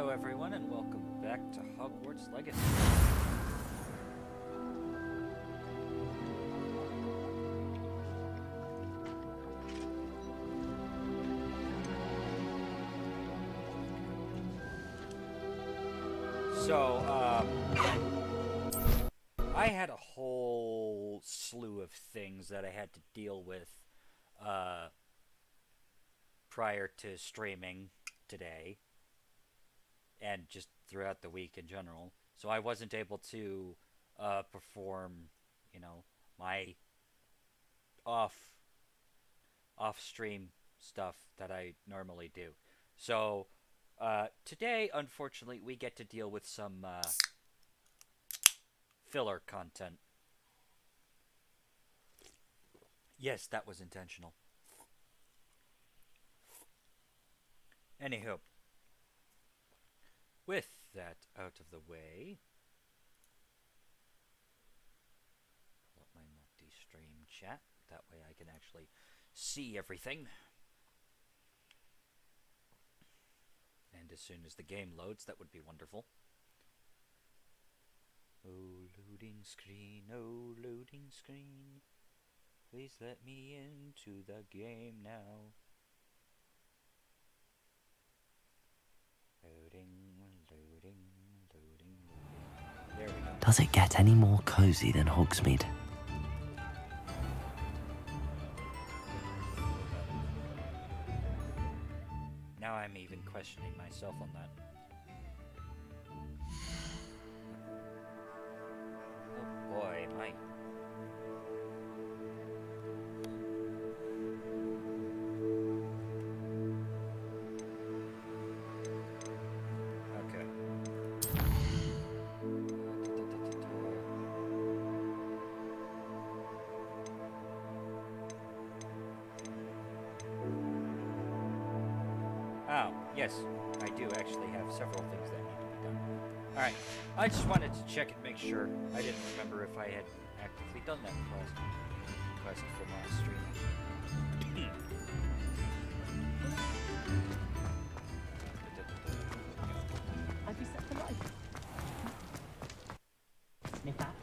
Hello everyone and welcome back to Hogwarts Legacy. So, I had a whole slew of things that I had to deal with prior to streaming today and just throughout the week in general. So I wasn't able to perform, my off off stream stuff that I normally do. So today, unfortunately, we get to deal with some filler content. Yes, that was intentional. Anywho, with that out of the way, pull up my multi-stream chat. That way I can actually see everything. And as soon as the game loads, that would be wonderful. Oh, loading screen, oh, loading screen. Please let me into the game now. Loading, loading, loading, loading. There we go. Does it get any more cozy than Hogsmeade? Now I'm even questioning myself on that. Oh boy, my... Okay. Oh, yes, I do actually have several things that need to be done. Alright, I just wanted to check and make sure. I didn't remember if I had actively done that quest for my streaming. Have you set the light? Sniff that.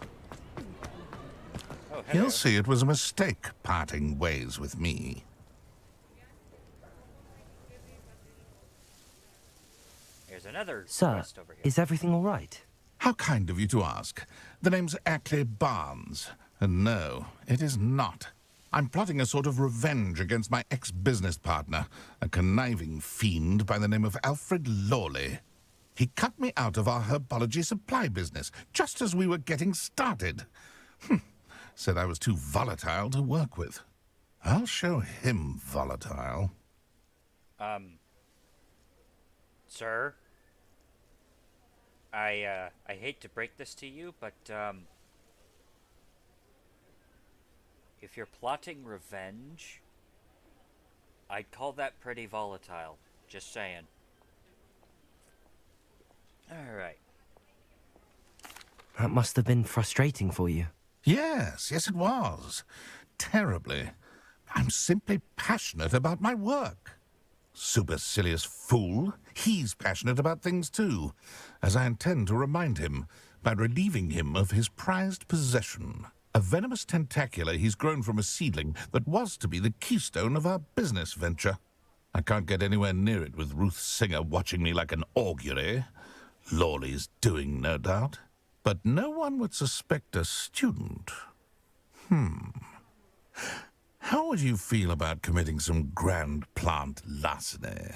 Oh, hello. He'll see it was a mistake parting ways with me. There's another Sir, quest over here. is everything all right? How kind of you to ask. The name's Ackley Barnes. And no, it is not. I'm plotting a sort of revenge against my ex-business partner, a conniving fiend by the name of Alfred Lawley. He cut me out of our herbology supply business, just as we were getting started. Said I was too volatile to work with. I'll show him volatile. Sir? I hate to break this to you, but, if you're plotting revenge, I'd call that pretty volatile. Just saying. Alright. That must have been frustrating for you. Yes, it was. Terribly. I'm simply passionate about my work. Supercilious fool. He's passionate about things too, as I intend to remind him by relieving him of his prized possession. A venomous tentacula he's grown from a seedling that was to be the keystone of our business venture. I can't get anywhere near it with Ruth Singer watching me like an augury. Lawley's doing, no doubt. But no one would suspect a student. How would you feel about committing some grand plant larceny?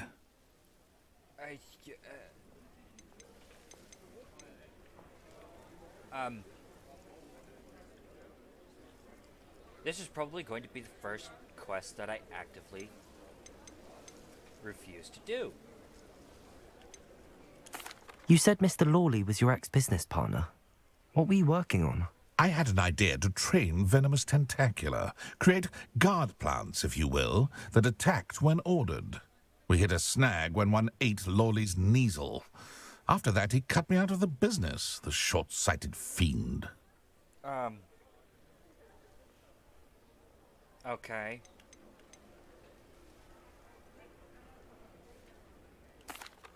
This is probably going to be the first quest that I actively refuse to do. You said Mr. Lawley was your ex-business partner. What were you working on? I had an idea to train venomous tentacula, create guard plants, if you will, that attacked when ordered. We hit a snag when one ate Lawley's Kneasel. After that, he cut me out of the business, the short-sighted fiend. Okay.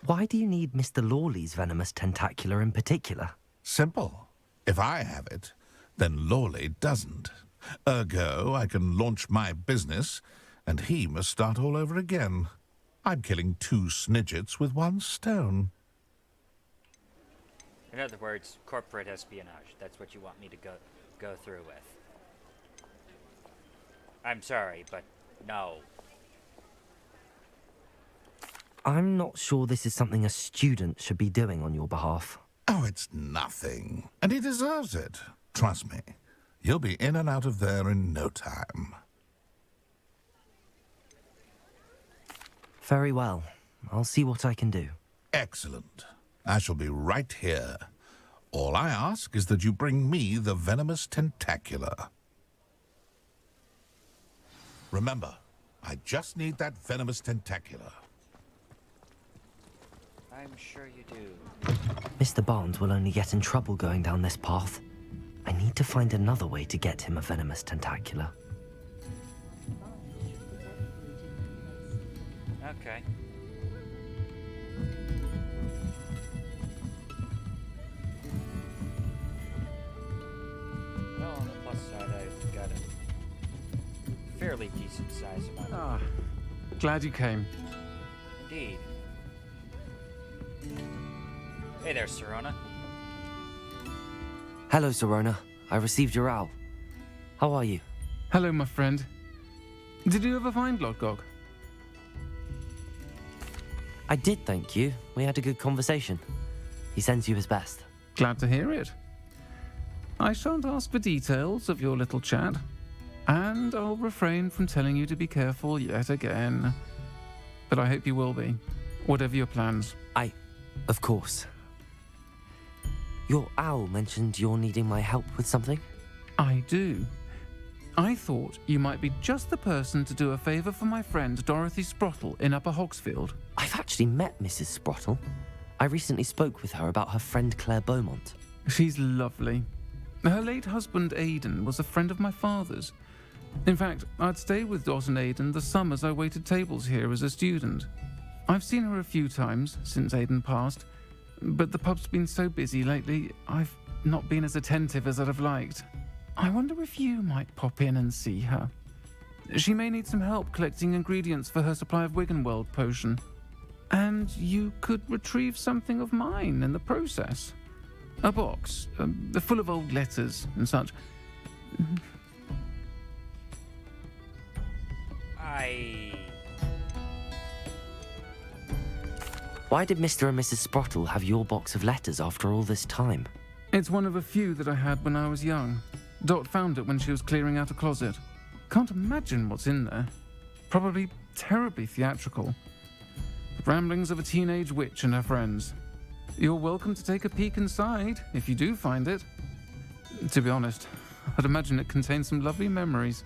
Why do you need Mr. Lawley's venomous tentacular in particular? Simple. If I have it, then Lawley doesn't. Ergo, I can launch my business, and he must start all over again. I'm killing 2 snidgets with 1 stone. In other words, corporate espionage. That's what you want me to go through with. I'm sorry, but no. I'm not sure this is something a student should be doing on your behalf. Oh, it's nothing. And he deserves it. Trust me. You'll be in and out of there in no time. Very well. I'll see what I can do. Excellent. I shall be right here. All I ask is that you bring me the venomous tentacular. Remember, I just need that venomous tentacular. I'm sure you do. Mr. Barnes will only get in trouble going down this path. I need to find another way to get him a venomous tentacular. Okay. Well, on the plus side, I've got a fairly decent size amount. Ah, glad you came. Indeed. Hey there, Serona. Hello, Serona. I received your owl. How are you? Hello, my friend. Did you ever find Lodgog? I did, thank you. We had a good conversation. He sends you his best. Glad to hear it. I shan't ask for details of your little chat, and I'll refrain from telling you to be careful yet again. But I hope you will be, whatever your plans. Of course. Your owl mentioned you're needing my help with something? I do. I thought you might be just the person to do a favour for my friend Dorothy Sprottle in Upper Hogsfield. I've actually met Mrs. Sprottle. I recently spoke with her about her friend Claire Beaumont. She's lovely. Her late husband Aidan was a friend of my father's. In fact, I'd stay with Dot and Aidan the summers I waited tables here as a student. I've seen her a few times since Aidan passed, but the pub's been so busy lately, I've not been as attentive as I'd have liked. I wonder if you might pop in and see her. She may need some help collecting ingredients for her supply of Wiggenweld potion. And you could retrieve something of mine in the process. A box, full of old letters and such. Why did Mr. and Mrs. Sprottle have your box of letters after all this time? It's one of a few that I had when I was young. Dot found it when she was clearing out a closet. Can't imagine what's in there. Probably terribly theatrical. The ramblings of a teenage witch and her friends. You're welcome to take a peek inside, if you do find it. To be honest, I'd imagine it contains some lovely memories.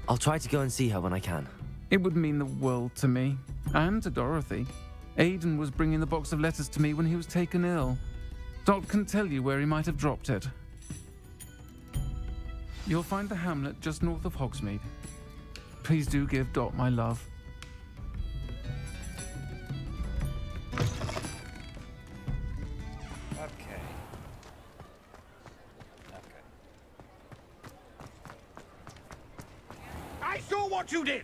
I'll try to go and see her when I can. It would mean the world to me, and to Dorothy. Aidan was bringing the box of letters to me when he was taken ill. Dot can tell you where he might have dropped it. You'll find the hamlet just north of Hogsmeade. Please do give Dot my love. Okay. I saw what you did!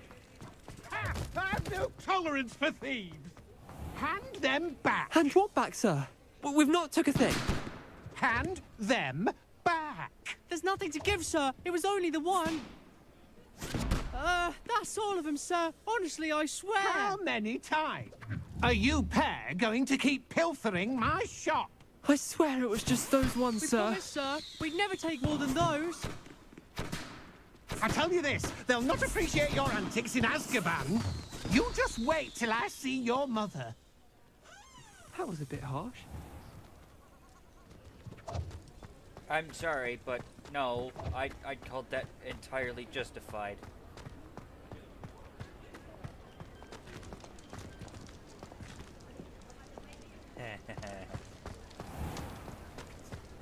I have no tolerance for thieves! Hand them back! Hand what back, sir? We've not took a thing. Hand them back! There's nothing to give, sir. It was only the one. That's all of them, sir. Honestly, I swear. How many times? Are you pair going to keep pilfering my shop? I swear it was just those ones, We sir. promise, sir. We'd never take more than those. I tell you this, they'll not appreciate your antics in Azkaban. You just wait till I see your mother. That was a bit harsh. I'm sorry, but no, I'd call that entirely justified.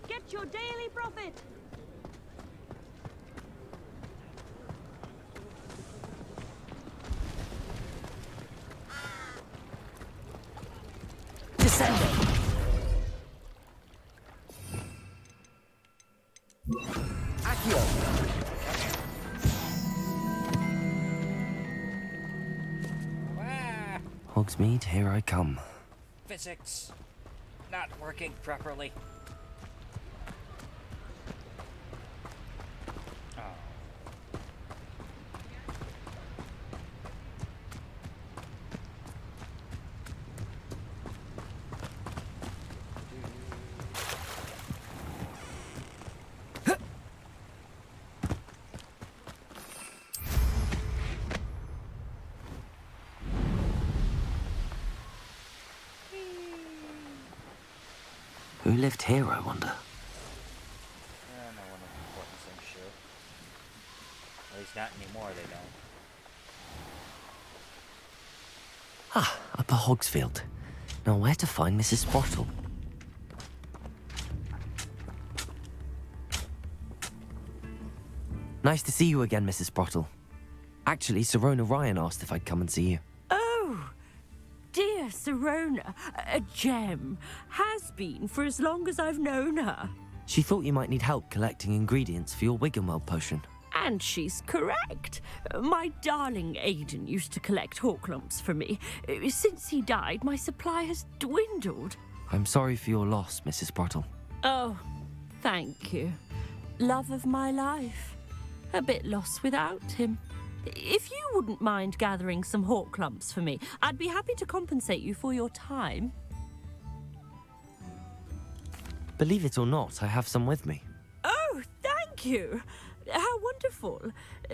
Get your daily profit. Hogsmeade, here I come. Physics not working properly. Oh. Who lived here, I wonder? No one of importance, I'm sure. At least not anymore, they don't. Ah, Upper Hogsfield. Now where to find Mrs. Sprottle? Nice to see you again, Mrs. Sprottle. Actually, Sirona Ryan asked if I'd come and see you. Oh, dear Sirona, a gem. Has been for as long as I've known her. She thought you might need help collecting ingredients for your Wiggenweld potion. And she's correct. My darling Aidan used to collect hawk lumps for me. Since he died, my supply has dwindled. I'm sorry for your loss, Mrs. Sprottle. Oh, thank you. Love of my life. A bit lost without him. If you wouldn't mind gathering some hawk lumps for me, I'd be happy to compensate you for your time. Believe it or not, I have some with me. Oh, thank you. How wonderful.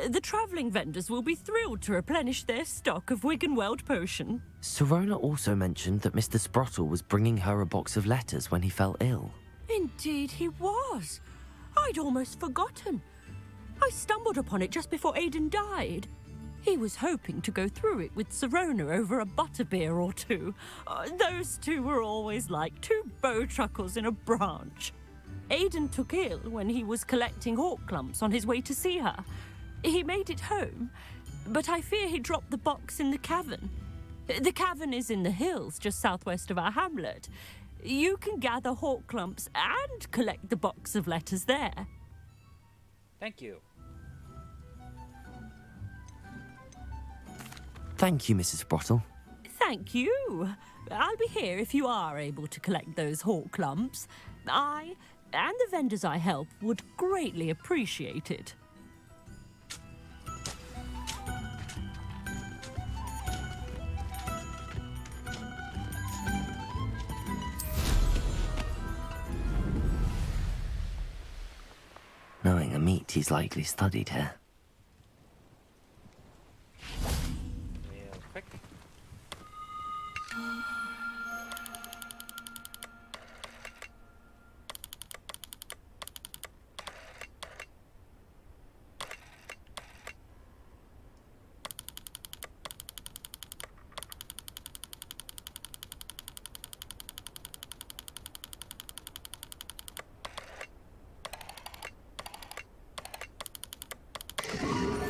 The travelling vendors will be thrilled to replenish their stock of Wiggenweld potion. Sirona also mentioned that Mr. Sprottle was bringing her a box of letters when he fell ill. Indeed he was. I'd almost forgotten. I stumbled upon it just before Aidan died. He was hoping to go through it with Sirona over a butterbeer or two. Those two were always like two bowtruckles in a branch. Aidan took ill when he was collecting hawk lumps on his way to see her. He made it home, but I fear he dropped the box in the cavern. The cavern is in the hills just southwest of our hamlet. You can gather hawk lumps and collect the box of letters there. Thank you. Thank you, Mrs. Sprottle. Thank you. I'll be here if you are able to collect those hawk lumps. I and the vendors I help would greatly appreciate it. Knowing a meat, he's likely studied here. Real quick.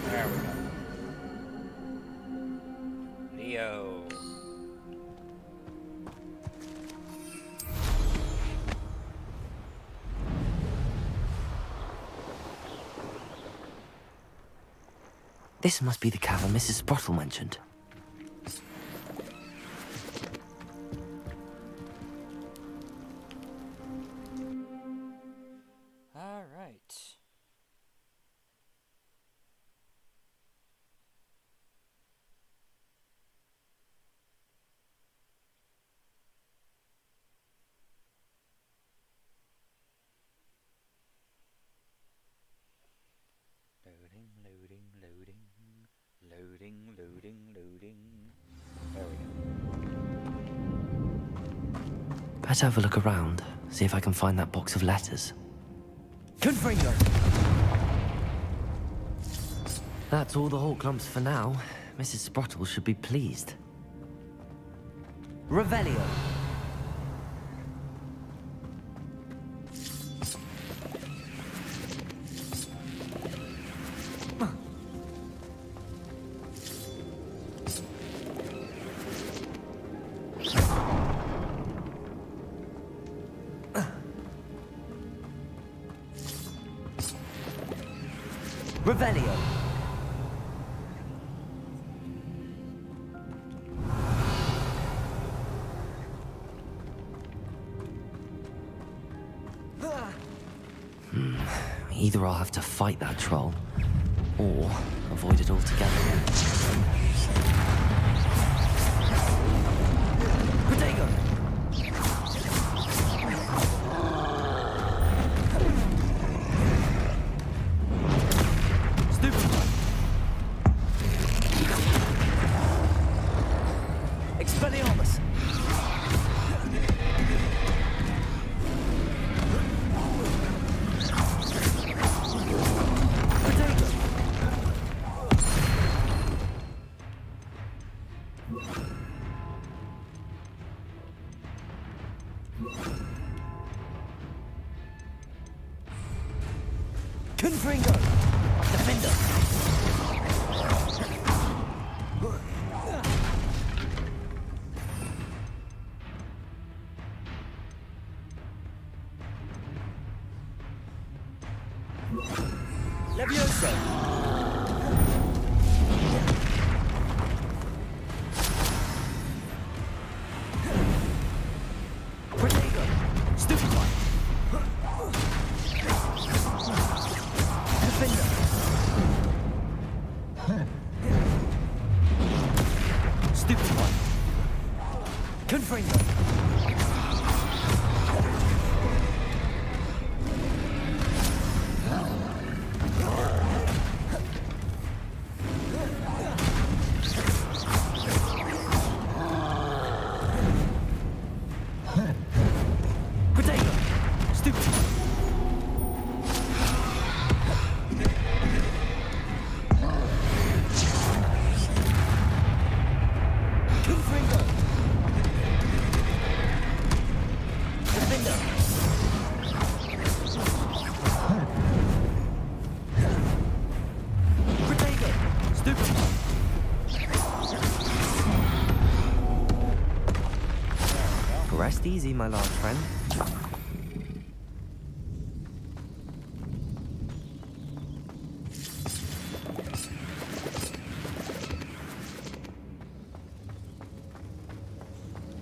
There we go. Leo. This must be the cavern Mrs. Sprottle mentioned. All right. Loading. There we go. Better have a look around, see if I can find that box of letters. Confringo. That's all the hawk lumps for now. Mrs. Sprottle should be pleased. Revelio. Revelio. Either I'll have to fight that troll, or avoid it altogether. Protego! Stupid one! Expelliarmus! Confringo! Defender! Levioso! Protego! Stupid one! Defender! Stupid one! Confringo! Protego! Stupid one! Confringo! Defender! Protego! Stupid one! Rest easy, my large friend.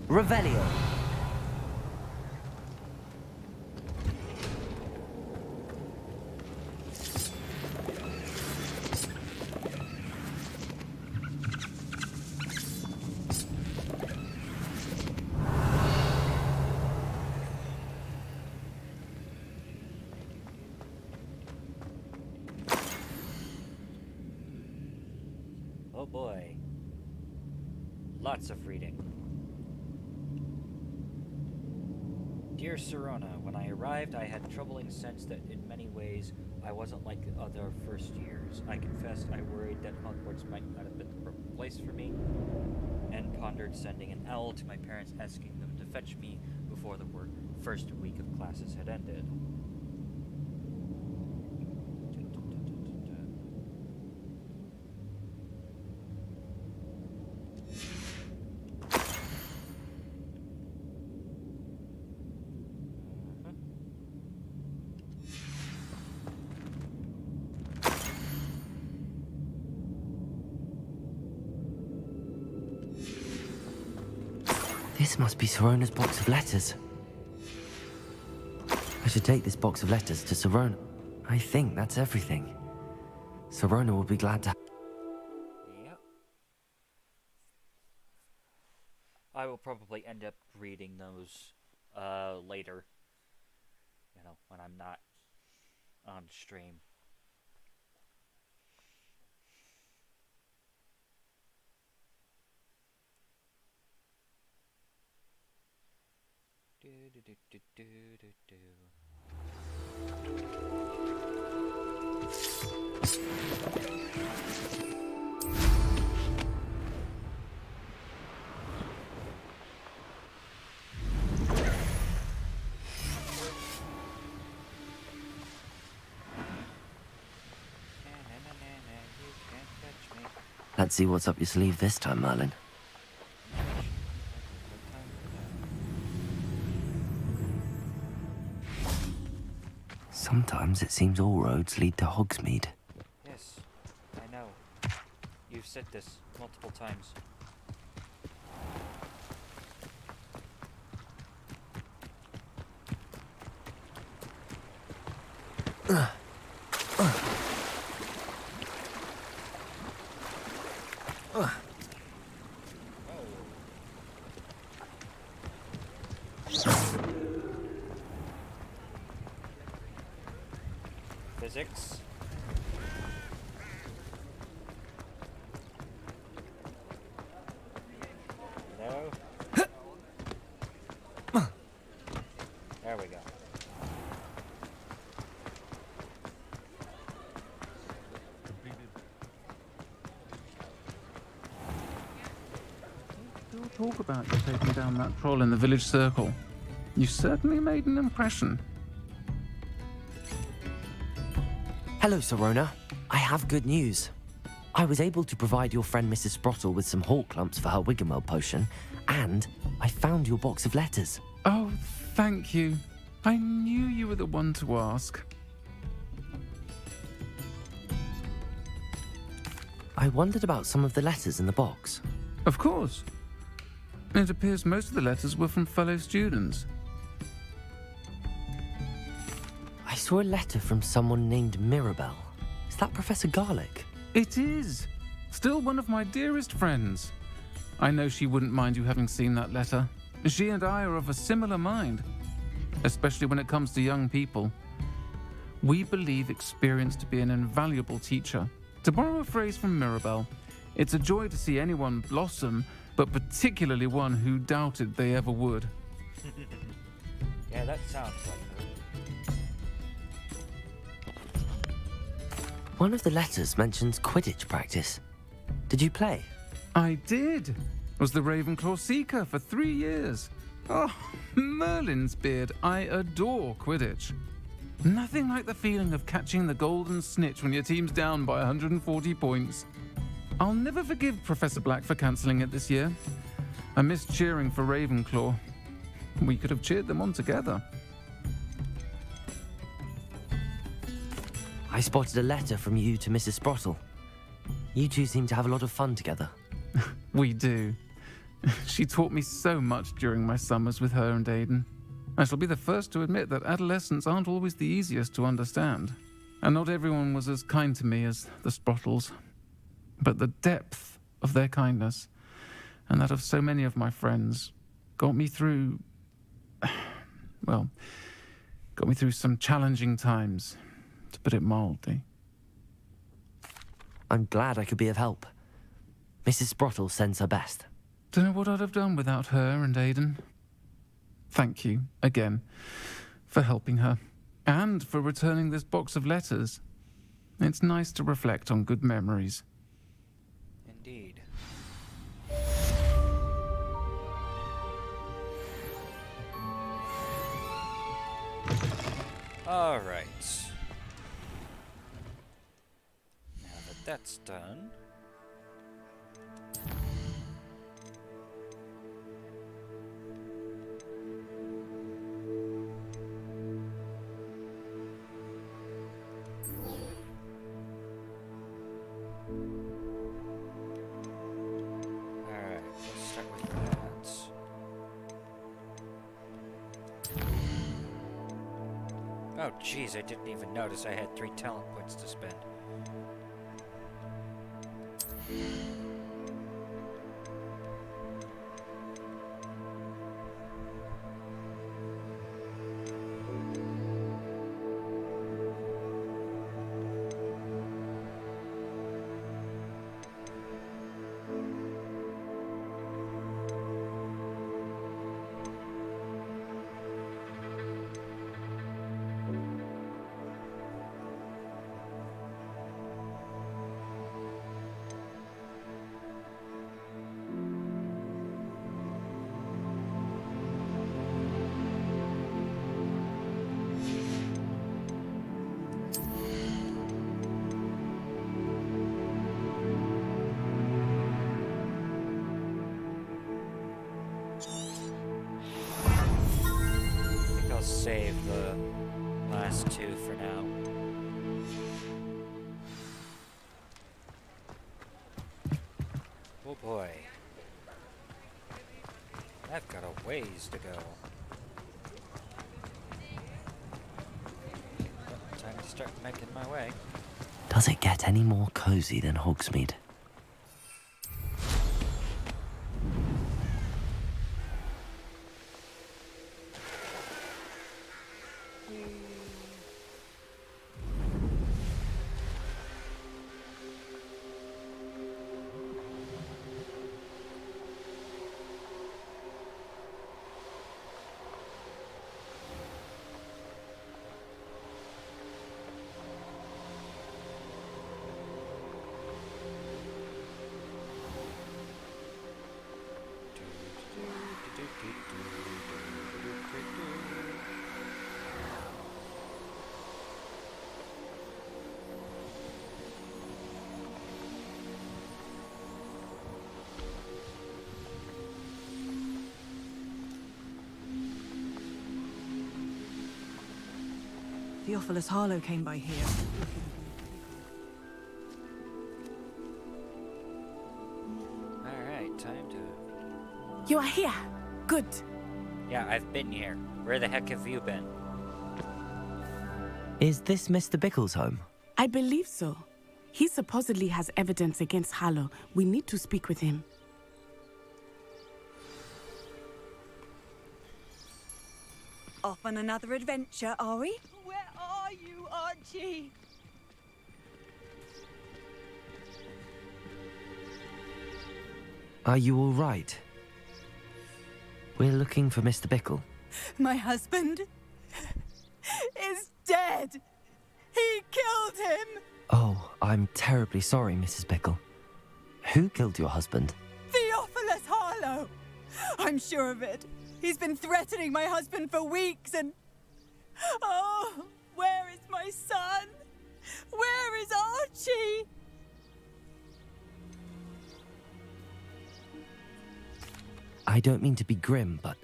Revelio. Oh boy. Lots of reading. Dear Serona, when I arrived, I had a troubling sense that in many ways I wasn't like the other first years. I confess I worried that Hogwarts might not have been the proper place for me, and pondered sending an owl to my parents asking them to fetch me before the first week of classes had ended. This must be Sirona's box of letters. I should take this box of letters to Sirona. I think that's everything. Sirona will be glad to... Yep. I will probably end up reading those later. You know, when I'm not on stream. Do do do do do do do. Let's see what's up your sleeve this time, Merlin. Sometimes it seems all roads lead to Hogsmeade. Yes, I know. You've said this multiple times. Physics. No. There we go. Still talk about you taking down that troll in the village circle. You certainly made an impression. Hello, Sirona. I have good news. I was able to provide your friend Mrs. Sprottle with some hawk clumps for her Wiggenweld potion, and I found your box of letters. Oh, thank you. I knew you were the one to ask. I wondered about some of the letters in the box. Of course. It appears most of the letters were from fellow students. I saw a letter from someone named Mirabelle. Is that Professor Garlic? It is. Still one of my dearest friends. I know she wouldn't mind you having seen that letter. She and I are of a similar mind, especially when it comes to young people. We believe experience to be an invaluable teacher. To borrow a phrase from Mirabelle, it's a joy to see anyone blossom, but particularly one who doubted they ever would. Yeah, that sounds like her. One of the letters mentions Quidditch practice. Did you play? I did. Was the Ravenclaw Seeker for 3 years. Oh, Merlin's beard. I adore Quidditch. Nothing like the feeling of catching the golden snitch when your team's down by 140 points. I'll never forgive Professor Black for cancelling it this year. I missed cheering for Ravenclaw. We could have cheered them on together. I spotted a letter from you to Mrs. Sprottle. You two seem to have a lot of fun together. We do. She taught me so much during my summers with her and Aidan. I shall be the first to admit that adolescents aren't always the easiest to understand. And not everyone was as kind to me as the Sprottles. But the depth of their kindness, and that of so many of my friends, got me through... well, got me through some challenging times, to put it mildly. I'm glad I could be of help. Mrs. Sprottle sends her best. Don't know what I'd have done without her and Aidan. Thank you, again, for helping her, and for returning this box of letters. It's nice to reflect on good memories. Indeed. All right. Now that that's done. Alright, let's start with that. Oh, jeez, I didn't even notice I had 3 talent points to spend. Save the last 2 for now. Oh boy. I've got a ways to go. Well, time to start making my way. Does it get any more cozy than Hogsmeade? Theophilus Harlow came by here. Alright, time to... You are here. Good. Yeah, I've been here. Where the heck have you been? Is this Mr. Bickle's home? I believe so. He supposedly has evidence against Harlow. We need to speak with him. Off on another adventure, are we? Where are you, Archie? Are you all right? We're looking for Mr. Bickle. My husband is dead. He killed him. Oh, I'm terribly sorry, Mrs. Bickle. Who killed your husband? Theophilus Harlow. I'm sure of it. He's been threatening my husband for weeks and... Oh, where is my son? Where is Archie? I don't mean to be grim, but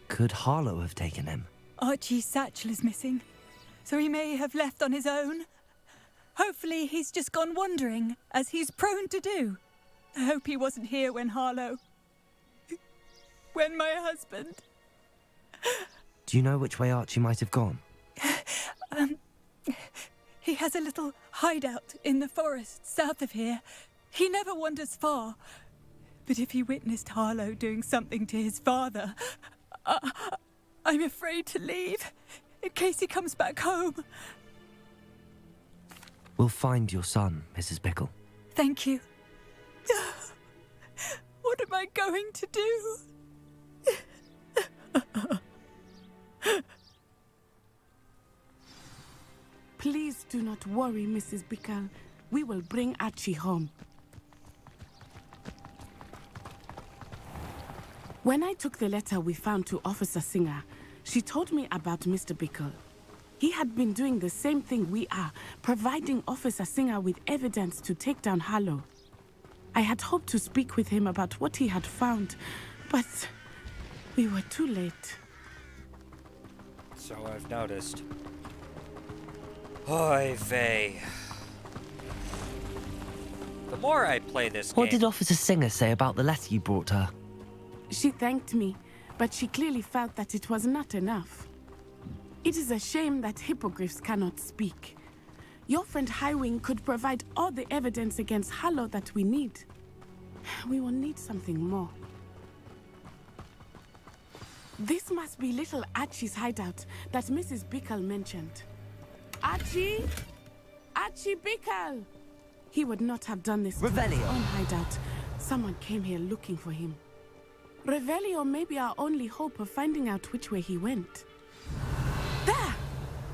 could Harlow have taken him? Archie's satchel is missing, so he may have left on his own. Hopefully he's just gone wandering, as he's prone to do. I hope he wasn't here when Harlow... when my husband... Do you know which way Archie might have gone? He has a little hideout in the forest south of here. He never wanders far. But if he witnessed Harlow doing something to his father, I'm afraid to leave, in case he comes back home. We'll find your son, Mrs. Bickle. Thank you. What am I going to do? Please do not worry, Mrs. Bickle. We will bring Archie home. When I took the letter we found to Officer Singer, she told me about Mr. Bickle. He had been doing the same thing we are, providing Officer Singer with evidence to take down Harlow. I had hoped to speak with him about what he had found, but we were too late. So I've noticed. Oy vey. The more I play this game... What did Officer Singer say about the letter you brought her? She thanked me, but she clearly felt that it was not enough. It is a shame that hippogriffs cannot speak. Your friend Highwing could provide all the evidence against Harlow that we need. We will need something more. This must be little Archie's hideout that Mrs. Bickle mentioned. Archie? Archie Bickle! He would not have done this to his own hideout. Someone came here looking for him. Revelio may be our only hope of finding out which way he went. There!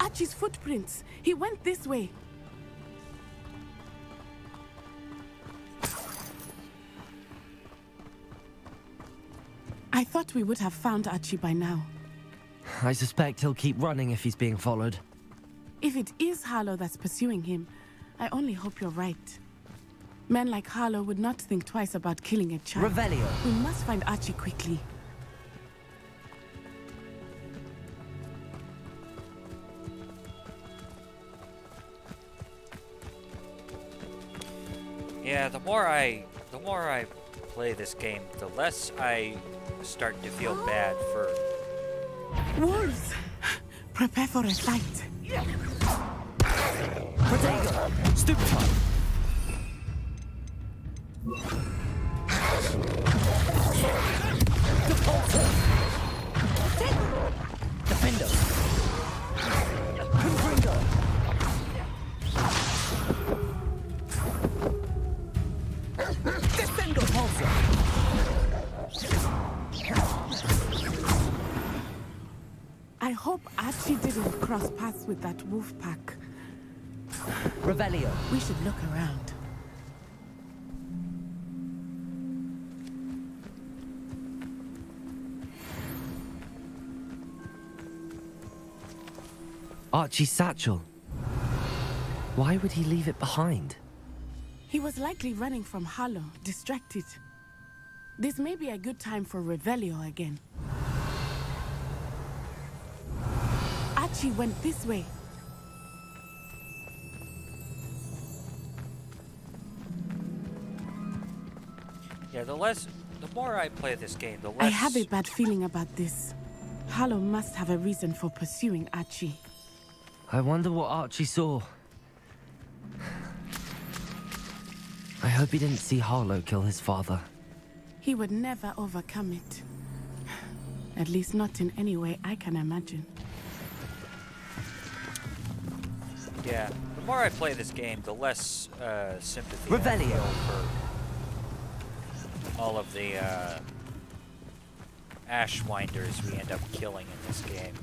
Archie's footprints. He went this way. I thought we would have found Archie by now. I suspect he'll keep running if he's being followed. If it is Harlow that's pursuing him, I only hope you're right. Men like Harlow would not think twice about killing a child. Revelio. We must find Archie quickly. Yeah, the more I play this game, the less I start to feel bad for... Wolves! Prepare for a fight. Protego! Stupefy! Defender! Confringo! Defender! Pulsar! I hope Archie didn't cross paths with that wolf pack. Revelio! We should look around. Archie's satchel. Why would he leave it behind? He was likely running from Harlow, distracted. This may be a good time for Revelio again. Archie went this way. Yeah, the more I play this game, the less... I have a bad feeling about this. Harlow must have a reason for pursuing Archie. I wonder what Archie saw. I hope he didn't see Harlow kill his father. He would never overcome it. At least not in any way I can imagine. Yeah, the more I play this game, the less sympathy I Revelio. feel for all of the Ashwinders we end up killing in this game.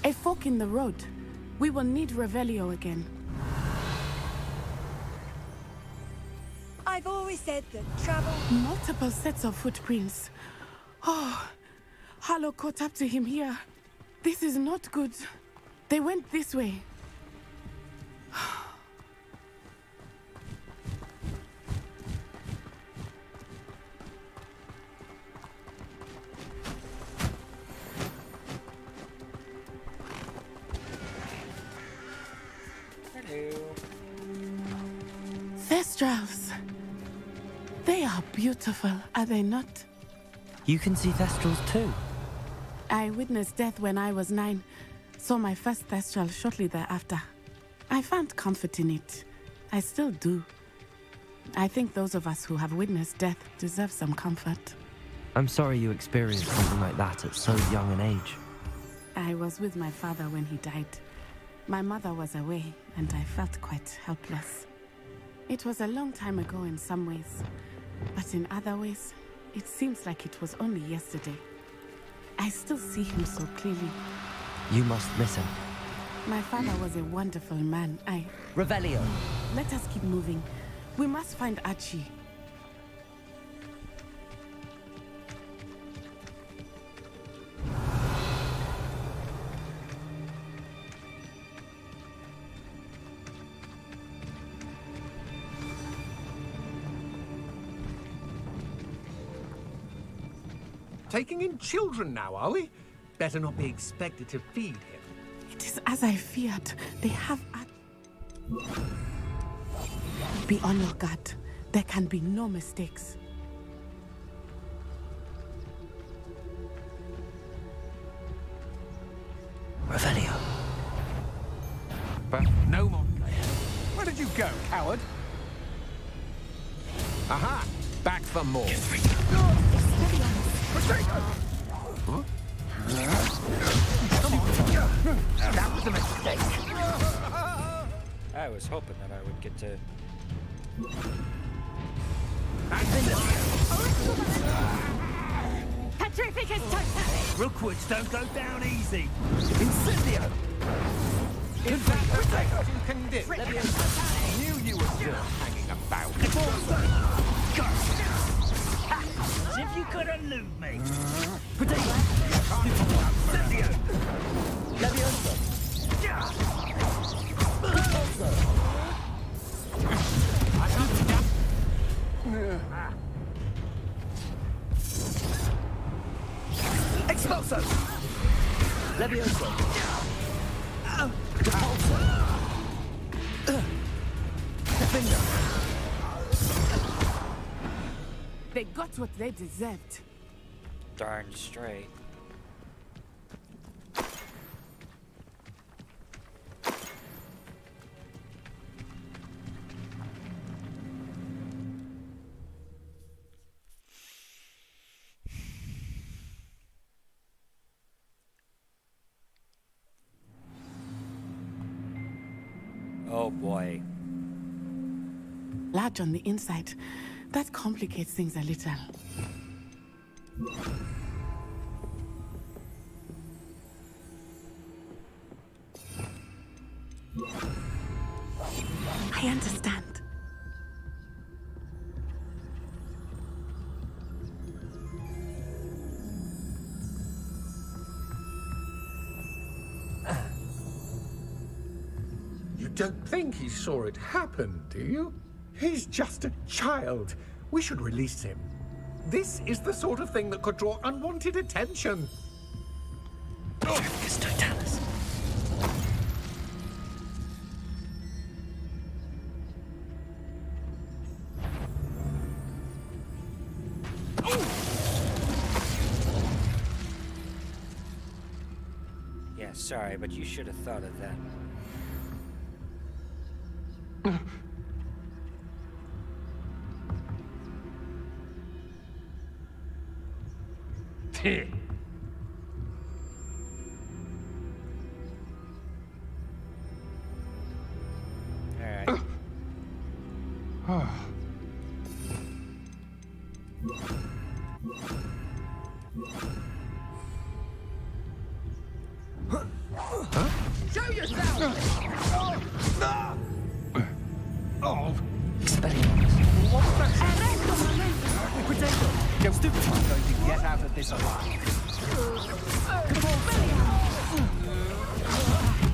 A fork in the road. We will need Revelio again. I've always said that travel... Multiple sets of footprints. Oh, Harlow caught up to him here. This is not good. They went this way. Thestrals. They are beautiful, are they not? You can see Thestrals too. I witnessed death when I was 9. Saw my first Thestral shortly thereafter. I found comfort in it. I still do. I think those of us who have witnessed death deserve some comfort. I'm sorry you experienced something like that at so young an age. I was with my father when he died. My mother was away, and I felt quite helpless. It was a long time ago in some ways, but in other ways, it seems like it was only yesterday. I still see him so clearly. You must miss him. My father was a wonderful man. Revelio. Let us keep moving. We must find Archie. Taking in children now, are we? Better not be expected to feed him. It is as I feared. They have... Be on your guard. There can be no mistakes. Revelio. But no more. Where did you go, coward? Aha! Back for more. Huh? Come on. That was a mistake. I was hoping that I would get to... Petrificus total! Rookwoods don't go down easy. Incendio! Is that the best you can do? Knew you were still hanging about. As if you could elude me. Expulso! Levioso! They got what they deserved. Darn straight. Oh boy. Large on the inside. That complicates things a little. I understand. You don't think he saw it happen, do you? He's just a child. We should release him. This is the sort of thing that could draw unwanted attention. sorry, but you should have thought of that. Alright. Show yourself! Oh! What's that? Potato! Go stupid. I'm going to get out of this alive.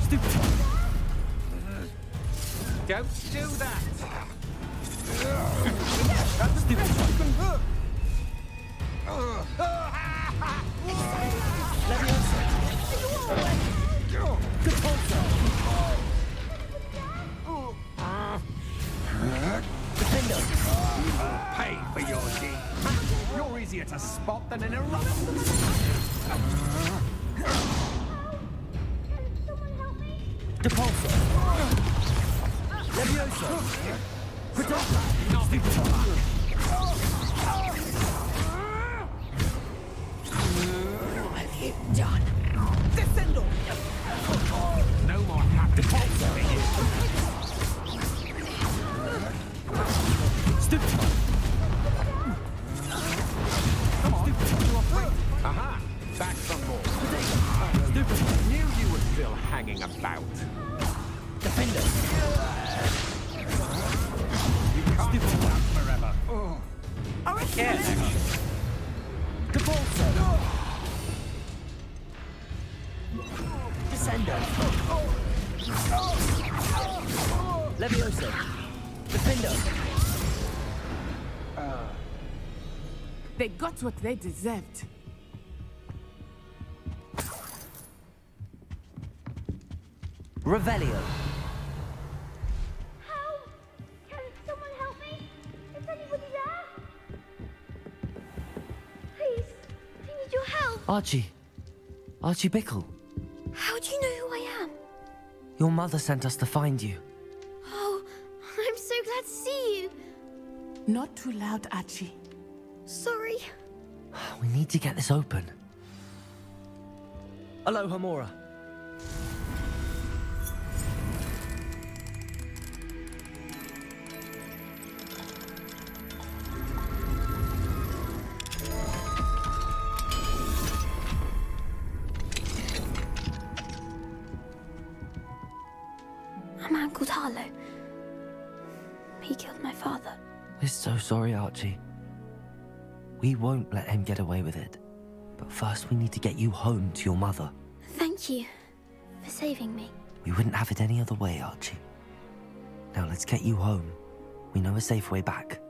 Stupid. Don't do that. That's stupid. Pay for your deed. You're easier to spot than an eruption. Depulso. Levioso. Protector. Stupid. What have you done? Descendo! No more happy Depulso. Stupid. Come on. Aha! Back some more. Stupid. Knew you were still hanging about. Defender. You can't do that forever. Can't actually. Depulso. Descendo. Levioso. Defender. They got what they deserved. Revelio. Help! Can someone help me? Is anybody there? Please, I need your help. Archie. Archie Bickle. How do you know who I am? Your mother sent us to find you. Oh, I'm so glad to see you. Not too loud, Archie. Sorry. We need to get this open. Aloha Mora. A man called Harlow. He killed my father. We're so sorry, Archie. We won't let him get away with it. But first we need to get you home to your mother. Thank you for saving me. We wouldn't have it any other way, Archie. Now let's get you home. We know a safe way back.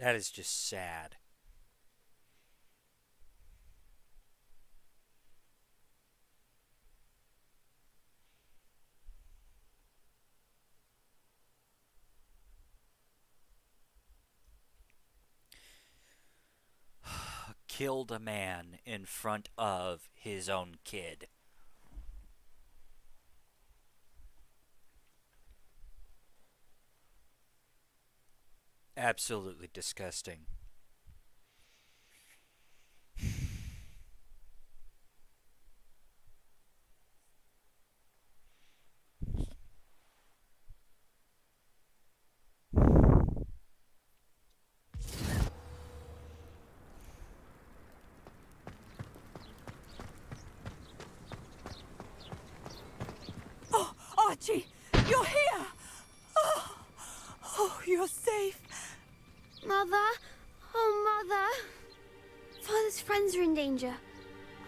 That is just sad. Killed a man in front of his own kid. Absolutely disgusting. Archie, you're here! Oh, you're safe. Mother? Oh, Mother. Father's friends are in danger.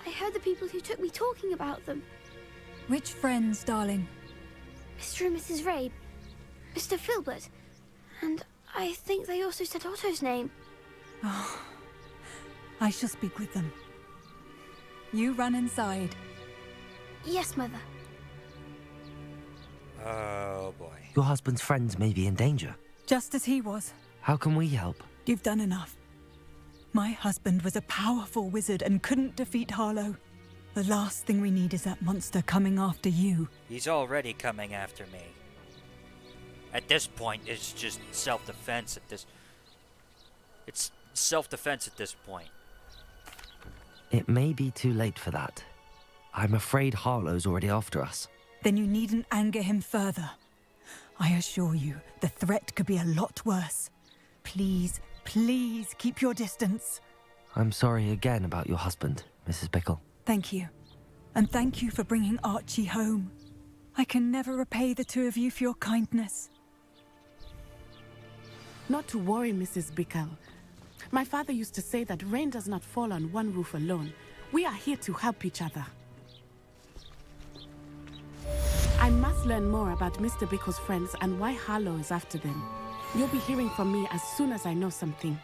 I heard the people who took me talking about them. Which friends, darling? Mr. and Mrs. Rabe, Mr. Filbert, and I think they also said Otto's name. Oh, I shall speak with them. You run inside. Yes, Mother. Oh boy. Your husband's friends may be in danger. Just as he was. How can we help? You've done enough. My husband was a powerful wizard and couldn't defeat Harlow. The last thing we need is that monster coming after you. He's already coming after me. At this point, it's just self-defense It's self-defense at this point. It may be too late for that. I'm afraid Harlow's already after us. Then you needn't anger him further. I assure you, the threat could be a lot worse. Please, please keep your distance. I'm sorry again about your husband, Mrs. Bickle. Thank you. And thank you for bringing Archie home. I can never repay the two of you for your kindness. Not to worry, Mrs. Bickle. My father used to say that rain does not fall on one roof alone. We are here to help each other. I must learn more about Mr. Bickle's friends and why Harlow is after them. You'll be hearing from me as soon as I know something.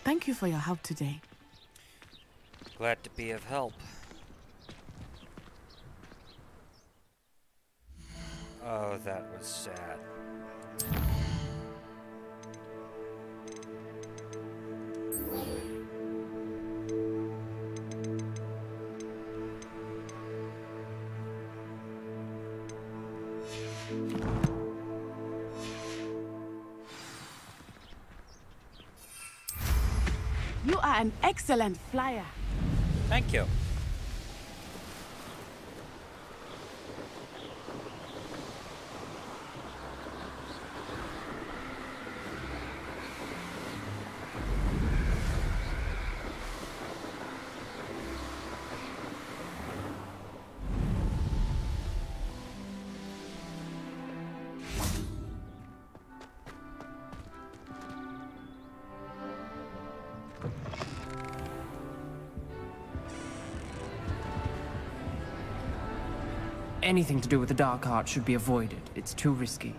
Thank you for your help today. Glad to be of help. Oh, that was sad. You are an excellent flyer. Thank you. Anything to do with the dark art should be avoided. It's too risky.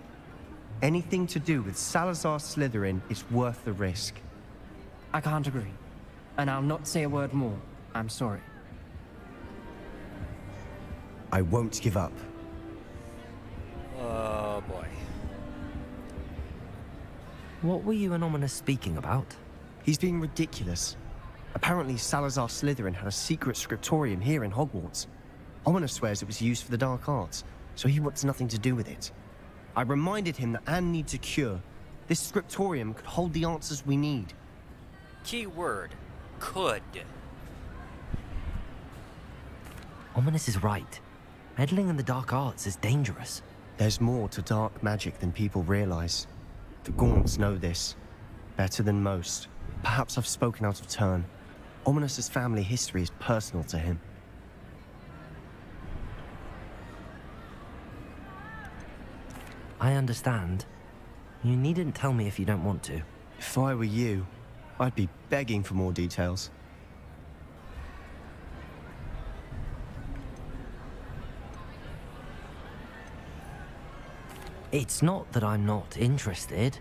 Anything to do with Salazar Slytherin is worth the risk. I can't agree. And I'll not say a word more. I'm sorry. I won't give up. Oh boy. What were you and Ominous speaking about? He's being ridiculous. Apparently Salazar Slytherin had a secret scriptorium here in Hogwarts. Ominous swears it was used for the dark arts, so he wants nothing to do with it. I reminded him that Anne needs a cure. This scriptorium could hold the answers we need. Key word. Could. Ominous is right. Meddling in the dark arts is dangerous. There's more to dark magic than people realize. The Gaunts know this. Better than most. Perhaps I've spoken out of turn. Ominous's family history is personal to him. I understand. You needn't tell me if you don't want to. If I were you, I'd be begging for more details. It's not that I'm not interested.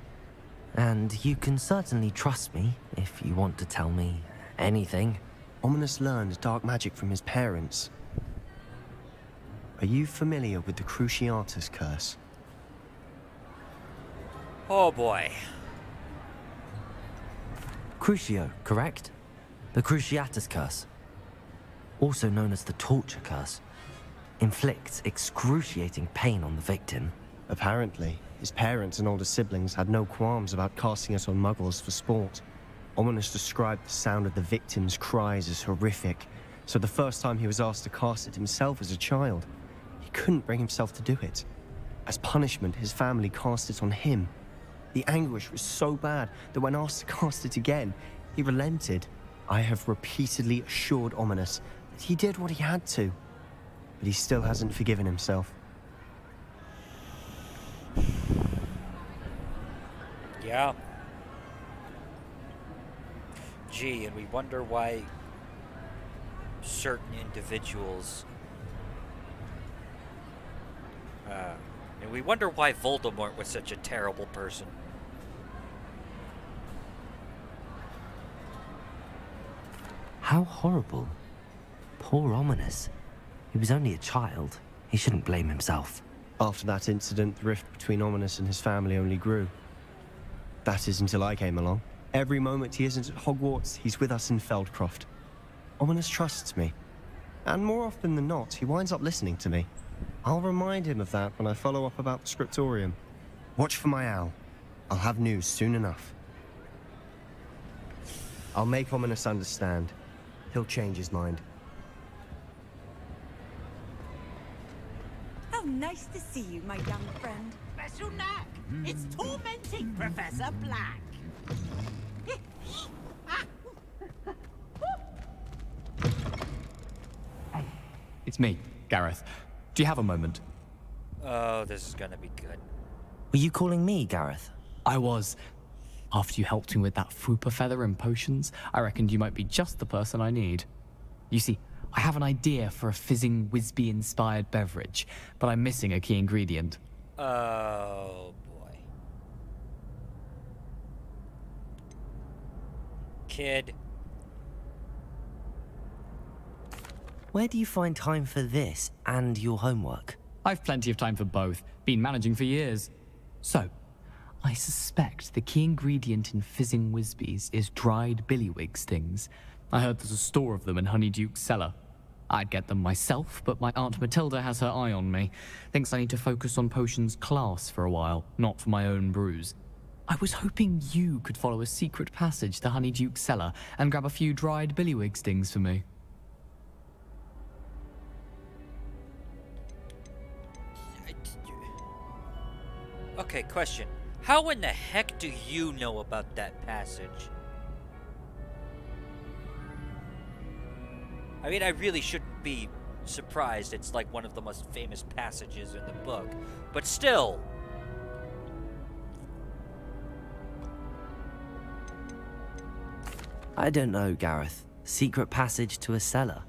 And you can certainly trust me if you want to tell me anything. Ominous learned dark magic from his parents. Are you familiar with the Cruciatus curse? Oh boy. Crucio, correct? The Cruciatus curse. Also known as the torture curse. Inflicts excruciating pain on the victim. Apparently, his parents and older siblings had no qualms about casting it on muggles for sport. Ominous described the sound of the victim's cries as horrific, so the first time he was asked to cast it himself as a child, he couldn't bring himself to do it. As punishment, his family cast it on him. The anguish was so bad that when asked to cast it again, he relented. I have repeatedly assured Ominous that he did what he had to, but he still hasn't forgiven himself. Yeah. Gee, and we wonder why certain individuals... and we wonder why Voldemort was such a terrible person. How horrible. Poor Ominous. He was only a child. He shouldn't blame himself. After that incident, the rift between Ominous and his family only grew. That is until I came along. Every moment he isn't at Hogwarts, he's with us in Feldcroft. Ominous trusts me. And more often than not, he winds up listening to me. I'll remind him of that when I follow up about the scriptorium. Watch for my owl. I'll have news soon enough. I'll make Ominous understand. He'll change his mind. How nice to see you, my young friend. Special knack. It's tormenting Professor Black. It's me, Gareth. Do you have a moment? Oh, this is gonna be good. Were you calling me, Gareth? I was. After you helped me with that Fooper feather and potions, I reckoned you might be just the person I need. You see, I have an idea for a fizzing Wisby-inspired beverage, but I'm missing a key ingredient. Oh, boy. Kid. Where do you find time for this and your homework? I've plenty of time for both. Been managing for years. So, I suspect the key ingredient in fizzing Wisbies is dried billywig stings. I heard there's a store of them in Honeyduke's cellar. I'd get them myself, but my Aunt Matilda has her eye on me. Thinks I need to focus on potions class for a while, not for my own brews. I was hoping you could follow a secret passage to Honeyduke's cellar and grab a few dried billywig stings for me. Okay, question. How in the heck do you know about that passage? I mean, I really shouldn't be surprised. It's like one of the most famous passages in the book. But still. I don't know, Gareth. Secret passage to a cellar.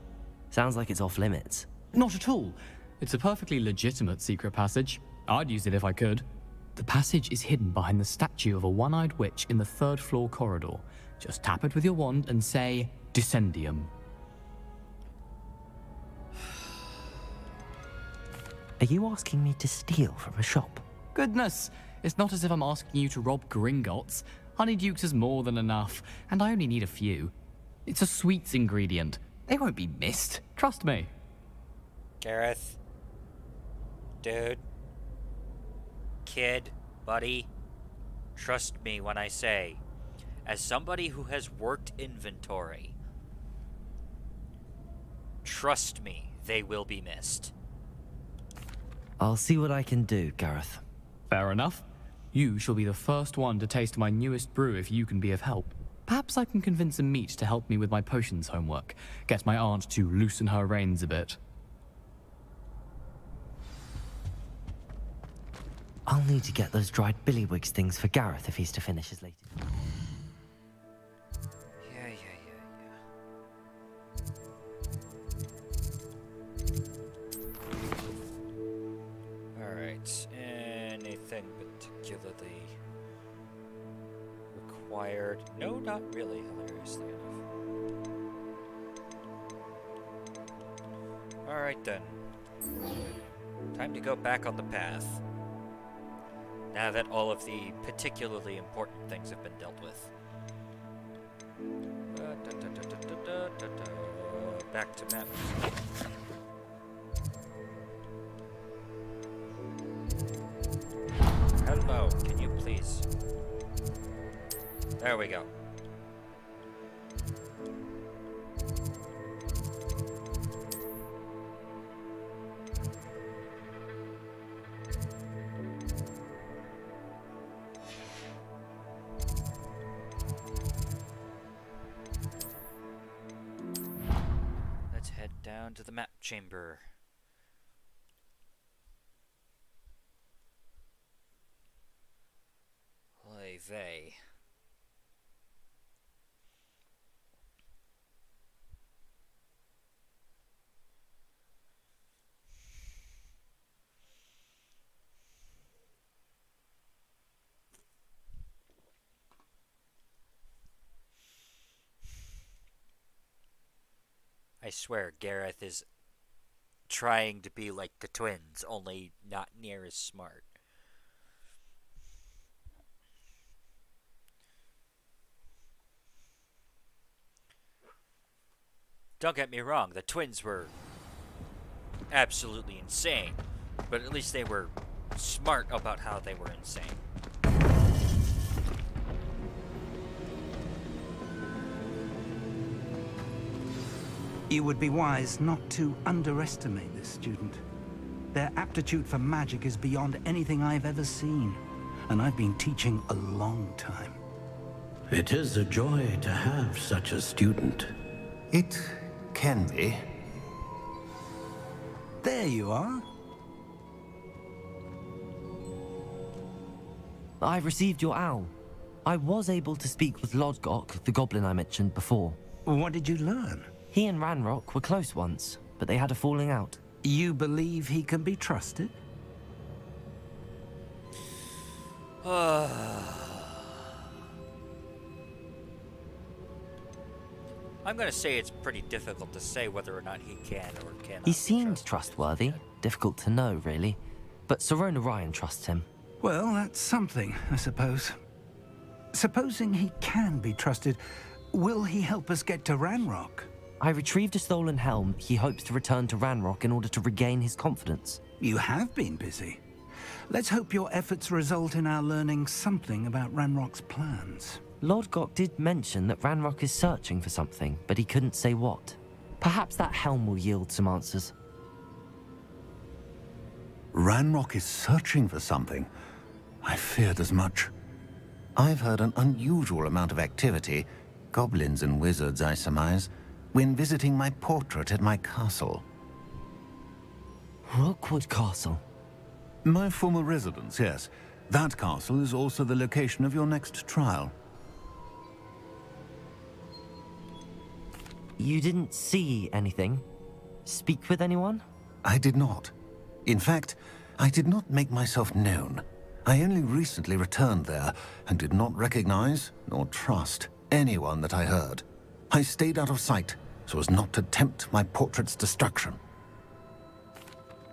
Sounds like it's off limits. Not at all. It's a perfectly legitimate secret passage. I'd use it if I could. The passage is hidden behind the statue of a one-eyed witch in the third-floor corridor. Just tap it with your wand and say, Descendium. Are you asking me to steal from a shop? Goodness, it's not as if I'm asking you to rob Gringotts. Honeyduke's is more than enough, and I only need a few. It's a sweets ingredient. They won't be missed. Trust me. Gareth. Dude. Kid. Buddy. Trust me when I say, as somebody who has worked inventory, trust me, they will be missed. I'll see what I can do, Gareth. Fair enough. You shall be the first one to taste my newest brew if you can be of help. Perhaps I can convince a meat to help me with my potions homework. Get my aunt to loosen her reins a bit. I'll need to get those dried billywig things for Gareth if he's to finish his latest. Yeah. Alright, anything particularly required? No, not really, hilariously enough. Alright then. Time to go back on the path. Now that all of the particularly important things have been dealt with. Back to map. Hello, can you please? There we go. Let's head down to the map chamber. Oy vey. I swear, Gareth is trying to be like the twins, only not near as smart. Don't get me wrong, the twins were absolutely insane, but at least they were smart about how they were insane. You would be wise not to underestimate this student. Their aptitude for magic is beyond anything I've ever seen, and I've been teaching a long time. It is a joy to have such a student. It can be. There you are. I received your owl. I was able to speak with Lodgok, the goblin I mentioned before. What did you learn? He and Ranrock were close once, but they had a falling out. You believe he can be trusted? I'm gonna say it's pretty difficult to say whether or not he can or cannot. He seemed trustworthy. Difficult to know, really. But Serona Ryan trusts him. Well, that's something, I suppose. Supposing he can be trusted, will he help us get to Ranrock? I retrieved a stolen helm. He hopes to return to Ranrock in order to regain his confidence. You have been busy. Let's hope your efforts result in our learning something about Ranrock's plans. Lodgok did mention that Ranrock is searching for something, but he couldn't say what. Perhaps that helm will yield some answers. Ranrock is searching for something. I feared as much. I've heard an unusual amount of activity, goblins and wizards, I surmise, when visiting my portrait at my castle. Rookwood Castle? My former residence, yes. That castle is also the location of your next trial. You didn't see anything? Speak with anyone? I did not. In fact, I did not make myself known. I only recently returned there and did not recognize nor trust anyone that I heard. I stayed out of sight so as not to tempt my portrait's destruction.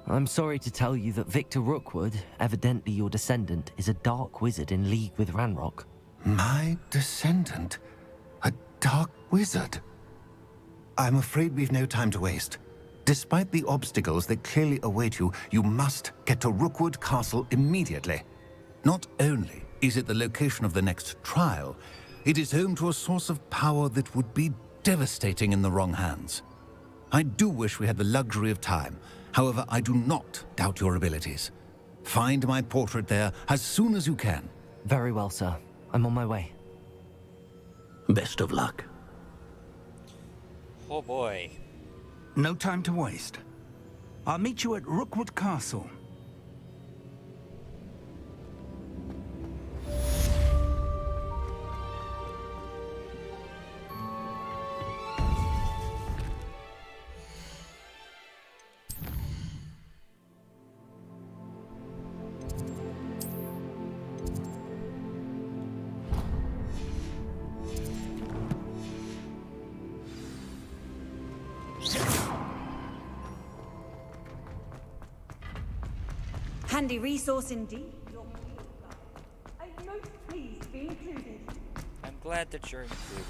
I'm sorry to tell you that Victor Rookwood, evidently your descendant, is a dark wizard in league with Ranrock. My descendant? A dark wizard? I'm afraid we've no time to waste. Despite the obstacles that clearly await you, you must get to Rookwood Castle immediately. Not only is it the location of the next trial, it is home to a source of power that would be devastating in the wrong hands. I do wish we had the luxury of time. However, I do not doubt your abilities. Find my portrait there as soon as you can. Very well, sir. I'm on my way. Best of luck. Oh boy. No time to waste. I'll meet you at Rookwood Castle. Handy resource indeed. I'm most pleased to be included. I'm glad that you're included.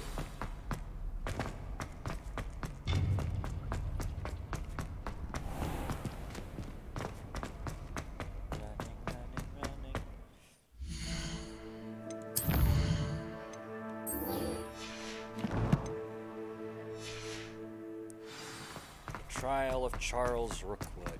The Trial of Charles Rookwood.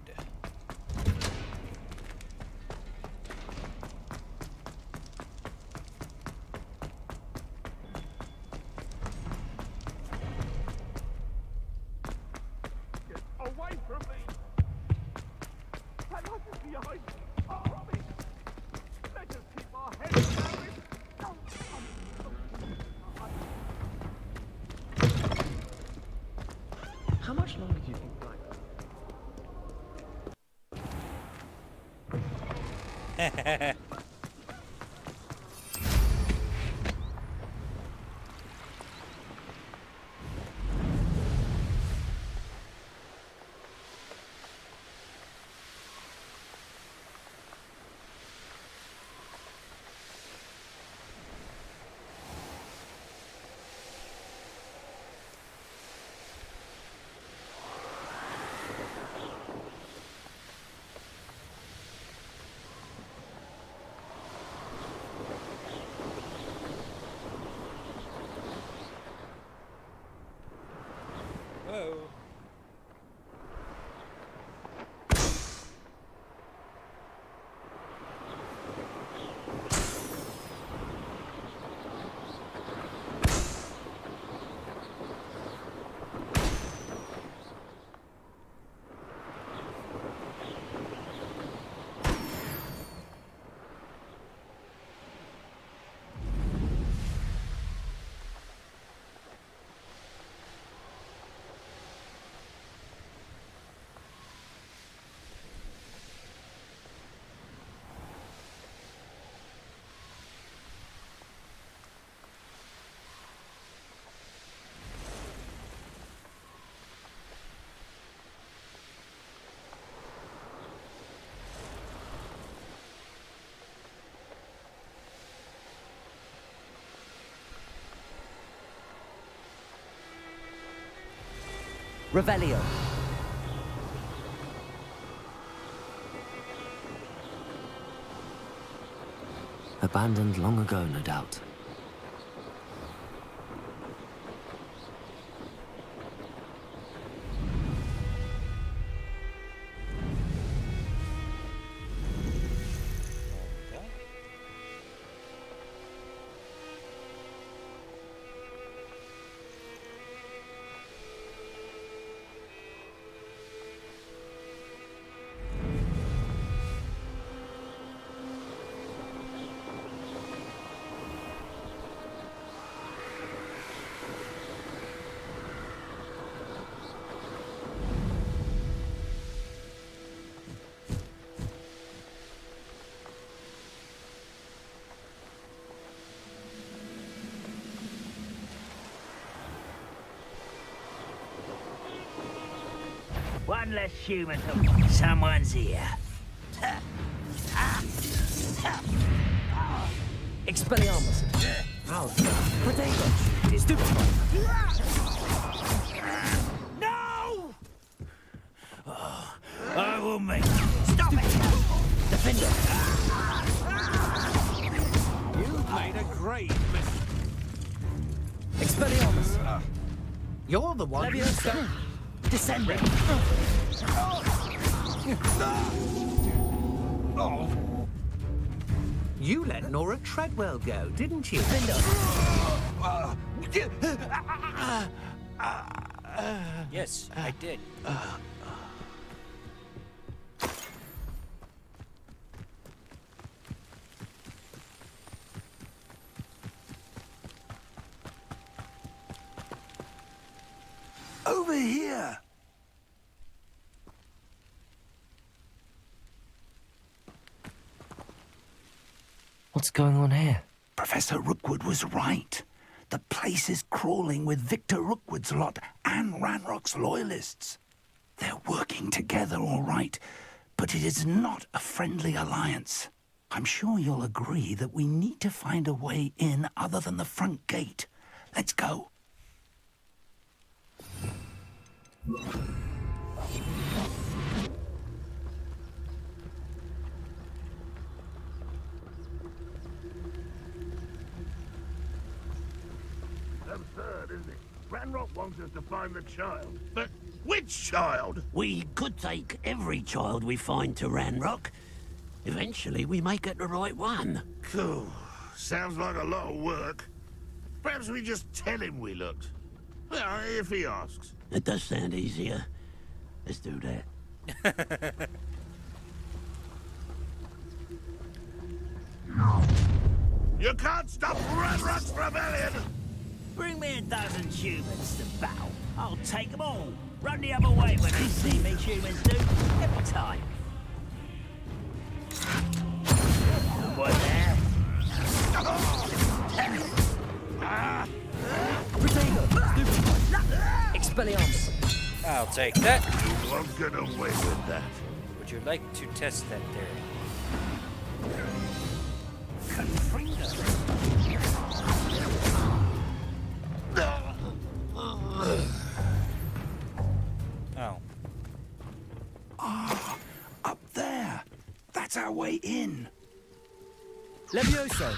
Away from me! That light is behind me! Oh, Robbie! Let us keep our heads down! How much longer do you think Black? Revelio. Abandoned long ago, no doubt. One less human to... Someone's here. Expelliarmus. Power. Potato. Stupid. No! Oh, I will make... Stop it! Defender. You've made a great mistake. Expelliarmus. You're the one... Leviosa. Descending. You let Nora Treadwell go, didn't you? Yes, I did. Over here! What's going on here? Professor Rookwood was right. The place is crawling with Victor Rookwood's lot and Ranrock's loyalists. They're working together all right, but it is not a friendly alliance. I'm sure you'll agree that we need to find a way in other than the front gate. Let's go. Absurd, isn't it? Ranrock wants us to find the child. But which child? We could take every child we find to Ranrock. Eventually, we may get the right one. Cool. Sounds like a lot of work. Perhaps we just tell him we looked. Well, if he asks. It does sound easier. Let's do that. You can't stop Ranrock's rebellion! Bring me a dozen humans to battle. I'll take them all. Run the other way when they see me, humans do. Every time. What there? Expelliarmus. I'll take that. You won't get away with that. Would you like to test that theory? Oh. Ah, up there. That's our way in. Levioso.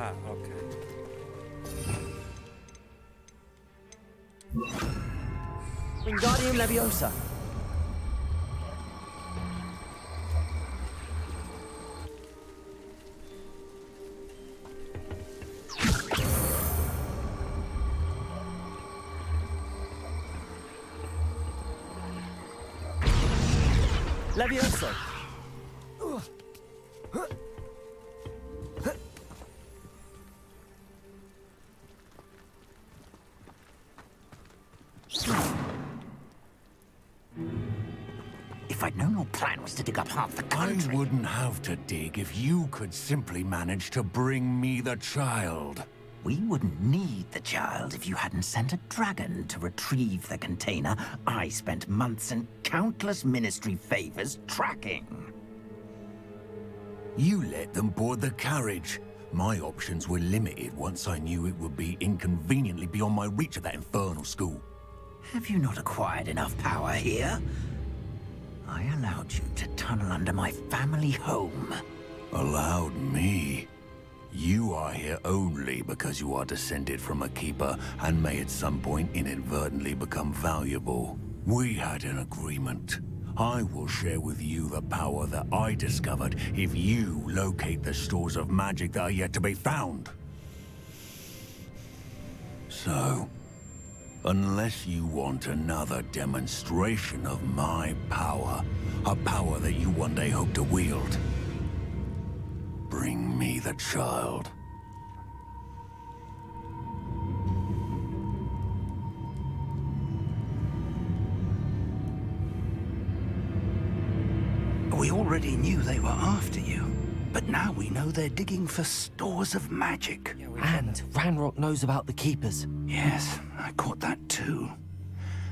Aha, okay. Wingardium Leviosa. Leviosa. If I'd known your plan was to dig up half the country. I wouldn't have to dig if you could simply manage to bring me the child. We wouldn't need the child if you hadn't sent a dragon to retrieve the container I spent months and countless ministry favors tracking. You let them board the carriage. My options were limited once I knew it would be inconveniently beyond my reach at that infernal school. Have you not acquired enough power here? I allowed you to tunnel under my family home. Allowed me? You are here only because you are descended from a keeper and may at some point inadvertently become valuable. We had an agreement. I will share with you the power that I discovered if you locate the stores of magic that are yet to be found. So, unless you want another demonstration of my power, a power that you one day hope to wield, bring me the child. We already knew they were after you, but now we know they're digging for stores of magic. And Ranrock knows about the Keepers. Yes, I caught that too.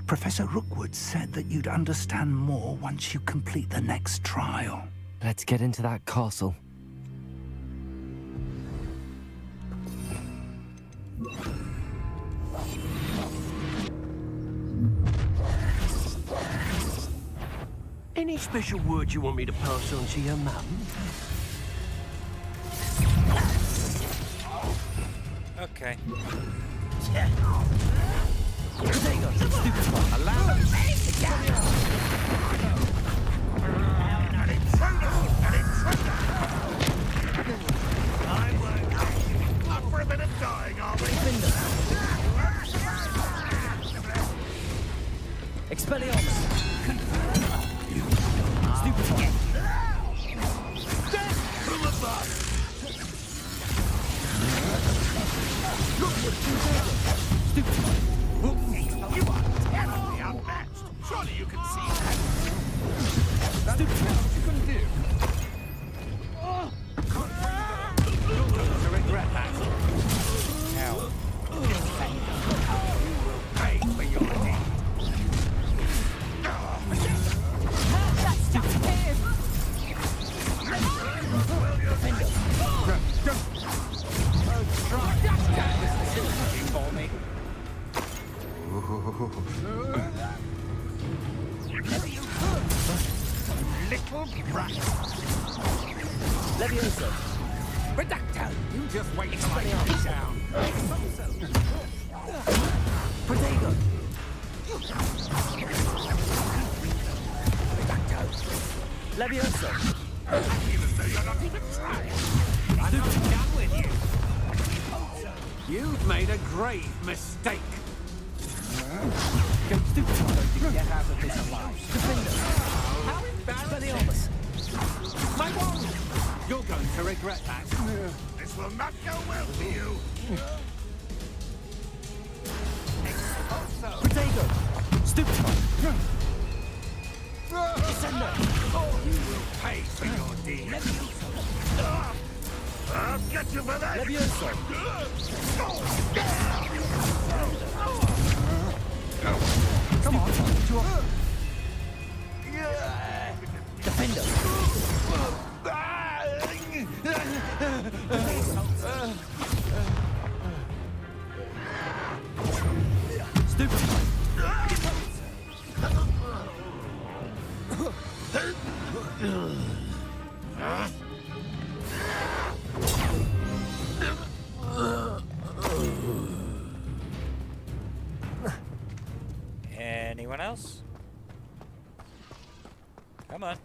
Professor Rookwood said that you'd understand more once you complete the next trial. Let's get into that castle. Any special word you want me to pass on to your mum? Okay. Up for a bit of dying, are we? Expelliarmus! Stupefy! From above! You are terribly outmatched. Surely you can see that. That's what you can do. You're going to regret that. Ow. You will pay for your deed. Little brat. Levioso! Redacto! You just wait till I get down. Protego! Levioso! Even though you're not even trying. I'm not done with you. You've made a grave mistake. Go stupid, so you can get out of this alive. Defender! How embarrassing. Expelliarmus! My wand! You're going to regret that. This will not go well for you. Protego! Stupefy! Descender! You will pay for your deed. I'll get you for that. Levioso! Come on. Defender! Stupefy! Anyone else? Come on.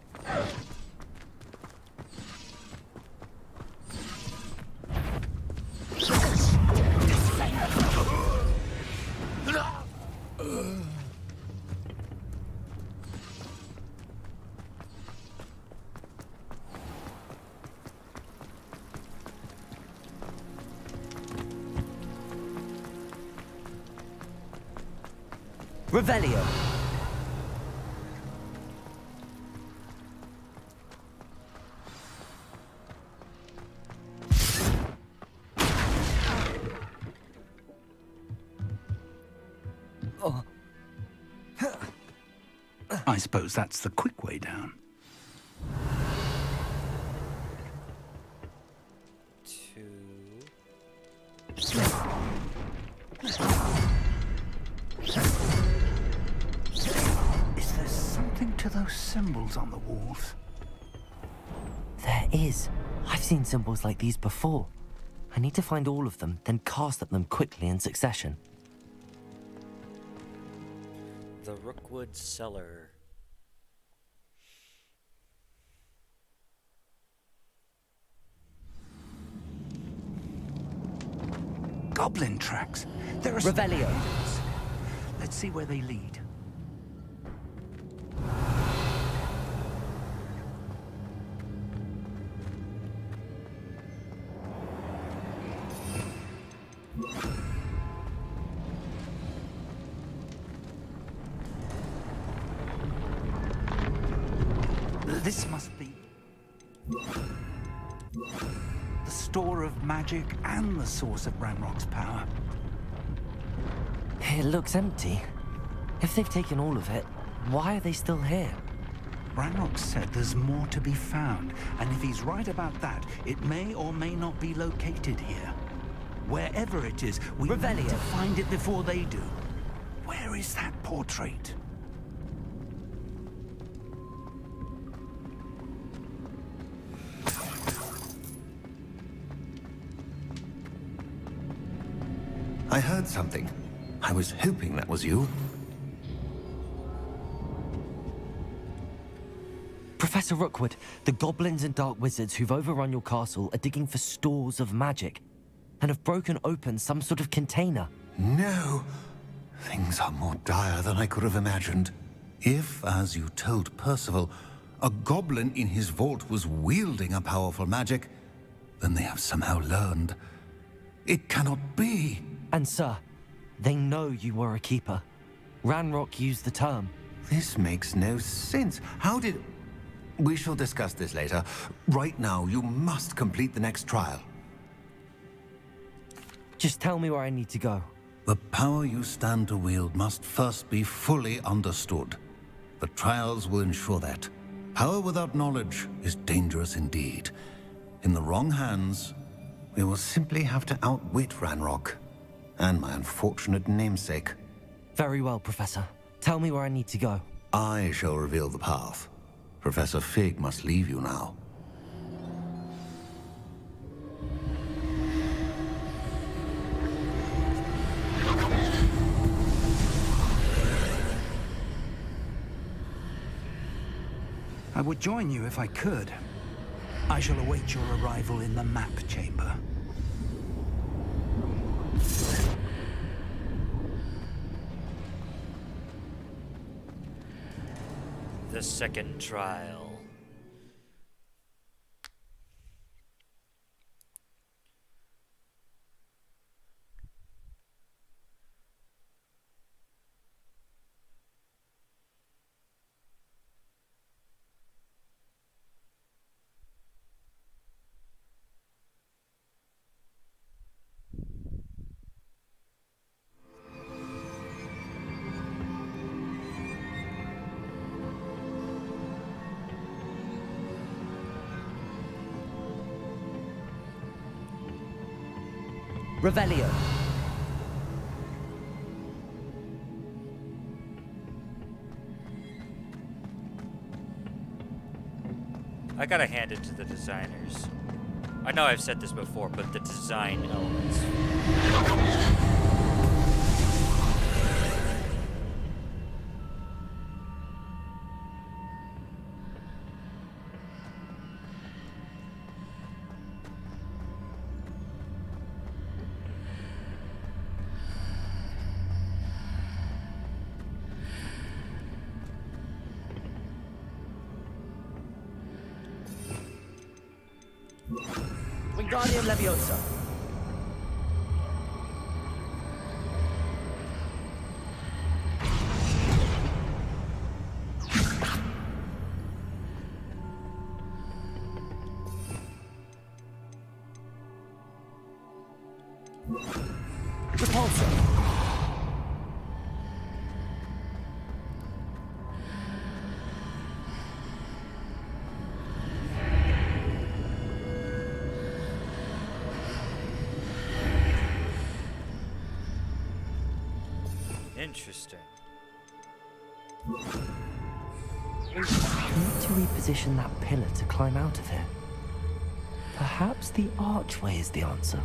Revelio. I suppose that's the quick way down. Is there something to those symbols on the walls? There is. I've seen symbols like these before. I need to find all of them, then cast at them quickly in succession. The Rookwood Cellar. Goblin tracks. There are Revelio. Let's see where they lead. This must be the store of magic and the source of Ranrock's power. It looks empty. If they've taken all of it, why are they still here? Ranrock said there's more to be found, and if he's right about that, it may or may not be located here. Wherever it is, we need to find it before they do. Where is that portrait? I heard something. I was hoping that was you. Professor Rookwood, the goblins and dark wizards who've overrun your castle are digging for stores of magic and have broken open some sort of container. No. Things are more dire than I could have imagined. If, as you told Percival, a goblin in his vault was wielding a powerful magic, then they have somehow learned. It cannot be. And sir, they know you were a keeper. Ranrock used the term. This makes no sense. How did... We shall discuss this later. Right now, you must complete the next trial. Just tell me where I need to go. The power you stand to wield must first be fully understood. The trials will ensure that. Power without knowledge is dangerous indeed. In the wrong hands, we will simply have to outwit Ranrock and my unfortunate namesake. Very well, Professor. Tell me where I need to go. I shall reveal the path. Professor Fig must leave you now. I would join you if I could. I shall await your arrival in the map chamber. The second trial. Revelio. I gotta hand it to the designers. I know I've said this before, but the design elements. Wingardium Leviosa. Repulsor. Interesting. We need to reposition that pillar to climb out of here. Perhaps the archway is the answer.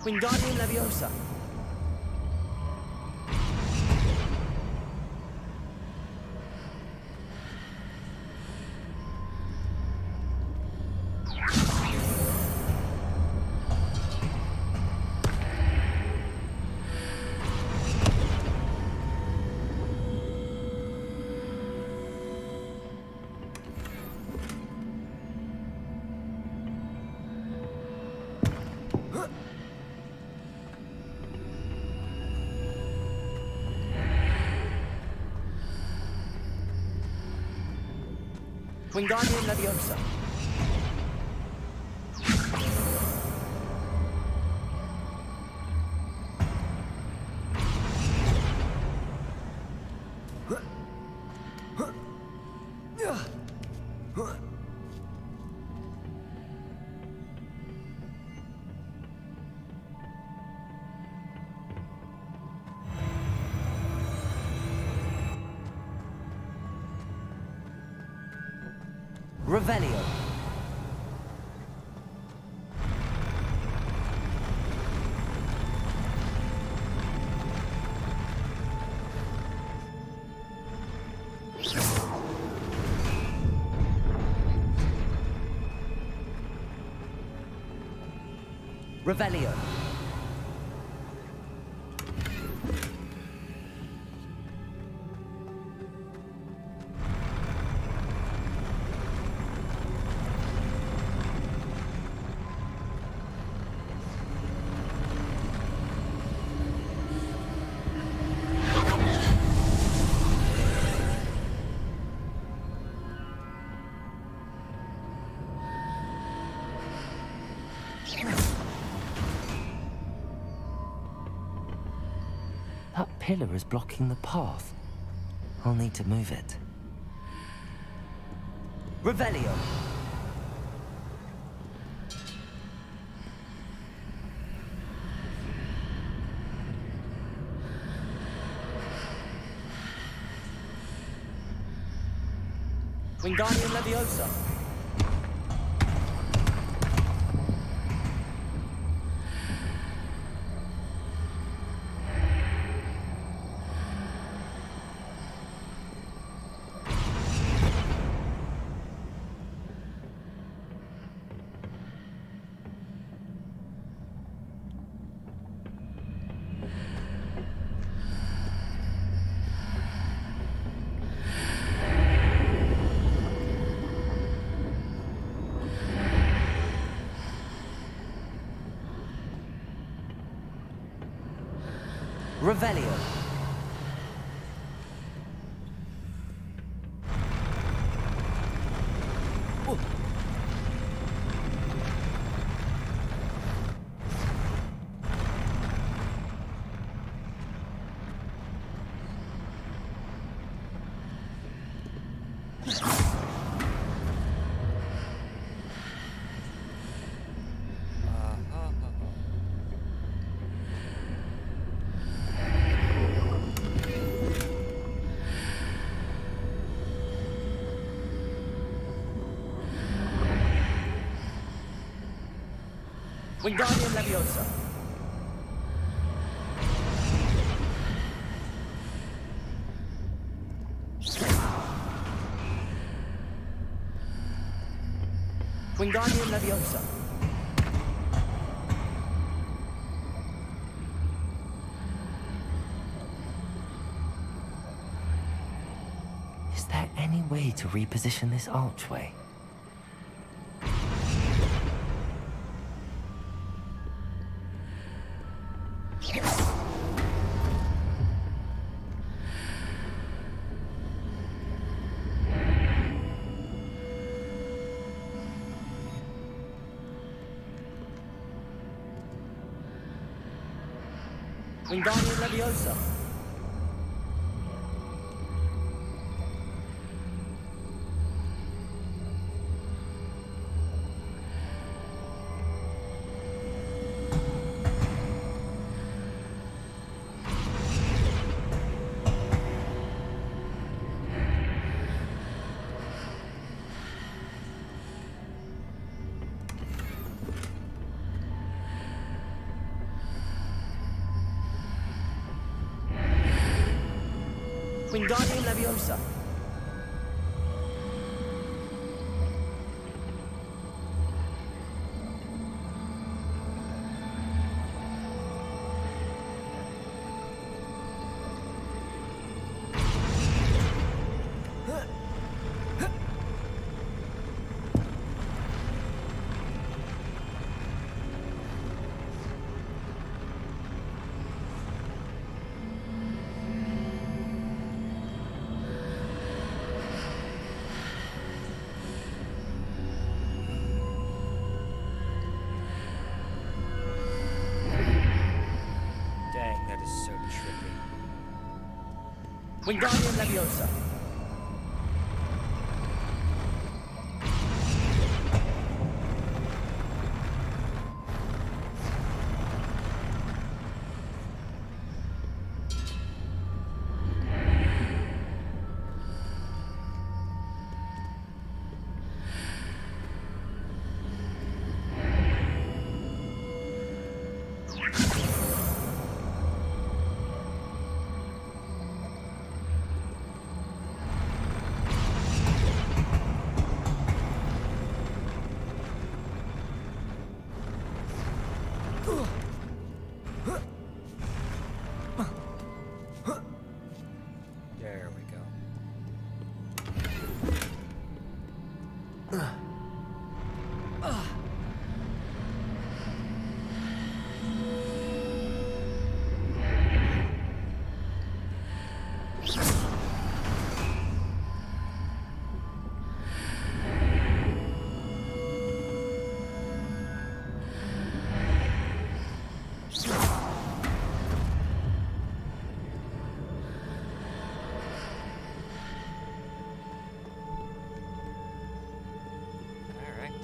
Wingardium Leviosa. Wingardium Leviosa. Revelio. Revelio. That pillar is blocking the path. I'll need to move it. Revelio. Wingardium Leviosa. Revelio. Wingardium Leviosa. Wingardium Leviosa. Is there any way to reposition this archway? Wingardium Leviosa. Wingardium Leviosa. Dang, that is so tricky. Wingardium Leviosa. There we go. Alright.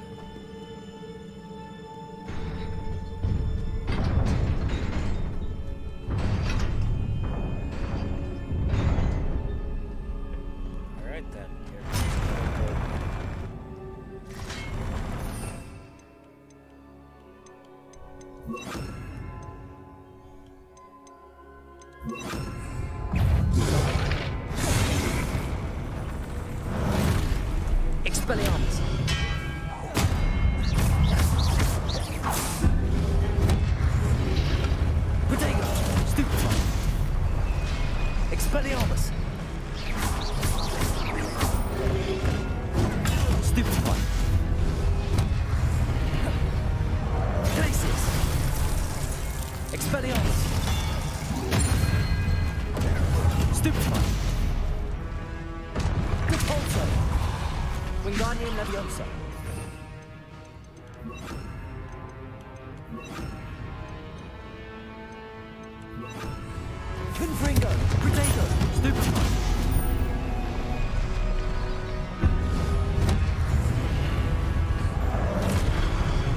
Alright then. Here comes the gold one. Expelliarmus. Protego. Stupefy. Expelliarmus. Stupefy. Glacius. Expelliarmus. Stupefy. Repulso. Wingardium Leviosa. Confringo. Protego. Stupefy.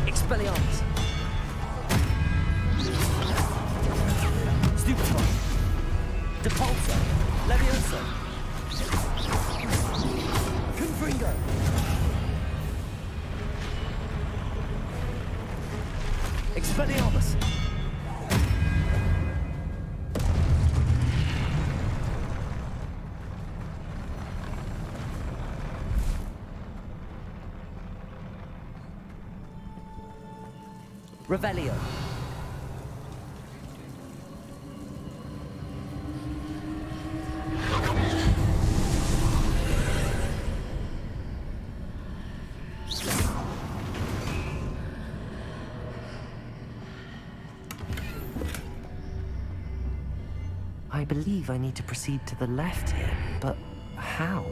Expelliarmus. Stupefy. Depulso. Leviosa. Confringo. Expelliarmus. Revelio. I believe I need to proceed to the left here, but how?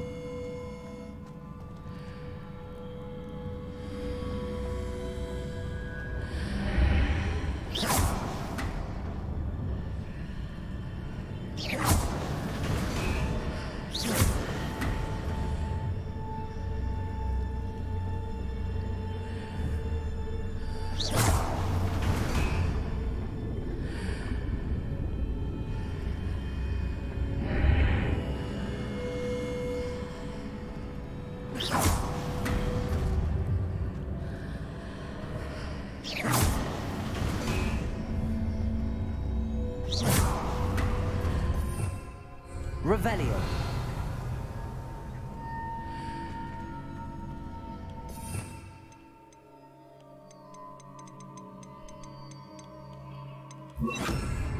Revelio.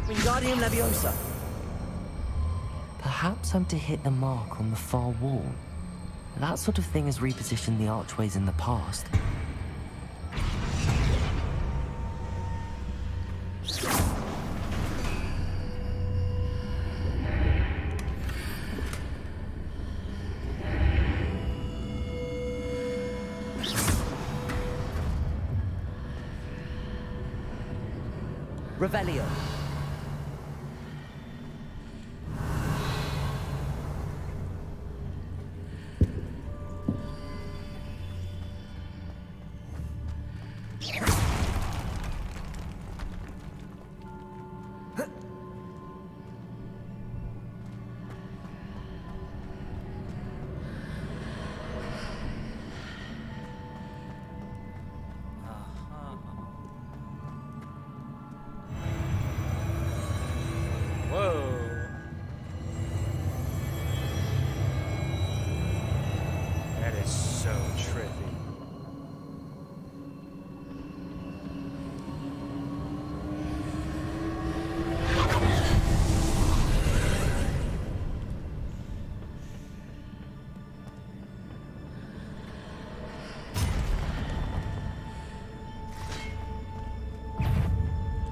Wingardium Leviosa. Perhaps I'm to hit the mark on the far wall. That sort of thing has repositioned the archways in the past. Revelio. Whoa. That is so trippy.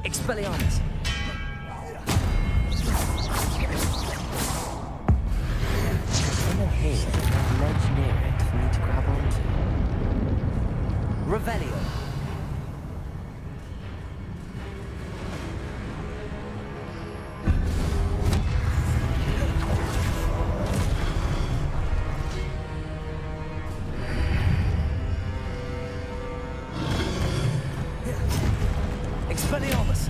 Expelliarmus. In here, a ledge near it for me to grab onto. Revelio. Expelliarmus.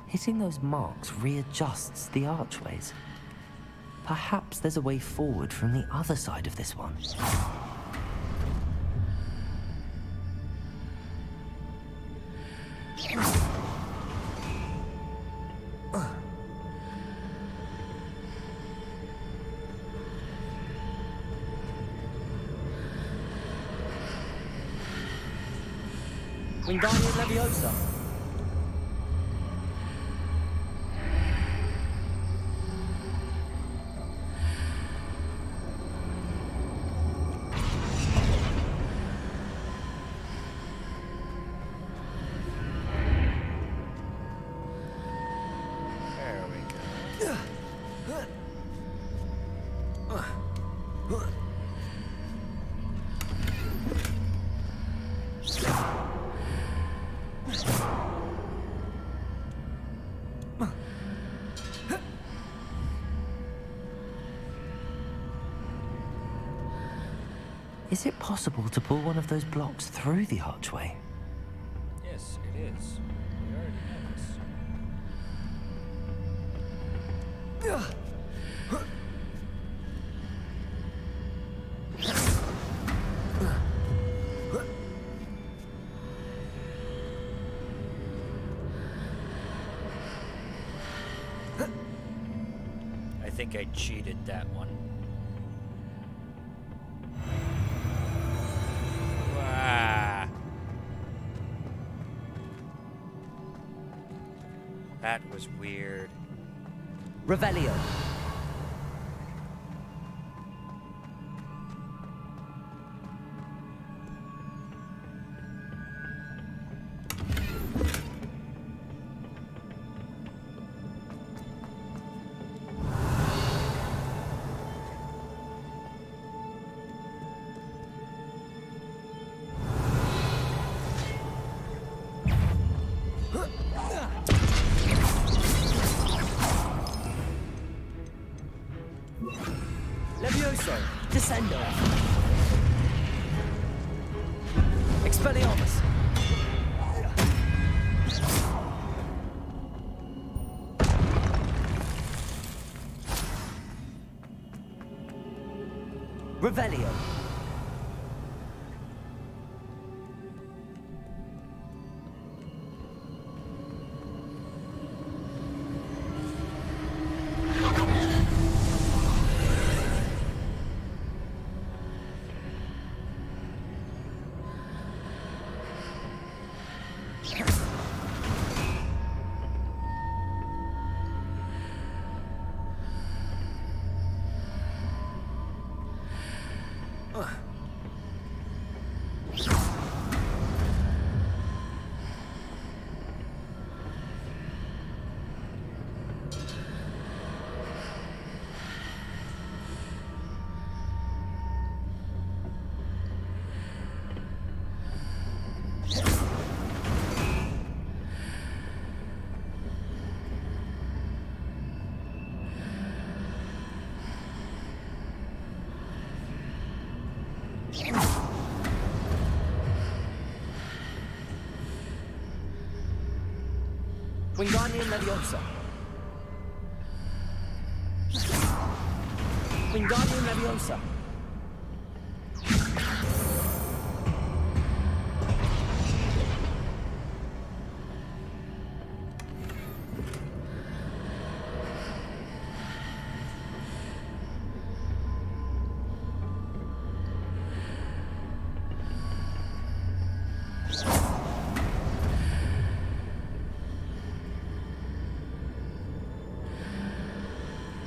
Hitting those marks readjusts the archways. Perhaps there's a way forward from the other side of this one. Wingardium Leviosa. There we go. Is it possible to pull one of those blocks through the archway? Yes, it is. We already know this. I think I cheated that one. Wow. That was weird. Revelio. Descendo. Expelliarmus. Revelio. Wingardium Leviosa. Wingardium Leviosa.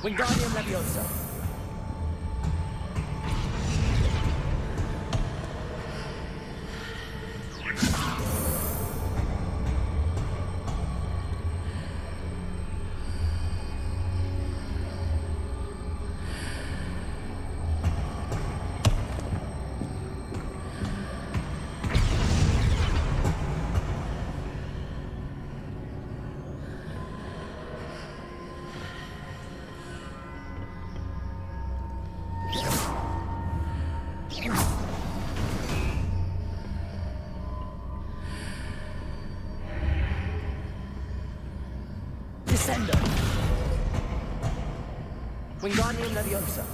Wingardium Leviosa. Descendo. Wingardium Leviosa.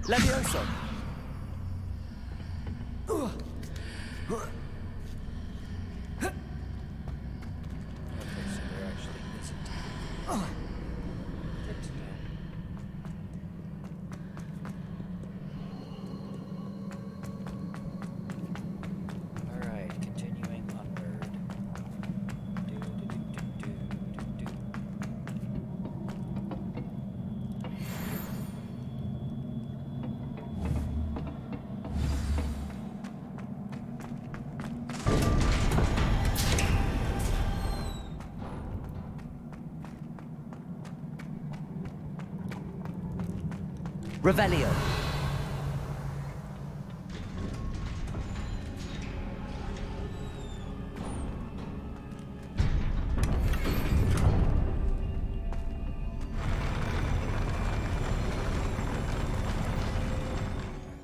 Levioso. Alright, continuing onward. Revelio.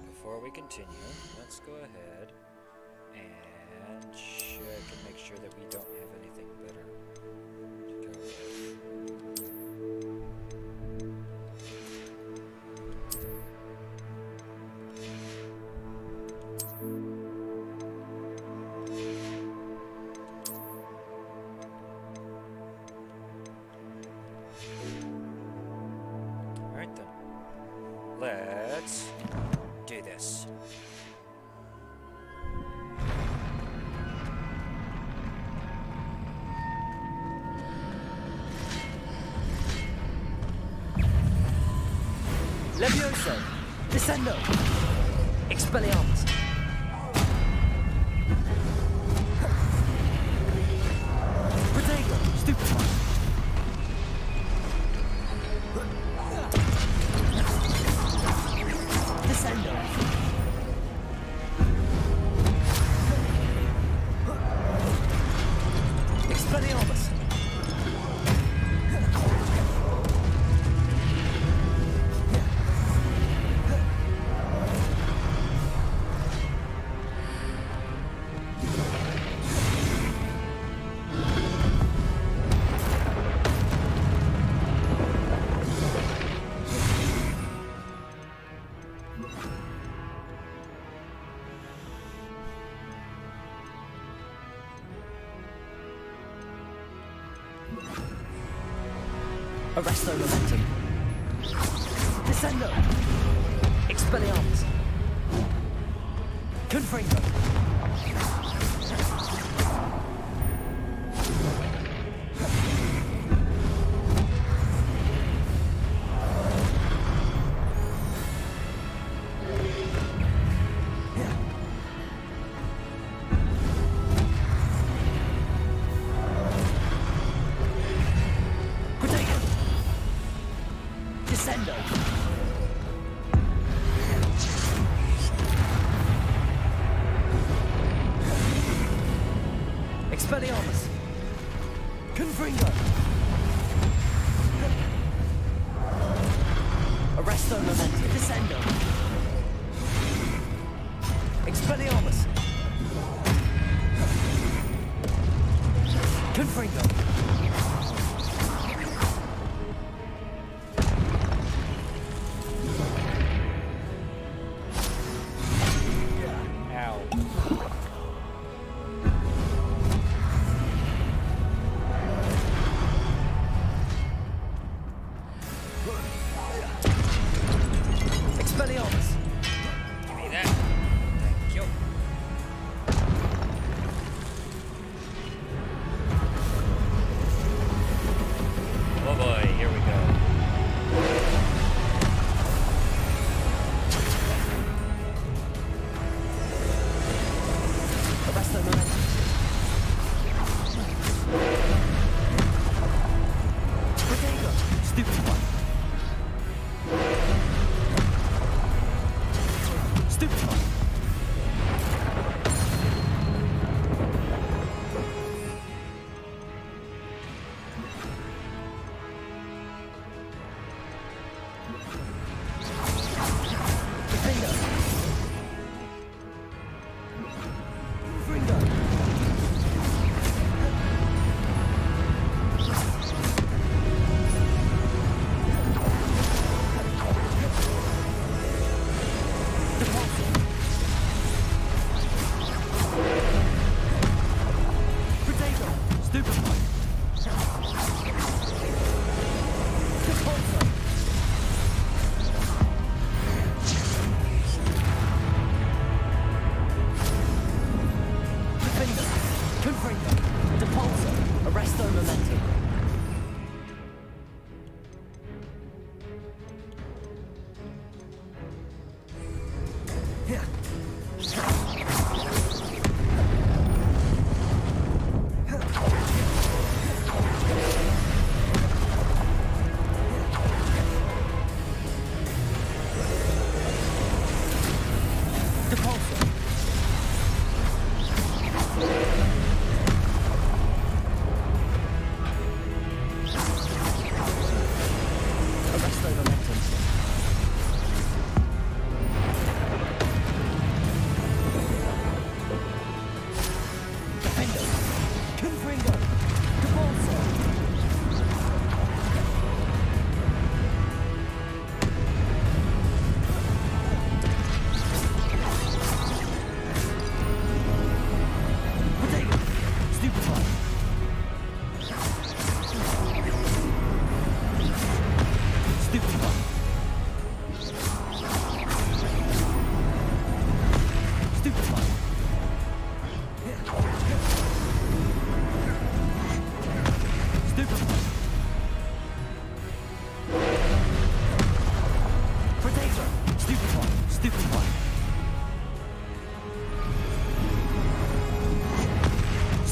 Before we continue, let's go ahead and check and make sure that we don't have anything better to go with. Alright then. Let's do this. Levioso. Descendo! Expelliarmus! Protego! Stupefy! Descendo! Expelliarmus! Arresto momentum. Descendo. Expelliarmus. Confringo. Descendo. Expelliarmus. Confringo. Arresto momentum. Descendo. Expelliarmus. Confringo. Expelliarmus! Give me that. Thank you.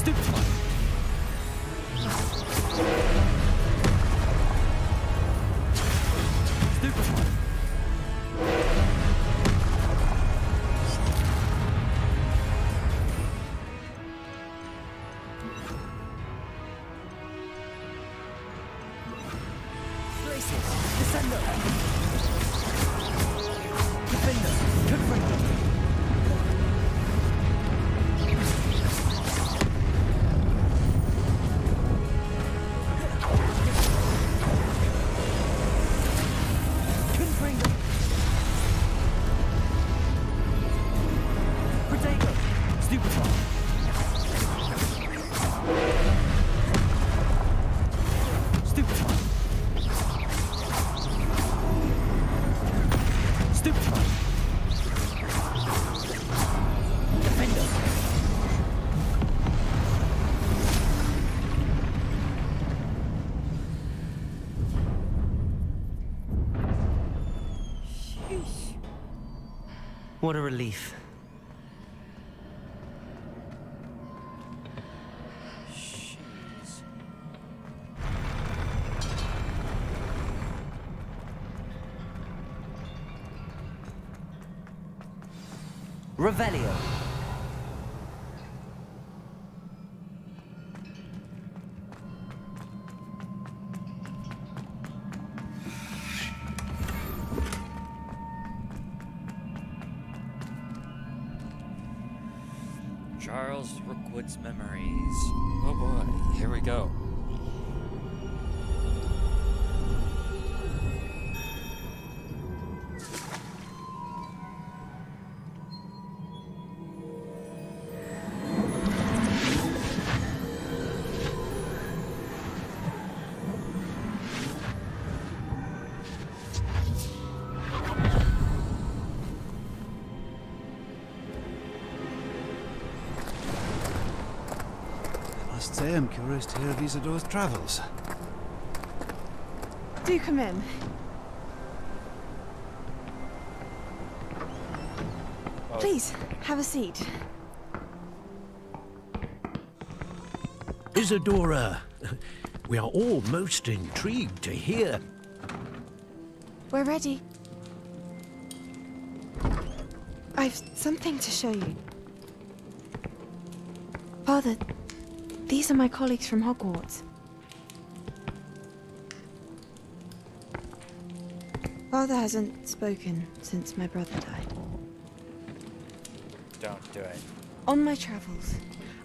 Stupefy. Stupefy. Glacius. Descendo. Defender. Confringo. Confringo. Protego. Stupefy. Stupefy. Stupefy. Defender. What a relief. Jeez. Revelio. Charles Rookwood's memories. Oh boy, here we go. I must say I'm curious to hear of Isidore's travels. Do come in. Please, have a seat. Isadora, we are all most intrigued to hear. We're ready. I've something to show you. Father, these are my colleagues from Hogwarts. Father hasn't spoken since my brother died. Don't do it. On my travels,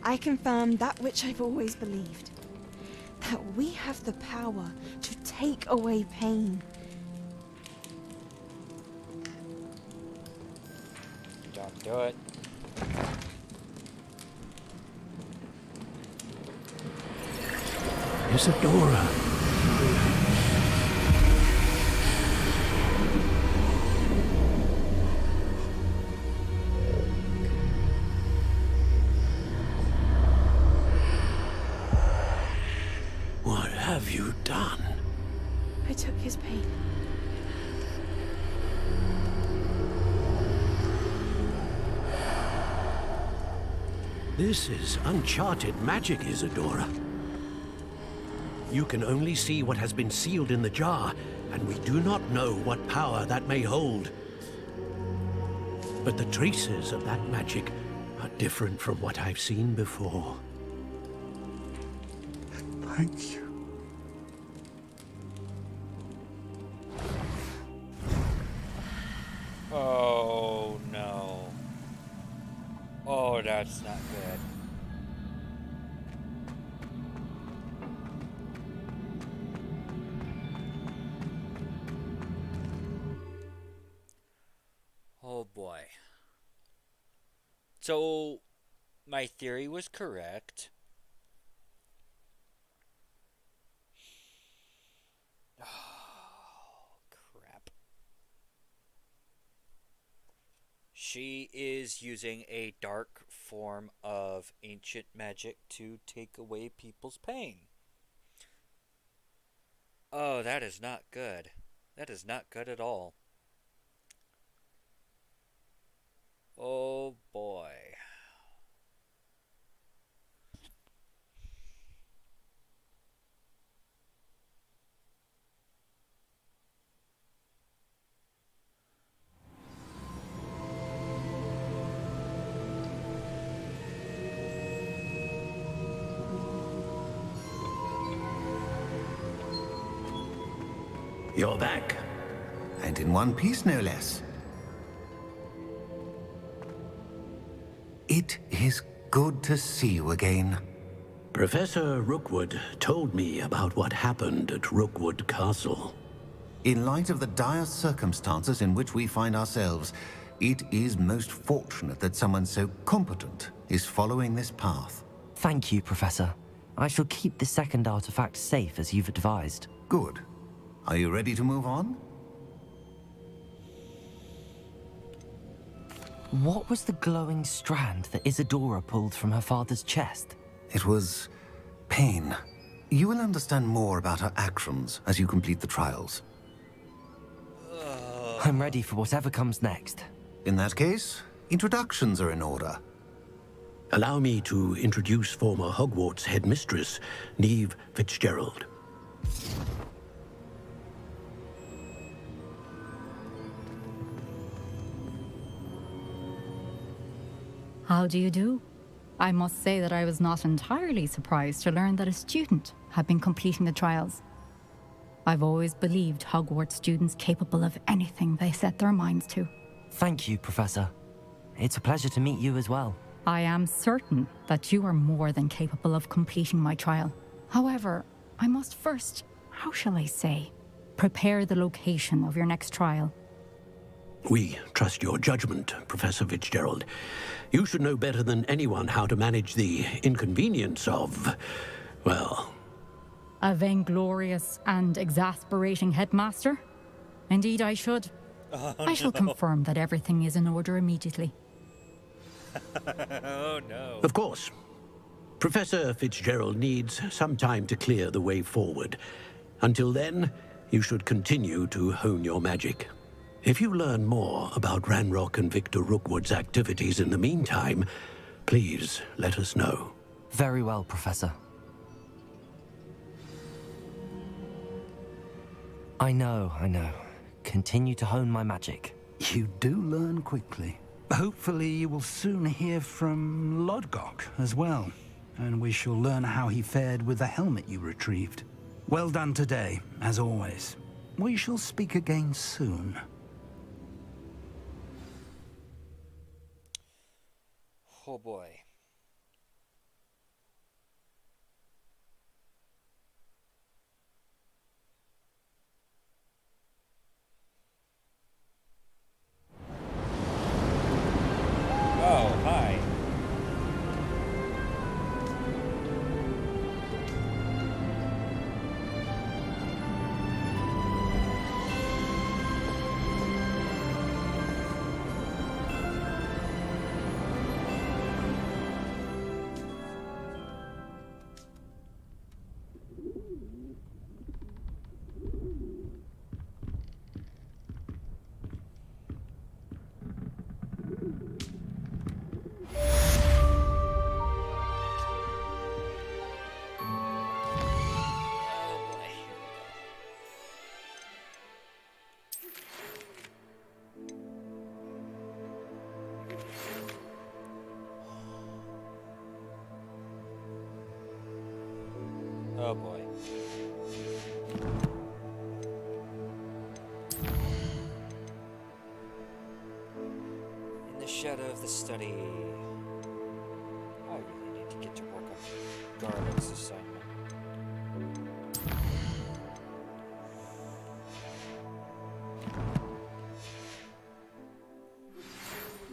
I confirmed that which I've always believed. That we have the power to take away pain. Don't do it. Isadora. What have you done? I took his pain. This is uncharted magic, Isadora. You can only see what has been sealed in the jar, and we do not know what power that may hold. But the traces of that magic are different from what I've seen before. Thank you. Oh no. Oh, that's not good. Oh boy. So, my theory was correct. Oh, crap. She is using a dark form of ancient magic to take away people's pain. Oh, that is not good. That is not good at all. Oh boy. You're back. And in one piece, no less. It is good to see you again. Professor Rookwood told me about what happened at Rookwood Castle. In light of the dire circumstances in which we find ourselves, it is most fortunate that someone so competent is following this path. Thank you, Professor. I shall keep the second artifact safe as you've advised. Good. Are you ready to move on? What was the glowing strand that Isadora pulled from her father's chest? It was pain. You will understand more about her actions as you complete the trials. I'm ready for whatever comes next. In that case, introductions are in order. Allow me to introduce former Hogwarts headmistress, Neve Fitzgerald. How do you do? I must say that I was not entirely surprised to learn that a student had been completing the trials. I've always believed Hogwarts students capable of anything they set their minds to. Thank you, Professor. It's a pleasure to meet you as well. I am certain that you are more than capable of completing my trial. However, I must first, how shall I say, prepare the location of your next trial. We trust your judgment, Professor Fitzgerald. You should know better than anyone how to manage the inconvenience of, well... A vainglorious and exasperating headmaster? Indeed I should. I shall confirm that everything is in order immediately. Oh no. Of course. Professor Fitzgerald needs some time to clear the way forward. Until then, you should continue to hone your magic. If you learn more about Ranrock and Victor Rookwood's activities in the meantime, please let us know. Very well, Professor. I know. Continue to hone my magic. You do learn quickly. Hopefully you will soon hear from Lodgok as well, and we shall learn how he fared with the helmet you retrieved. Well done today, as always. We shall speak again soon. Oh boy. Oh, hi. Oh boy. In the shadow of the study. I really need to get to work on Garlick's assignment.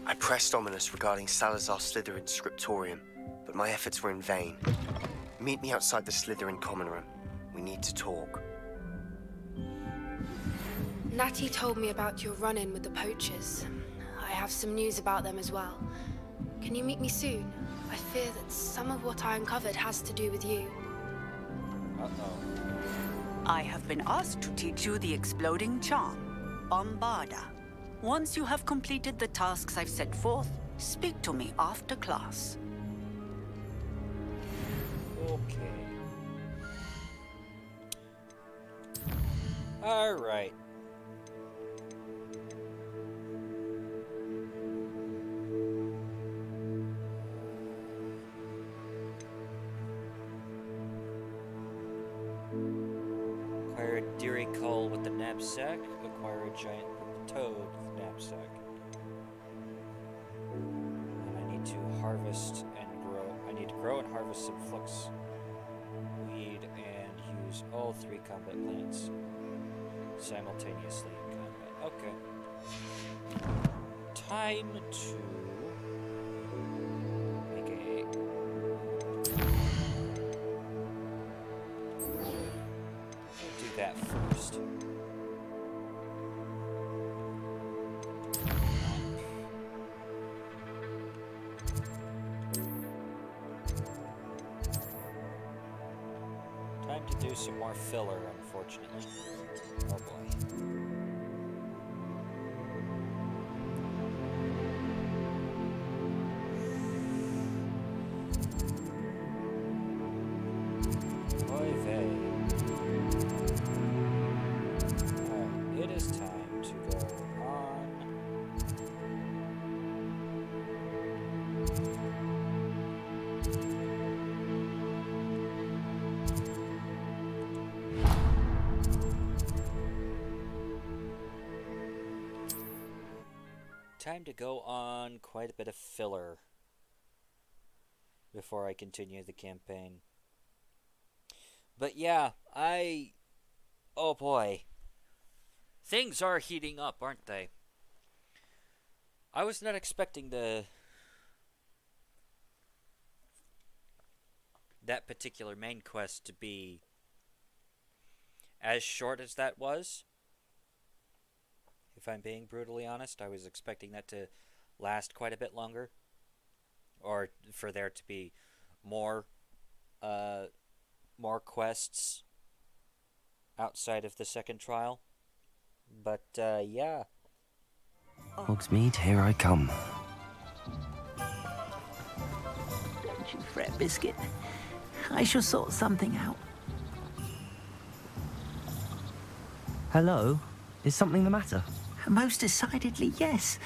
I pressed Ominous regarding Salazar Slytherin's scriptorium, but my efforts were in vain. Meet me outside the Slytherin common room. We need to talk. Natty told me about your run-in with the poachers. I have some news about them as well. Can you meet me soon? I fear that some of what I uncovered has to do with you. I have been asked to teach you the exploding charm, Bombarda. Once you have completed the tasks I've set forth, speak to me after class. Okay. All right. Acquire a Deary Cull with the knapsack. Acquire a giant toad knapsack. And I need to harvest and grow. I need to grow and harvest some flux weed and use all 3 combat plants simultaneously in combat. Okay. Time to make a... do that first. Time to do some more filler, unfortunately. Oh boy. Oy vey. Alright, it is time to go on. Time to go on quite a bit of filler before I continue the campaign. But yeah, oh boy. Things are heating up, aren't they? I was not expecting that particular main quest to be as short as that was. If I'm being brutally honest, I was expecting that to last quite a bit longer. Or for there to be more quests outside of the second trial. But, yeah. Hogsmeade, here I come. Don't you fret, Biscuit. I shall sort something out. Hello? Is something the matter? Most decidedly, yes.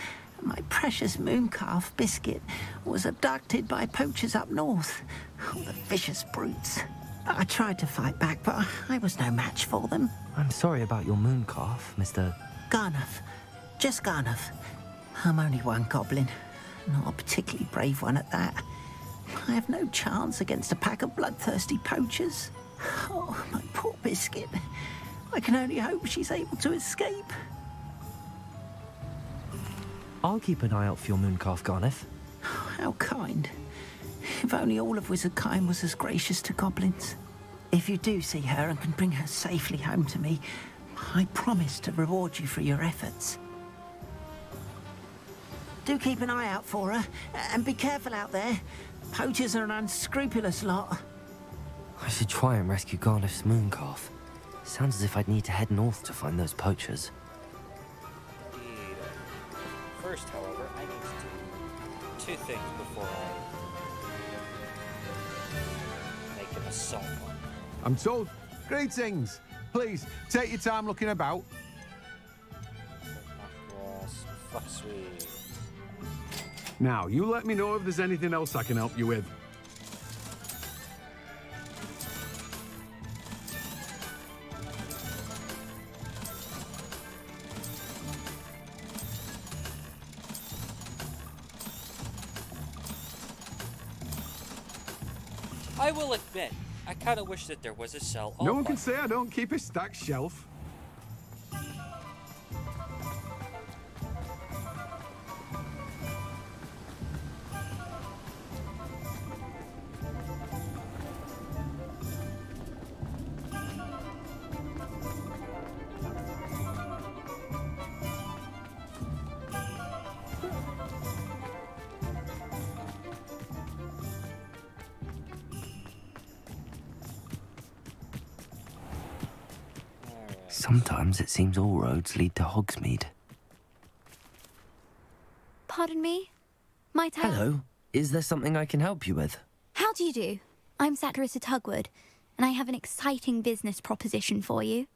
My precious moon calf, Biscuit, was abducted by poachers up north. Oh, the vicious brutes. I tried to fight back, but I was no match for them. I'm sorry about your moon calf, Mr. Garnuff. Just Garnuff. I'm only one goblin. Not a particularly brave one at that. I have no chance against a pack of bloodthirsty poachers. Oh, my poor Biscuit. I can only hope she's able to escape. I'll keep an eye out for your moon calf, Garniff. How kind. If only all of Wizardkind was as gracious to goblins. If you do see her and can bring her safely home to me, I promise to reward you for your efforts. Do keep an eye out for her, and be careful out there. Poachers are an unscrupulous lot. I should try and rescue Garniff's moon calf. Sounds as if I'd need to head north to find those poachers. Indeed. First, however, I need to do 2 things before I make an assault on her. I'm told. Greetings. Please, take your time looking about. Yes, fuck sweet. Now, you let me know if there's anything else I can help you with. I will admit, I kind of wish that there was a cell. No one can say I don't keep a stacked shelf. Sometimes it seems all roads lead to Hogsmeade. Pardon me? Might I... Hello. Is there something I can help you with? How do you do? I'm Satirissa Tugwood, and I have an exciting business proposition for you.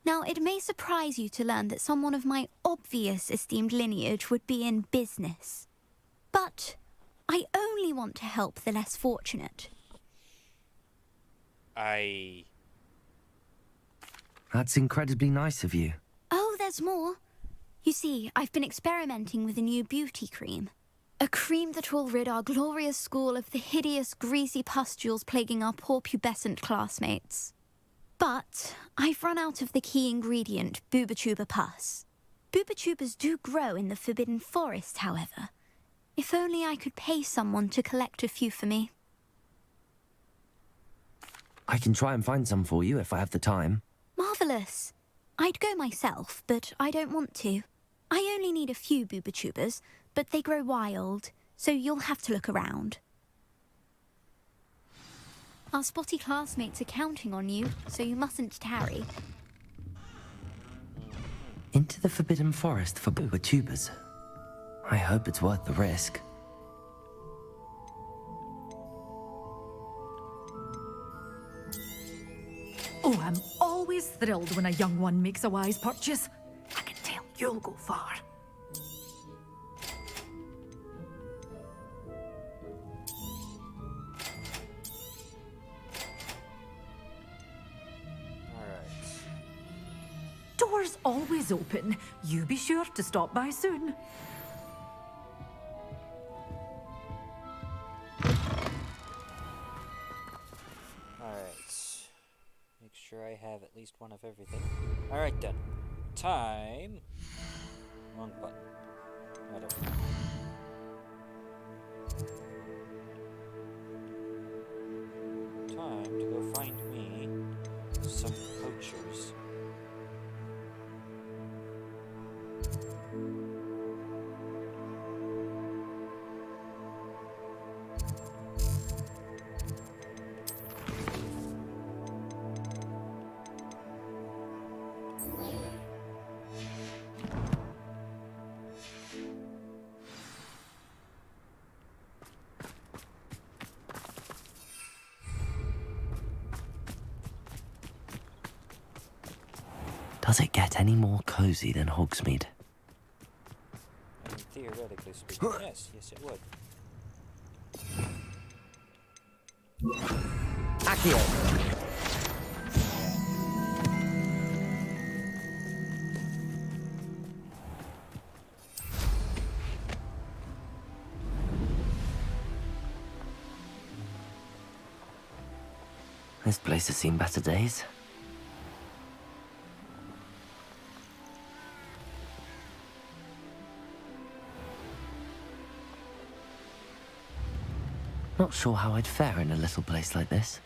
Now, it may surprise you to learn that someone of my obvious esteemed lineage would be in business. But I only want to help the less fortunate. That's incredibly nice of you. What's more, you see, I've been experimenting with a new beauty cream. A cream that will rid our glorious school of the hideous, greasy pustules plaguing our poor pubescent classmates. But I've run out of the key ingredient, Booba-Tuba pus. Booba-Tubas do grow in the Forbidden Forest, however. If only I could pay someone to collect a few for me. I can try and find some for you if I have the time. Marvellous. I'd go myself, but I don't want to. I only need a few Booba-Tubas, but they grow wild, so you'll have to look around. Our spotty classmates are counting on you, so you mustn't tarry. Into the Forbidden Forest for Booba-Tubas. I hope it's worth the risk. Oh, I'm always thrilled when a young one makes a wise purchase. I can tell you'll go far. Doors always open. You be sure to stop by soon. Alright. Make sure I have at least one of everything. Alright then. Time. Wrong button. Whatever. Time to go find me some poachers. Does it get any more cozy than Hogsmeade? I mean, theoretically speaking, yes, it would. Accio! This place has seen better days. Not sure how I'd fare in a little place like this.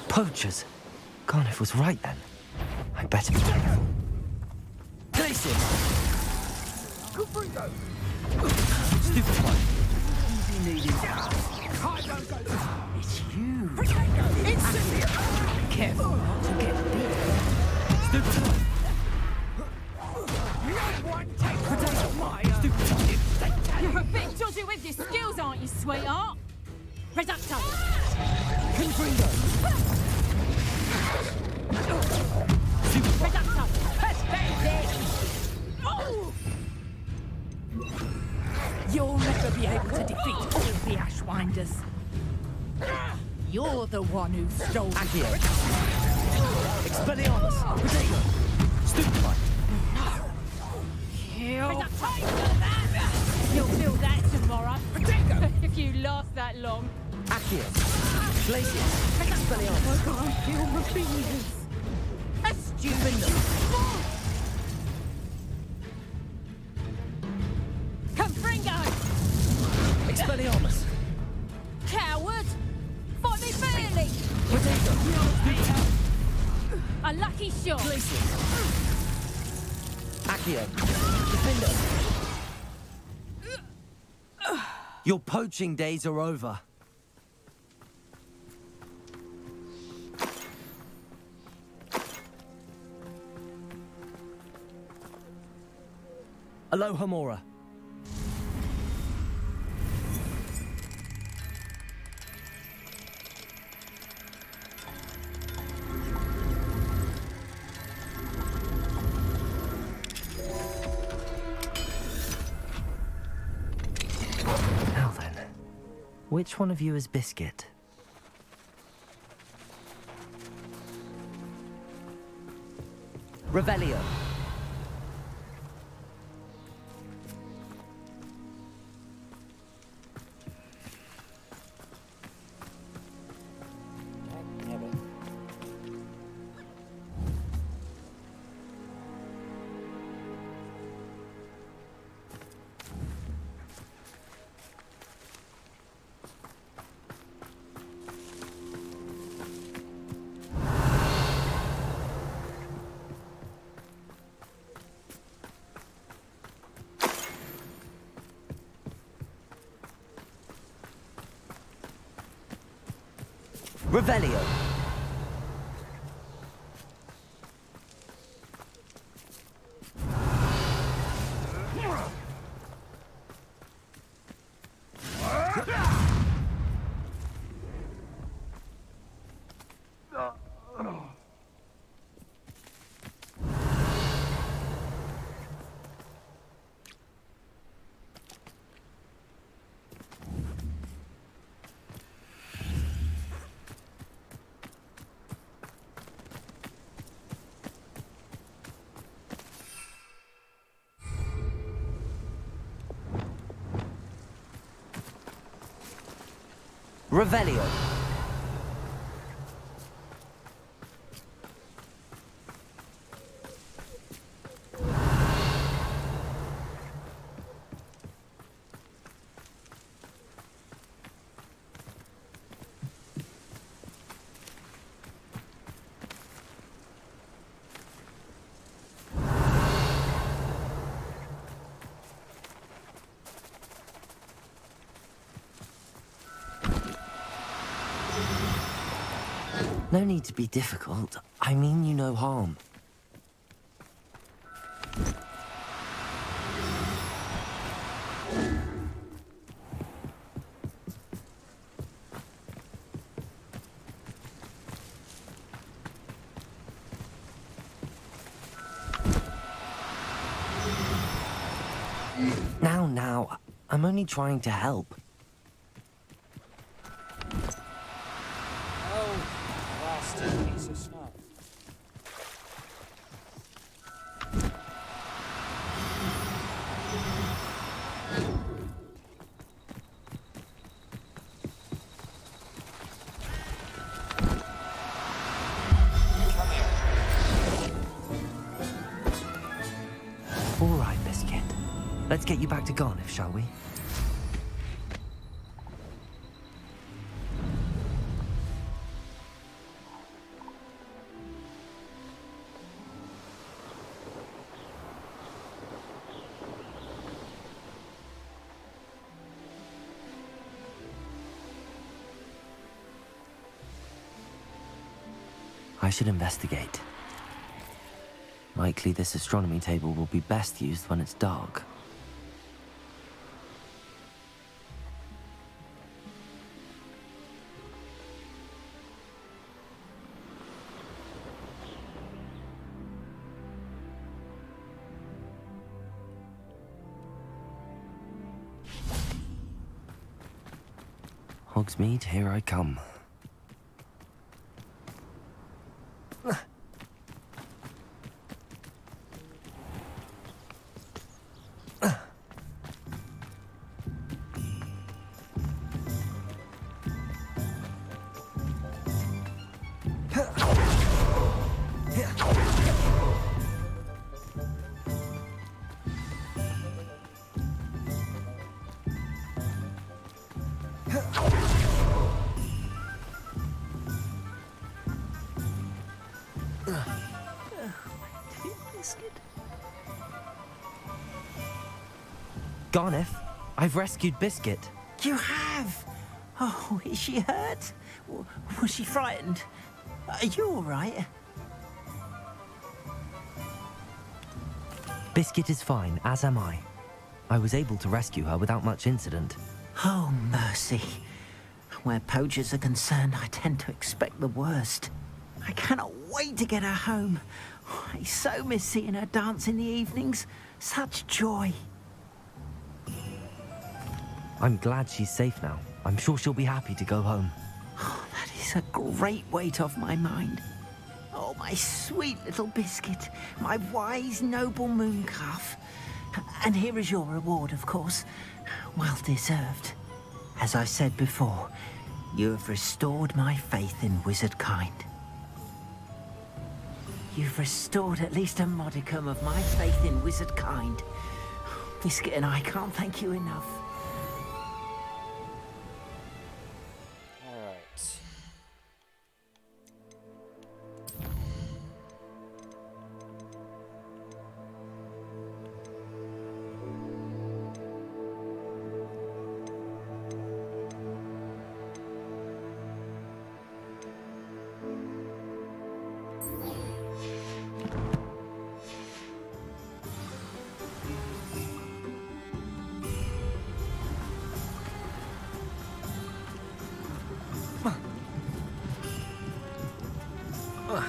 Poachers! Garniff was right then. I better be careful. Glacier! Stupid one. It's you. Careful not to get bit. Stupid one. You're a bit dodgy with your skills, aren't you, sweetheart? Reducto! Confringo! Reducto! Pathetic! Oh! You'll never be able to defeat all the Ashwinders. You're the one who stole Accio! Expelliarmus! Potato! Stupefy! You'll feel that tomorrow. If you last that long. Accio! Glacier! Expelliarmus! I can't feel my fingers. A stupid Confringo! Expelliarmus! Coward! Fight me fairly! Potato! A lucky shot! Glacier! Accio! Defender! Your poaching days are over. Aloha Mora. Which one of you is Biscuit? Revelio. Revelio. Revelio. No need to be difficult. I mean you no harm. Now, I'm only trying to help. Piece of snow. All right, Biscuit. Let's get you back to Garniff, shall we? I should investigate. Likely this astronomy table will be best used when it's dark. Hogsmeade, here I come. Garniff, I've rescued Biscuit. You have? Oh, is she hurt? Was she frightened? Are you all right? Biscuit is fine, as am I. I was able to rescue her without much incident. Oh, mercy. Where poachers are concerned, I tend to expect the worst. I cannot wait to get her home. I so miss seeing her dance in the evenings. Such joy. I'm glad she's safe now. I'm sure she'll be happy to go home. That is a great weight off my mind. Oh, my sweet little biscuit, my wise, noble moon calf. And here is your reward, of course. Well deserved. As I said before, you have restored my faith in wizard kind. You've restored at least a modicum of my faith in wizard kind. Biscuit and I can't thank you enough. Alright.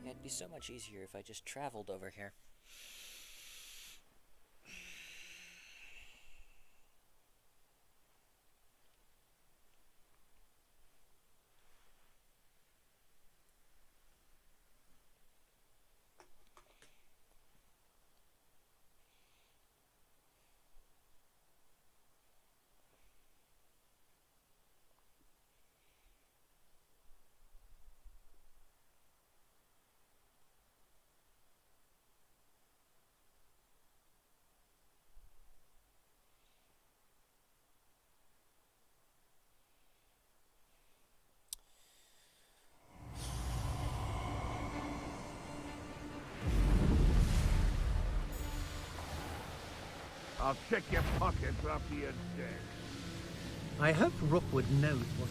It'd be so much easier if I just traveled over here. I'll check your pockets after you're dead. I hope Rookwood knows what...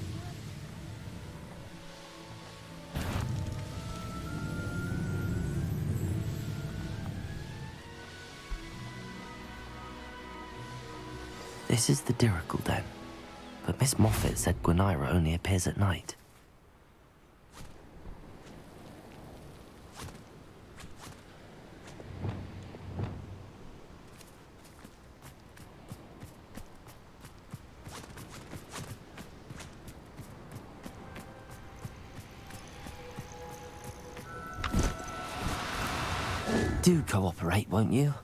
This is the Dirical Den, but Miss Moffat said Gwenira only appears at night. Do cooperate, won't you?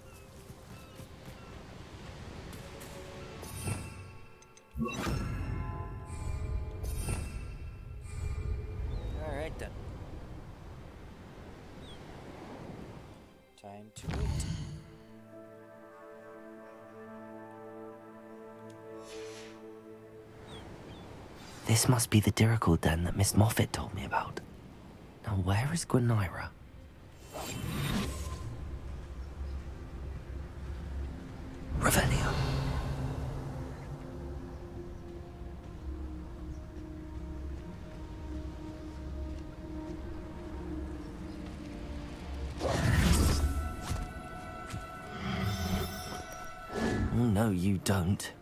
Alright then. Time to wait. This must be the Dirical Den that Miss Moffat told me about. Now where is Gwenira? Revelio. Oh, no, you don't.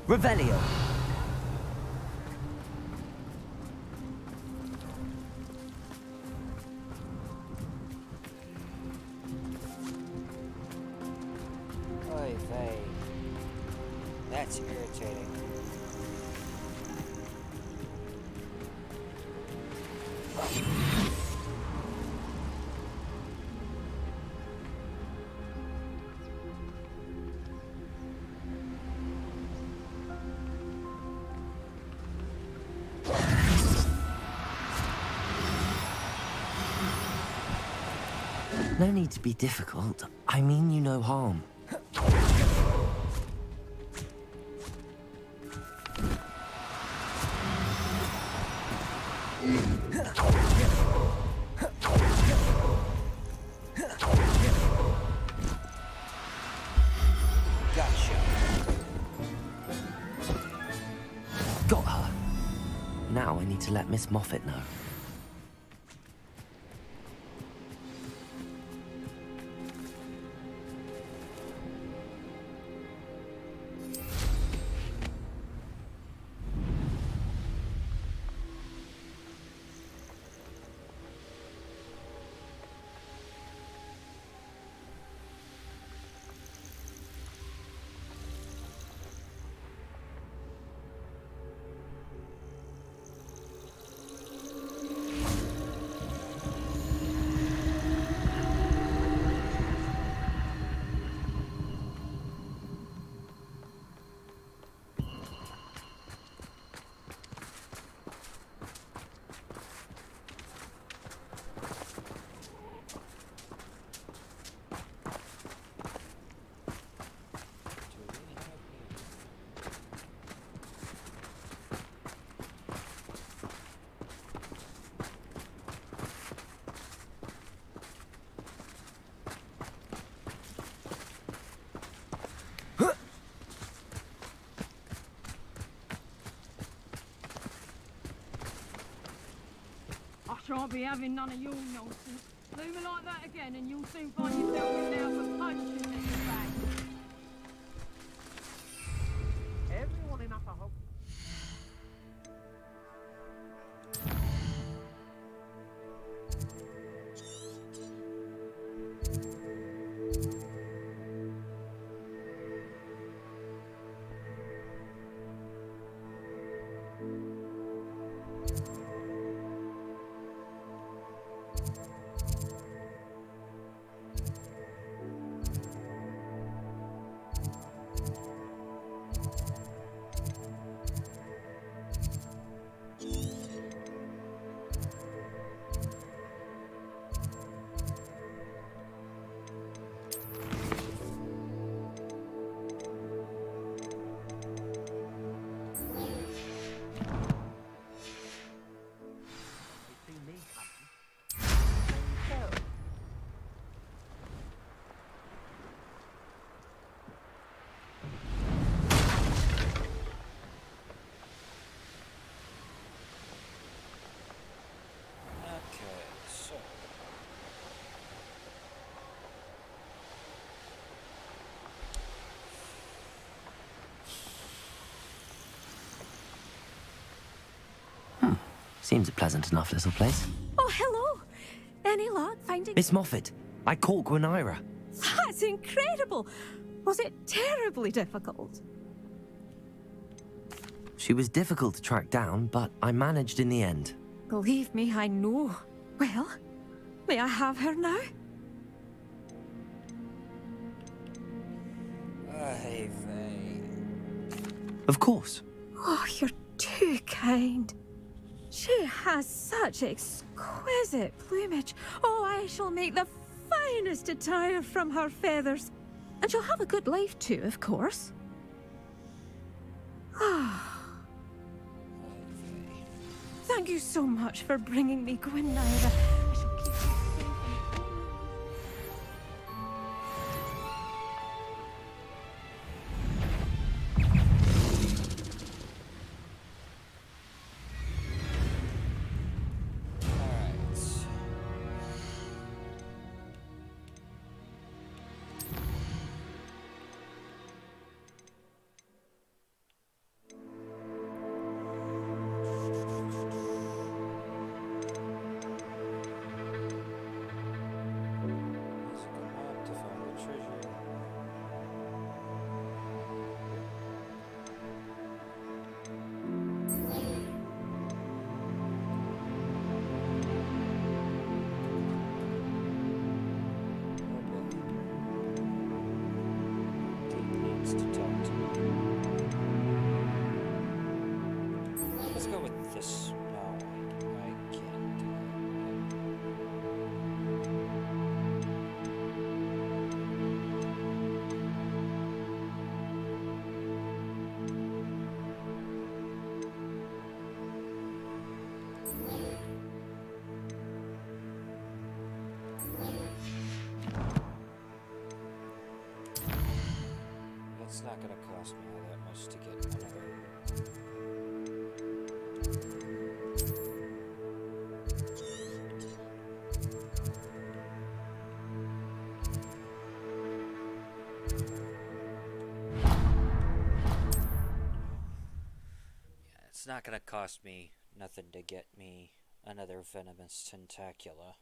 Revelio. Oy vey. That's irritating. No need to be difficult. I mean you no harm. Gotcha. Got her. Now I need to let Miss Moffat know. I shan't be having none of your nonsense. Leave me like that again and you'll soon find yourself in there for punches in your back. Everyone in Upper Hogwarts. Seems a pleasant enough little place. Oh, hello. Any luck finding... Miss Moffat, I caught Gwenira. That's incredible. Was it terribly difficult? She was difficult to track down, but I managed in the end. Believe me, I know. Well, may I have her now? Hey, Faye. Of course. Oh, you're too kind. She has such exquisite plumage. Oh, I shall make the finest attire from her feathers. And she'll have a good life too, of course. Ah. Thank you so much for bringing me Gwenira. I shall keep you safe and It's not gonna cost me all that much to get another. Yeah, it's not gonna cost me nothing to get me another venomous tentacula.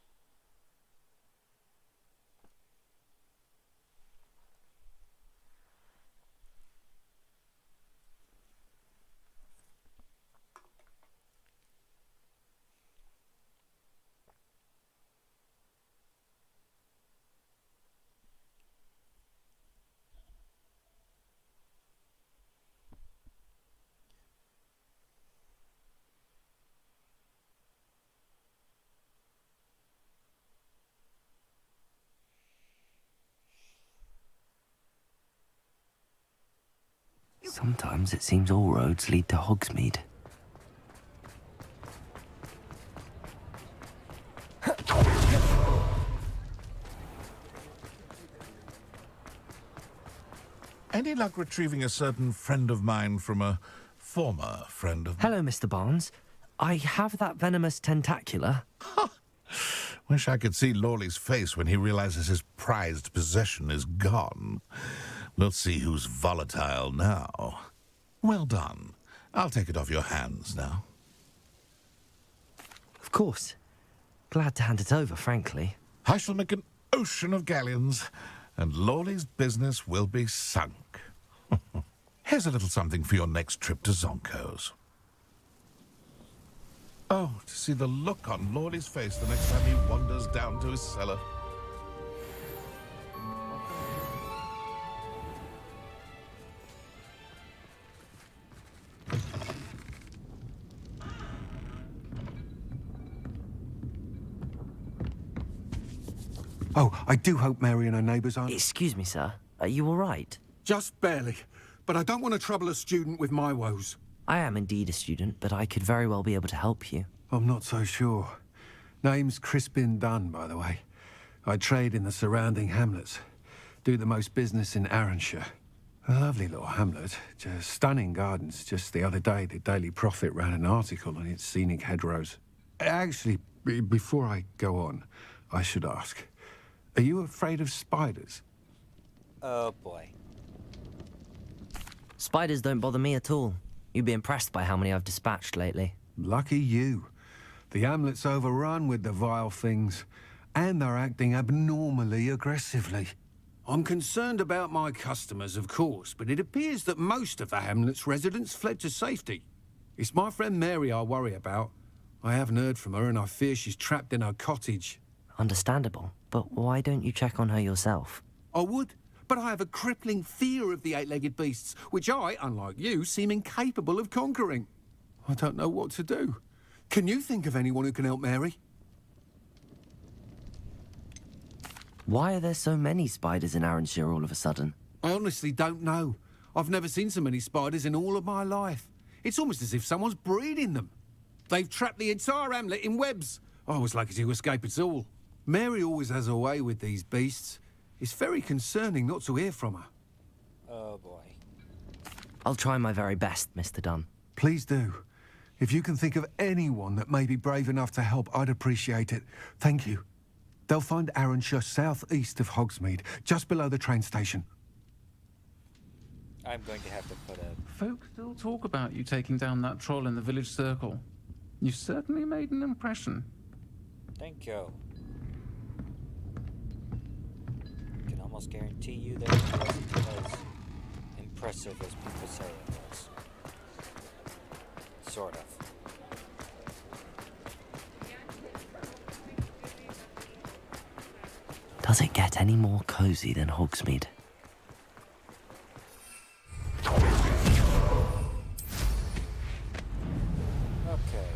Sometimes it seems all roads lead to Hogsmeade. Any luck retrieving a certain friend of mine from a former friend of mine? Hello, Mr. Barnes. I have that venomous tentacula. Wish I could see Lawley's face when he realizes his prized possession is gone. We'll see who's volatile now. Well done. I'll take it off your hands now. Of course. Glad to hand it over, frankly. I shall make an ocean of galleons, and Lawley's business will be sunk. Here's a little something for your next trip to Zonko's. Oh, to see the look on Lawley's face the next time he wanders down to his cellar. Oh, I do hope Mary and her neighbours aren't... Excuse me, sir. Are you all right? Just barely. But I don't want to trouble a student with my woes. I am indeed a student, but I could very well be able to help you. I'm not so sure. Name's Crispin Dunn, by the way. I trade in the surrounding hamlets. Do the most business in Arranshire. A lovely little hamlet. Just stunning gardens. Just the other day, the Daily Prophet ran an article on its scenic hedgerows. Actually, before I go on, I should ask, are you afraid of spiders? Oh boy. Spiders don't bother me at all. You'd be impressed by how many I've dispatched lately. Lucky you. The hamlet's overrun with the vile things, and they're acting abnormally aggressively. I'm concerned about my customers, of course, but it appears that most of the hamlet's residents fled to safety. It's my friend Mary I worry about. I haven't heard from her, and I fear she's trapped in her cottage. Understandable, but why don't you check on her yourself? I would, but I have a crippling fear of the eight-legged beasts, which I, unlike you, seem incapable of conquering. I don't know what to do. Can you think of anyone who can help Mary? Why are there so many spiders in Arranshire all of a sudden? I honestly don't know. I've never seen so many spiders in all of my life. It's almost as if someone's breeding them. They've trapped the entire hamlet in webs. I was lucky to escape it all. Mary always has a way with these beasts. It's very concerning not to hear from her. Oh boy. I'll try my very best, Mr. Dunn. Please do. If you can think of anyone that may be brave enough to help, I'd appreciate it. Thank you. They'll find Arranshire southeast of Hogsmeade, just below the train station. I'm going to have to put a... Folk still talk about you taking down that troll in the village circle. You certainly made an impression. Thank you. I can almost guarantee you that it wasn't as impressive as people say it was. Sort of. Does it get any more cozy than Hogsmeade? Okay.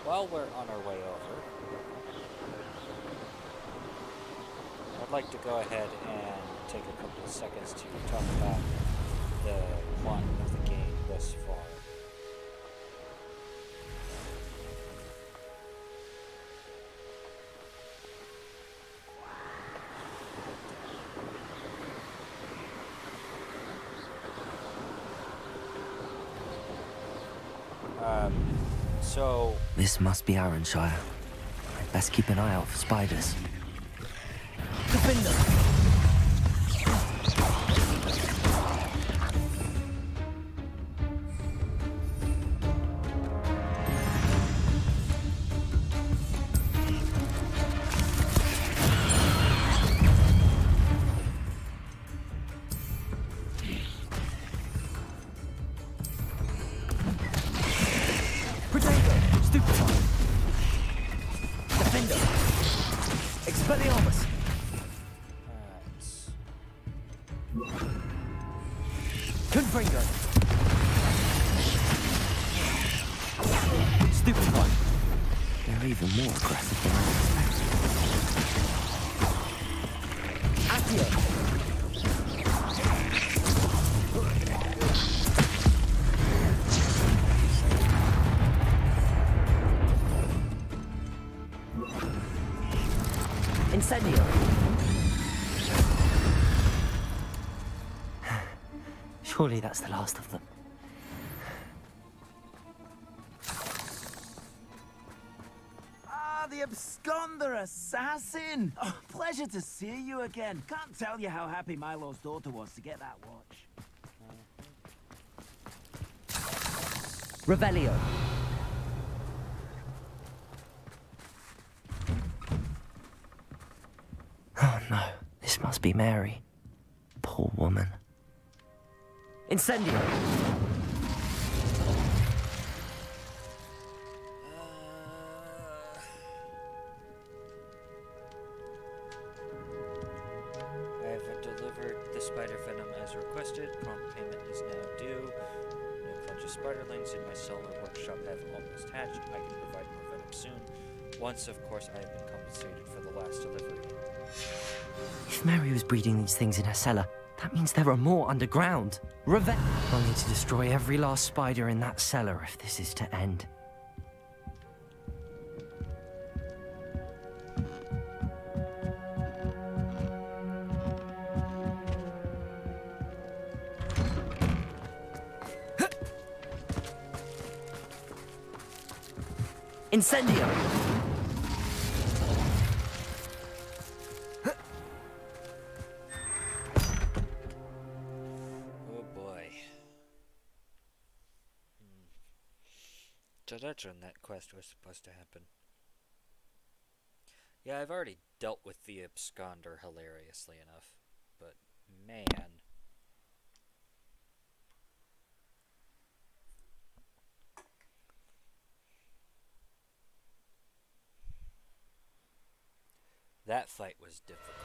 While we're on our way over, I'd like to go ahead and take a couple of seconds to talk about the plot of the game thus far. So... This must be Arranshire. Best keep an eye out for spiders. Defender! Expelliarmus! Confringo! Stupefy! They're even more aggressive than I expected. Accio! Incendio! Surely that's the last of them. Ah, the absconder assassin! Oh, pleasure to see you again. Can't tell you how happy Milo's daughter was to get that watch. Revelio! Oh no, this must be Mary. Poor woman. Incendio! I have delivered the spider venom as requested. Prompt payment is now due. No bunch of spiderlings in my cellar workshop have almost hatched. I can provide more venom soon. Once, of course, I have been compensated for the last delivery. If Mary was breeding these things in her cellar, that means there are more underground. I'll need to destroy every last spider in that cellar if this is to end. Incendio! Oh boy. So that's when that quest was supposed to happen. Yeah, I've already dealt with the absconder hilariously enough, but man. That fight was difficult.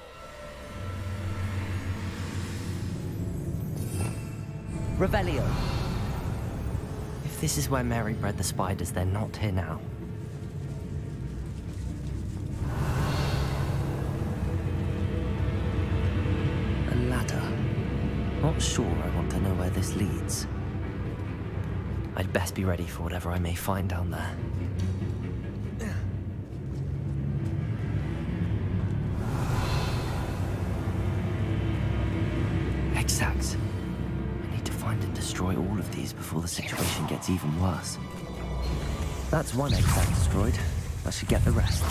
Revelio! If this is where Mary bred the spiders, they're not here now. A ladder. Not sure I want to know where this leads. I'd best be ready for whatever I may find down there. Exact. I need to find and destroy all of these before the situation gets even worse. That's one exact destroyed. I should get the rest.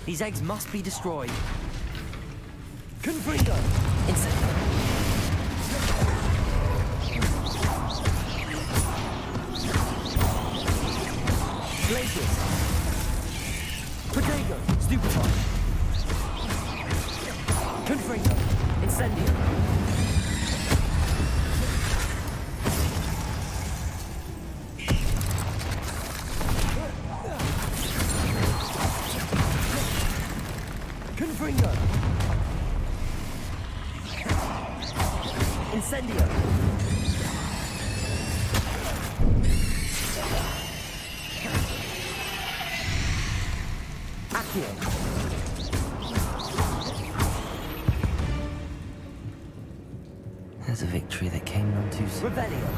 These eggs must be destroyed. Confringo! Glacius! Potato! Stupefy! Confringo! Incendio! Confringo! Incendio! Accio! There's a victory that came none too soon. Revelio!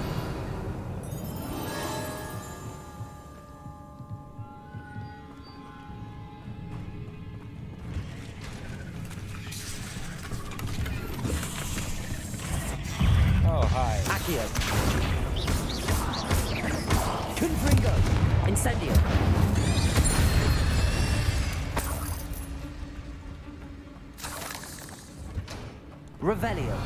Oh, hi. Accio! Incendio. Revelio.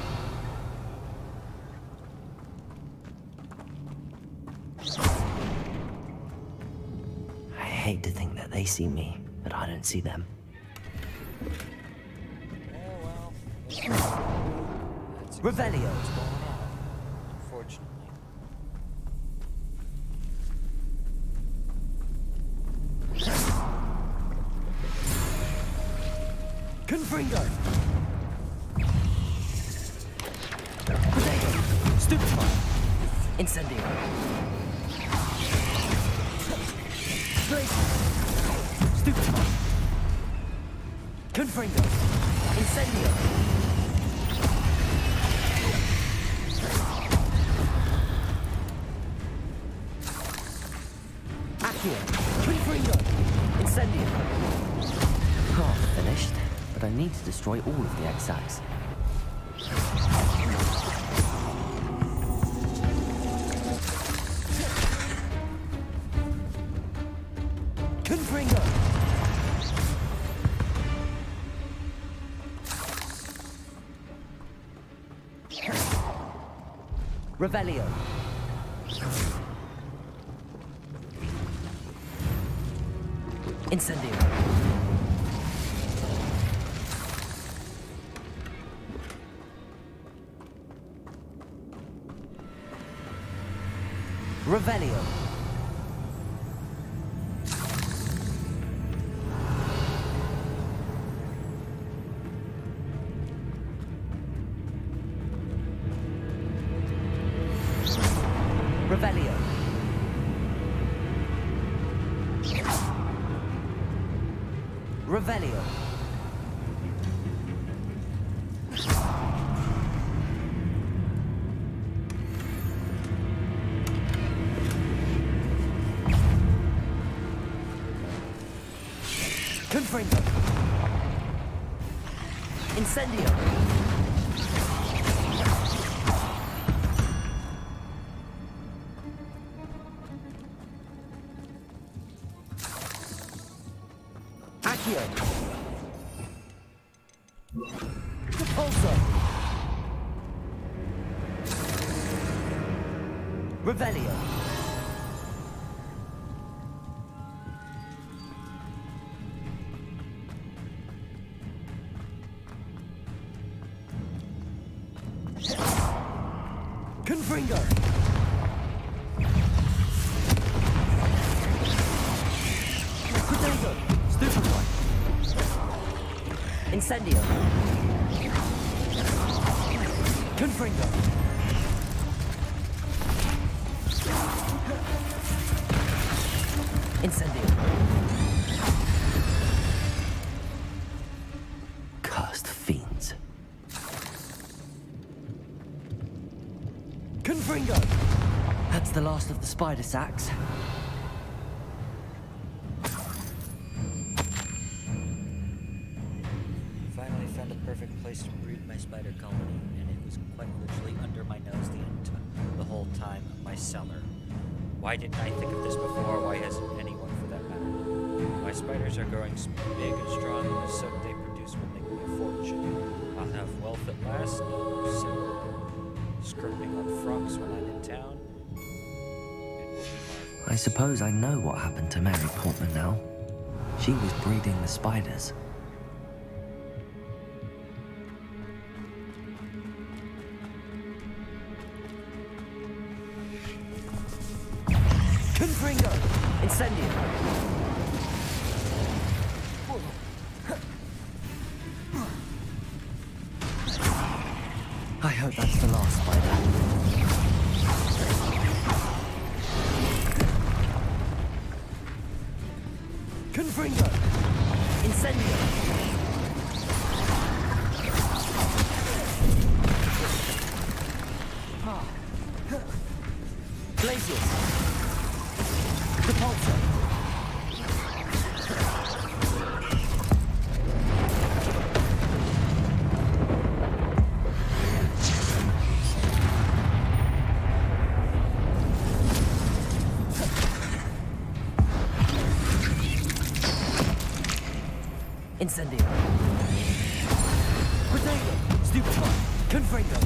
I hate to think that they see me, but I don't see them. Revelio. Unfortunately. Confringo. Potato. Stupefy. Incendio. Blaze. Stupefy. Confringo. Incendio. Confringo. Incendio. Half finished, but I need to destroy all of the exacts. Confringo. Revelio. Incendio. Revelio. Revelio. Revelio. Confringo. Incendio. Accio. Repulsor. Revelio. Confringo. Potato. Stupefy. Incendio. Confringo. Incendio. Cursed fiends. Confringo. That's the last of the spider sacks. Finally found a perfect place to breed my spider colony, and it was quite literally under my nose the whole time of my cellar. Why didn't I think of this before? Why hasn't anyone, for that matter? My spiders are growing big and strong, and the soap they produce will make me a fortune. I'll have wealth at last, no more silver. Scrimping on frocks when I'm in town. I suppose I know what happened to Mary Portman now. She was breeding the spiders. Confringo! Incendio! I hope that's the last spider. Confringo! Incendio! Glaciers! Repulsor! Incendio. Potato. Stupefy. Confringo.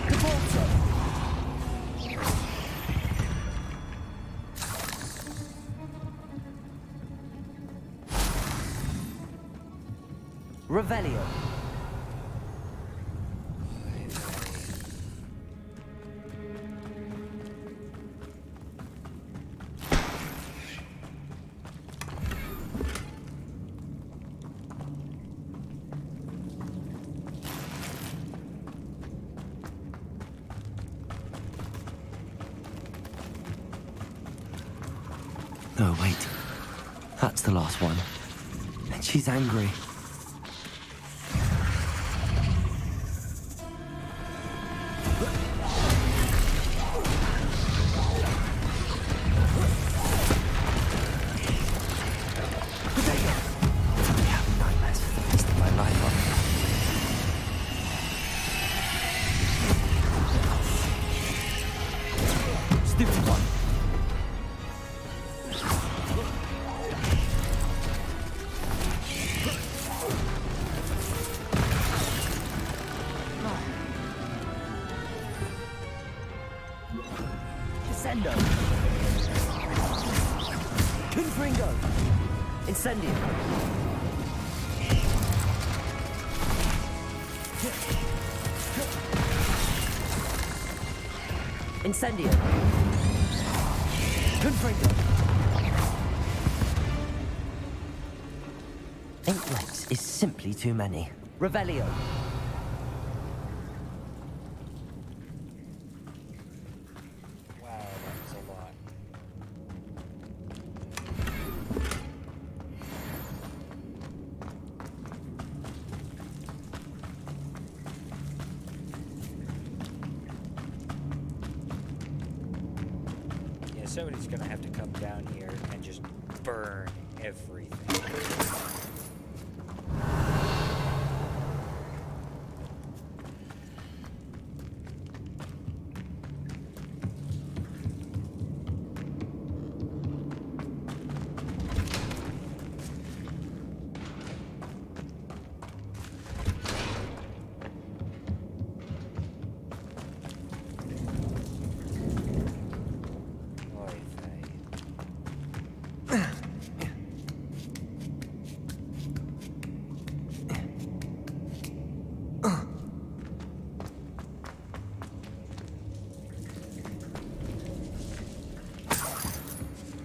Cavolto. Revelio. Oh, wait. That's the last one. And she's angry. Descendo. Confringo. Incendio. Incendio. Confringo. Inklets is simply too many. Revelio. Wow, that's a lot. Yeah, somebody's gonna have to come down here and just burn everything.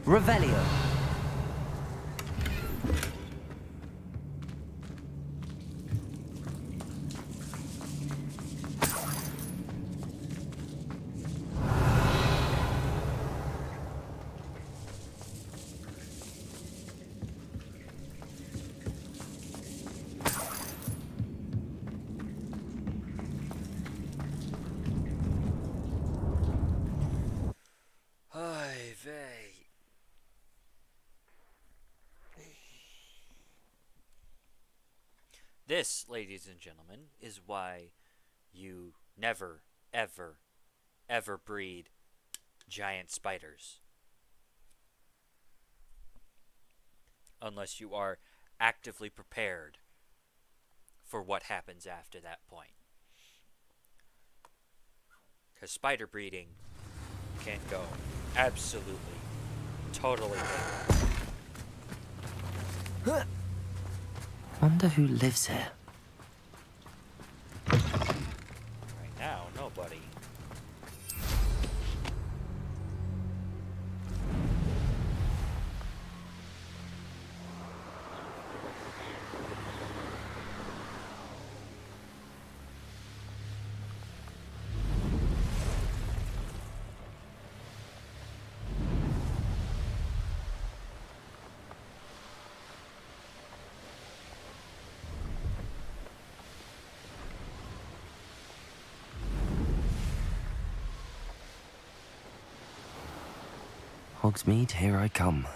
Revelio. Ay, vey. This, ladies and gentlemen, is why you never, ever, ever breed giant spiders. Unless you are actively prepared for what happens after that point. Because spider breeding can go absolutely, totally bad. Wonder who lives here. Right now, nobody. Hogsmeade, here I come.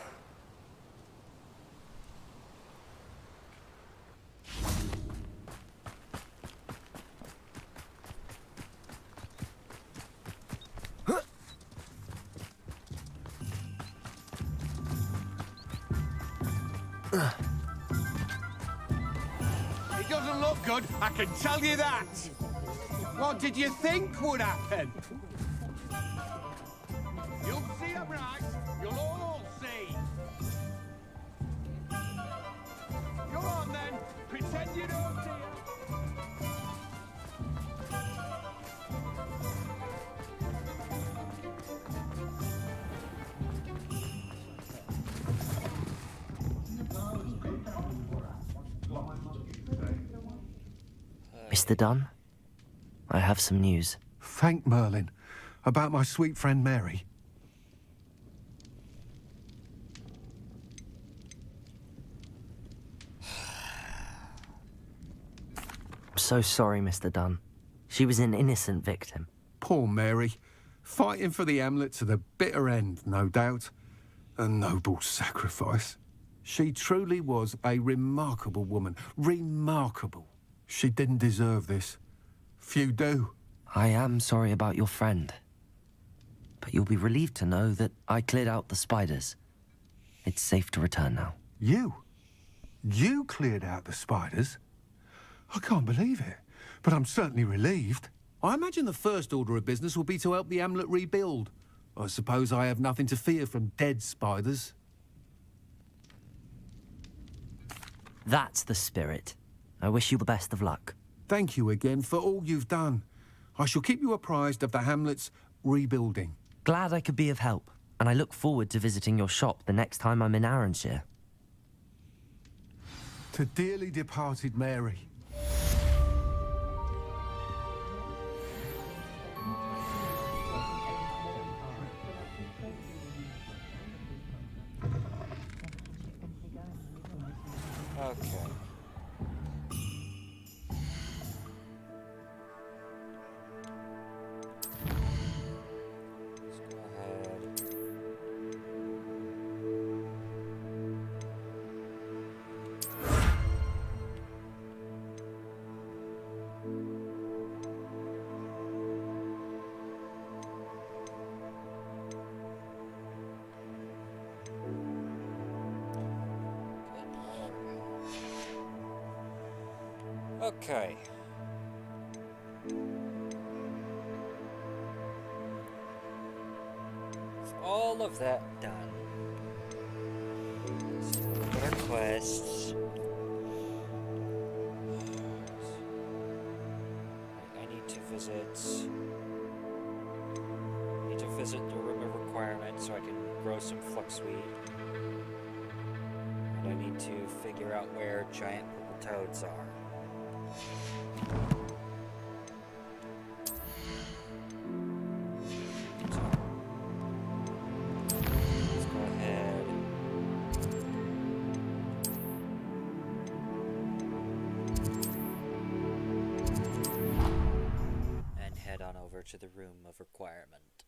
It doesn't look good, I can tell you that. What did you think would happen? You'll see it, right? You'll all see. Come on, then. Pretend you don't see it. Mr. Dunn, I have some news. Thank Merlin. About my sweet friend Mary. I'm so sorry, Mr. Dunn. She was an innocent victim. Poor Mary. Fighting for the Hamlet to the bitter end, no doubt. A noble sacrifice. She truly was a remarkable woman. Remarkable. She didn't deserve this. Few do. I am sorry about your friend. But you'll be relieved to know that I cleared out the spiders. It's safe to return now. You? You cleared out the spiders? I can't believe it, but I'm certainly relieved. I imagine the first order of business will be to help the Hamlet rebuild. I suppose I have nothing to fear from dead spiders. That's the spirit. I wish you the best of luck. Thank you again for all you've done. I shall keep you apprised of the Hamlet's rebuilding. Glad I could be of help, and I look forward to visiting your shop the next time I'm in Arranshire. To dearly departed Mary. Okay. Let's go ahead. Okay. With all of that done, let's look at our quests. I need to visit the room of requirement so I can grow some fluxweed. And I need to figure out where giant purple toads are. Let's go ahead and head on over to the room of requirement.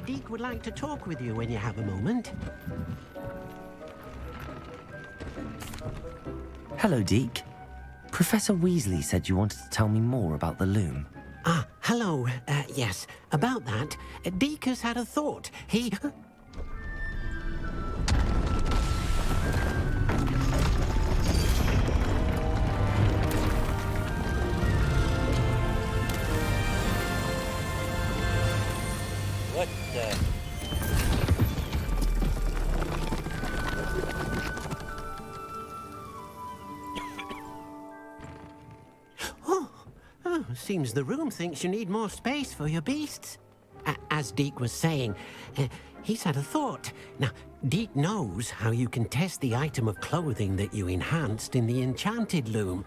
Deke would like to talk with you when you have a moment. Hello, Deke. Professor Weasley said you wanted to tell me more about the loom. Ah, hello. Yes, about that. Deke has had a thought. He... What the? Oh, seems the room thinks you need more space for your beasts. As Deke was saying, he's had a thought. Now, Deke knows how you can test the item of clothing that you enhanced in the enchanted loom.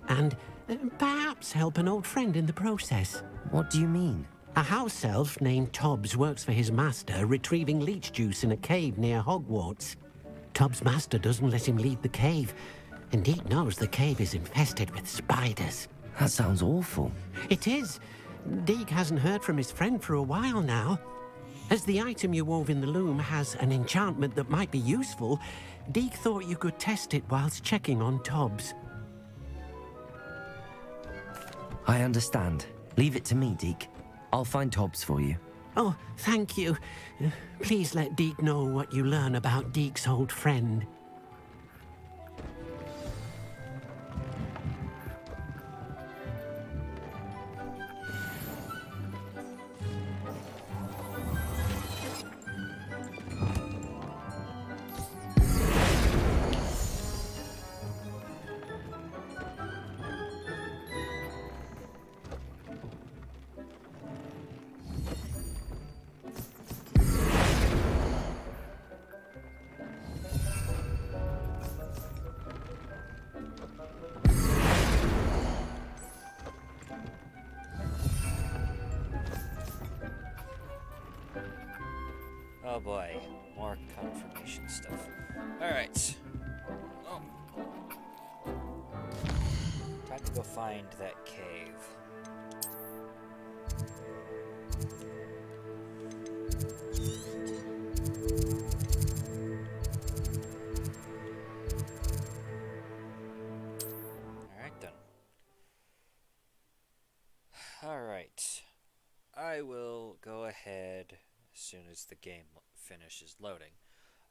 And perhaps help an old friend in the process. What do you mean? A house elf named Tobbs works for his master, retrieving leech juice in a cave near Hogwarts. Tobbs' master doesn't let him leave the cave, And Deke knows the cave is infested with spiders. That sounds awful. It is. Deke hasn't heard from his friend for a while now. As the item you wove in the loom has an enchantment that might be useful, Deke thought you could test it whilst checking on Tobbs. I understand. Leave it to me, Deke. I'll find Tobbs for you. Oh, thank you. Please let Deke know what you learn about Deke's old friend. Oh boy, more confirmation stuff. Alright. Oh. Time to go find that cave. Alright then. Alright. I will go ahead as soon as the game finishes loading.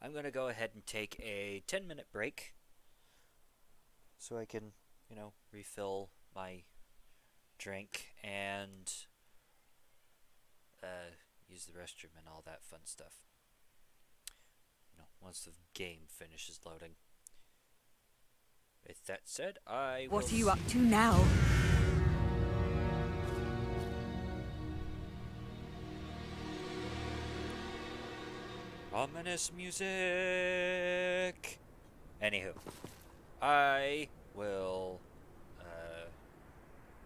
I'm going to go ahead and take a 10-minute break so I can, refill my drink and use the restroom and all that fun stuff. Once the game finishes loading. With that said, I will... What are you up to now? Ominous music! Anywho, I will,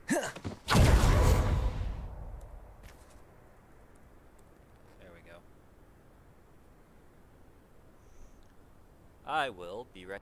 there we go. I will be right...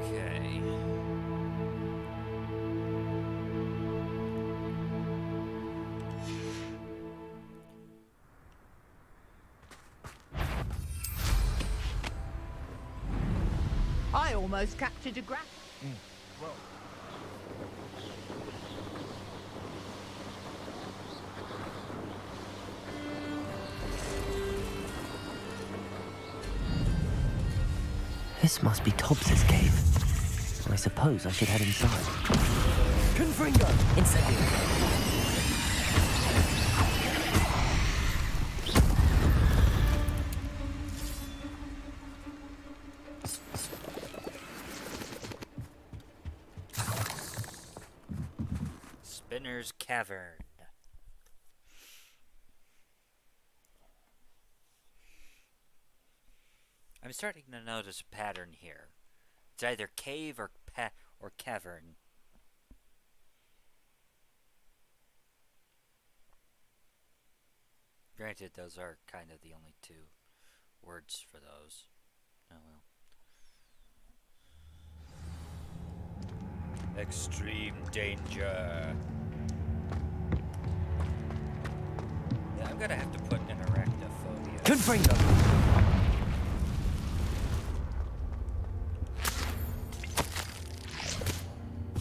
Okay. I almost captured a graph. Well, This must be Tobbs's cave. I suppose I should head inside. Confringo! Incendio! Spinner's Cavern. I'm starting to notice a pattern here. It's either cave or cavern. Granted, those are kind of the only two words for those. Oh well. Extreme danger. Yeah, I'm gonna have to put an arachnophobia. Confringo!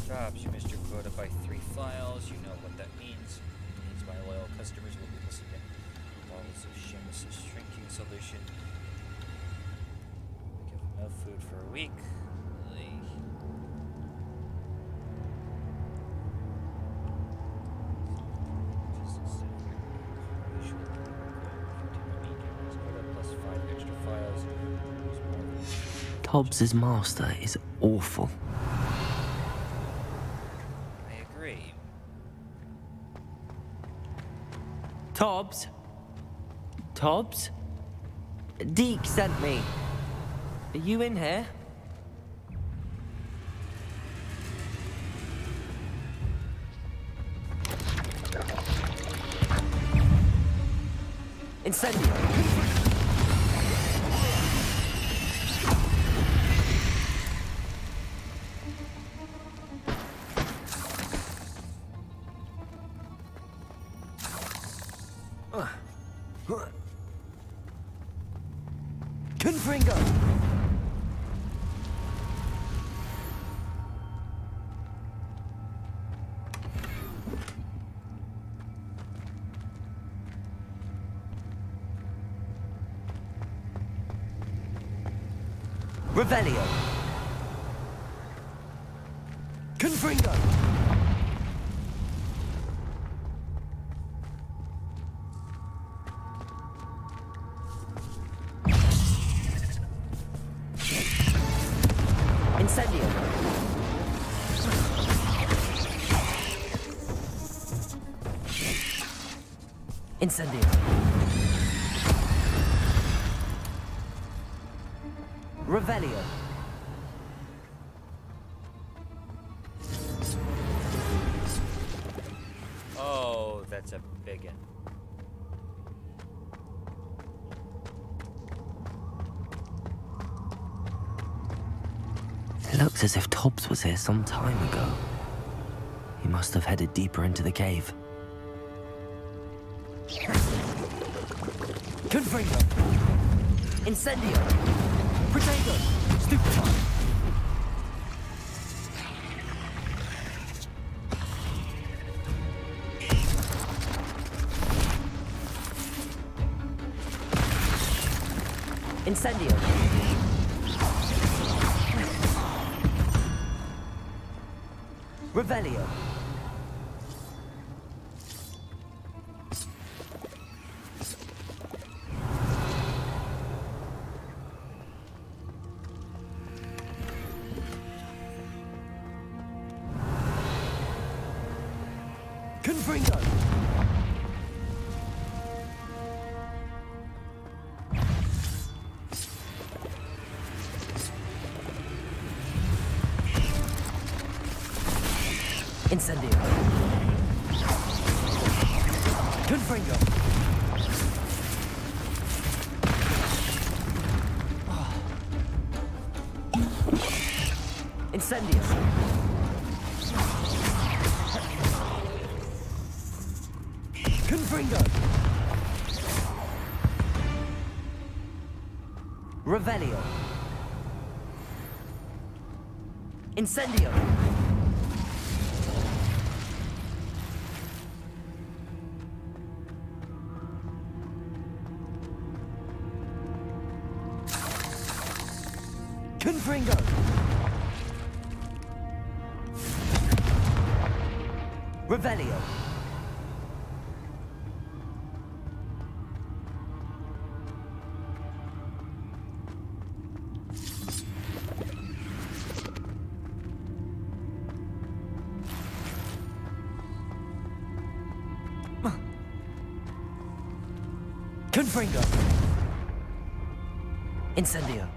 Jobs, you missed your quota by 3 files. You know what that means. It means my loyal customers will be listening to bottles of Seamus' shrinking solution. Give them no food for a week. Tobbs's master is awful. I agree. Tobbs? Tobbs? Deke sent me. Are you in here? Incendio! Confringo! Revelio! Confringo! Incendio! Incendio! Revelio! Oh, that's a biggin. It looks as if Tobbs was here some time ago. He must have headed deeper into the cave. Confringo! Incendio! Protego! Stupefy! Incendio! Revelio! Confringo! Incendio! Confringo! Incendio. Confringo. Revelio. Incendio. Confringo. Revelio. Confringo. Incendio.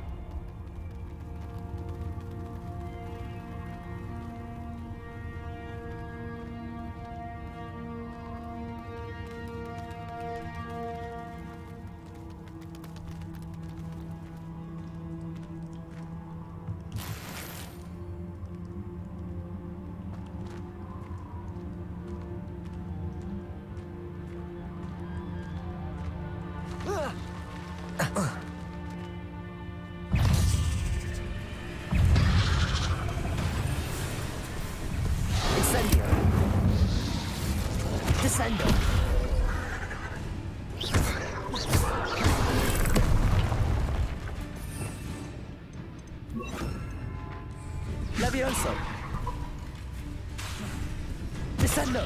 Incendio. Descendo. Levioso. Descendo.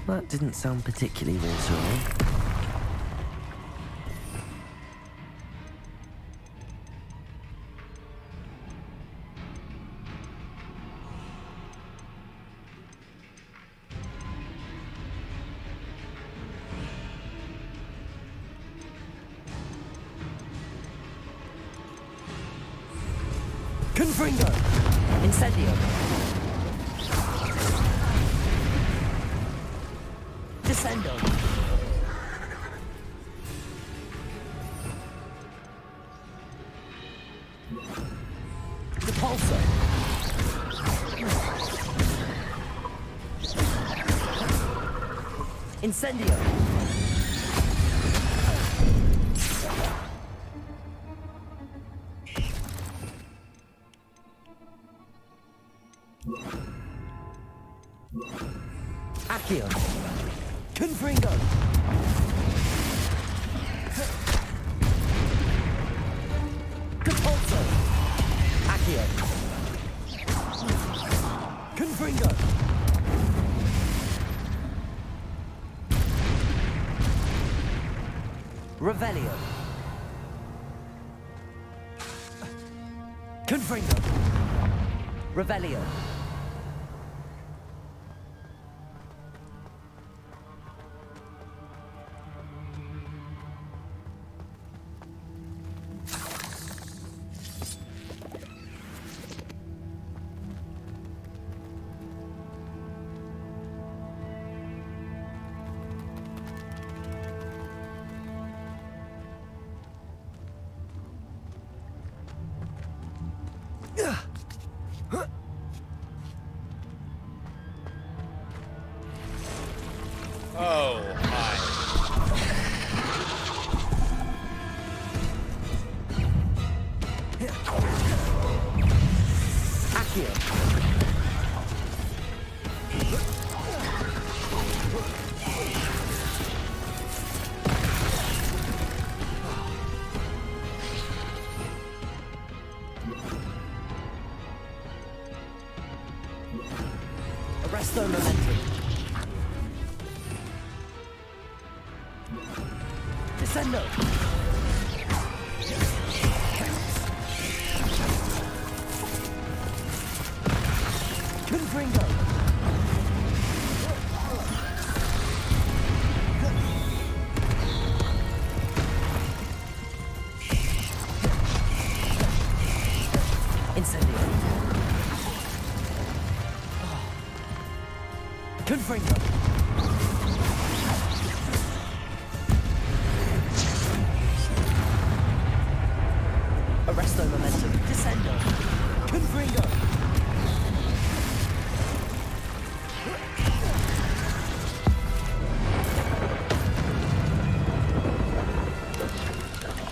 That didn't sound particularly reassuring. Confringo. Incendio. Descendo. Repulso. Incendio. Accio. Confringo. Repulso. Accio. Confringo. Revelio. Confringo. Revelio. Oh, hi. Accio. Arresto momentum. Descendo. Confringo. Incendio. Confringo. Arresto momentum. Descendo. Confringo.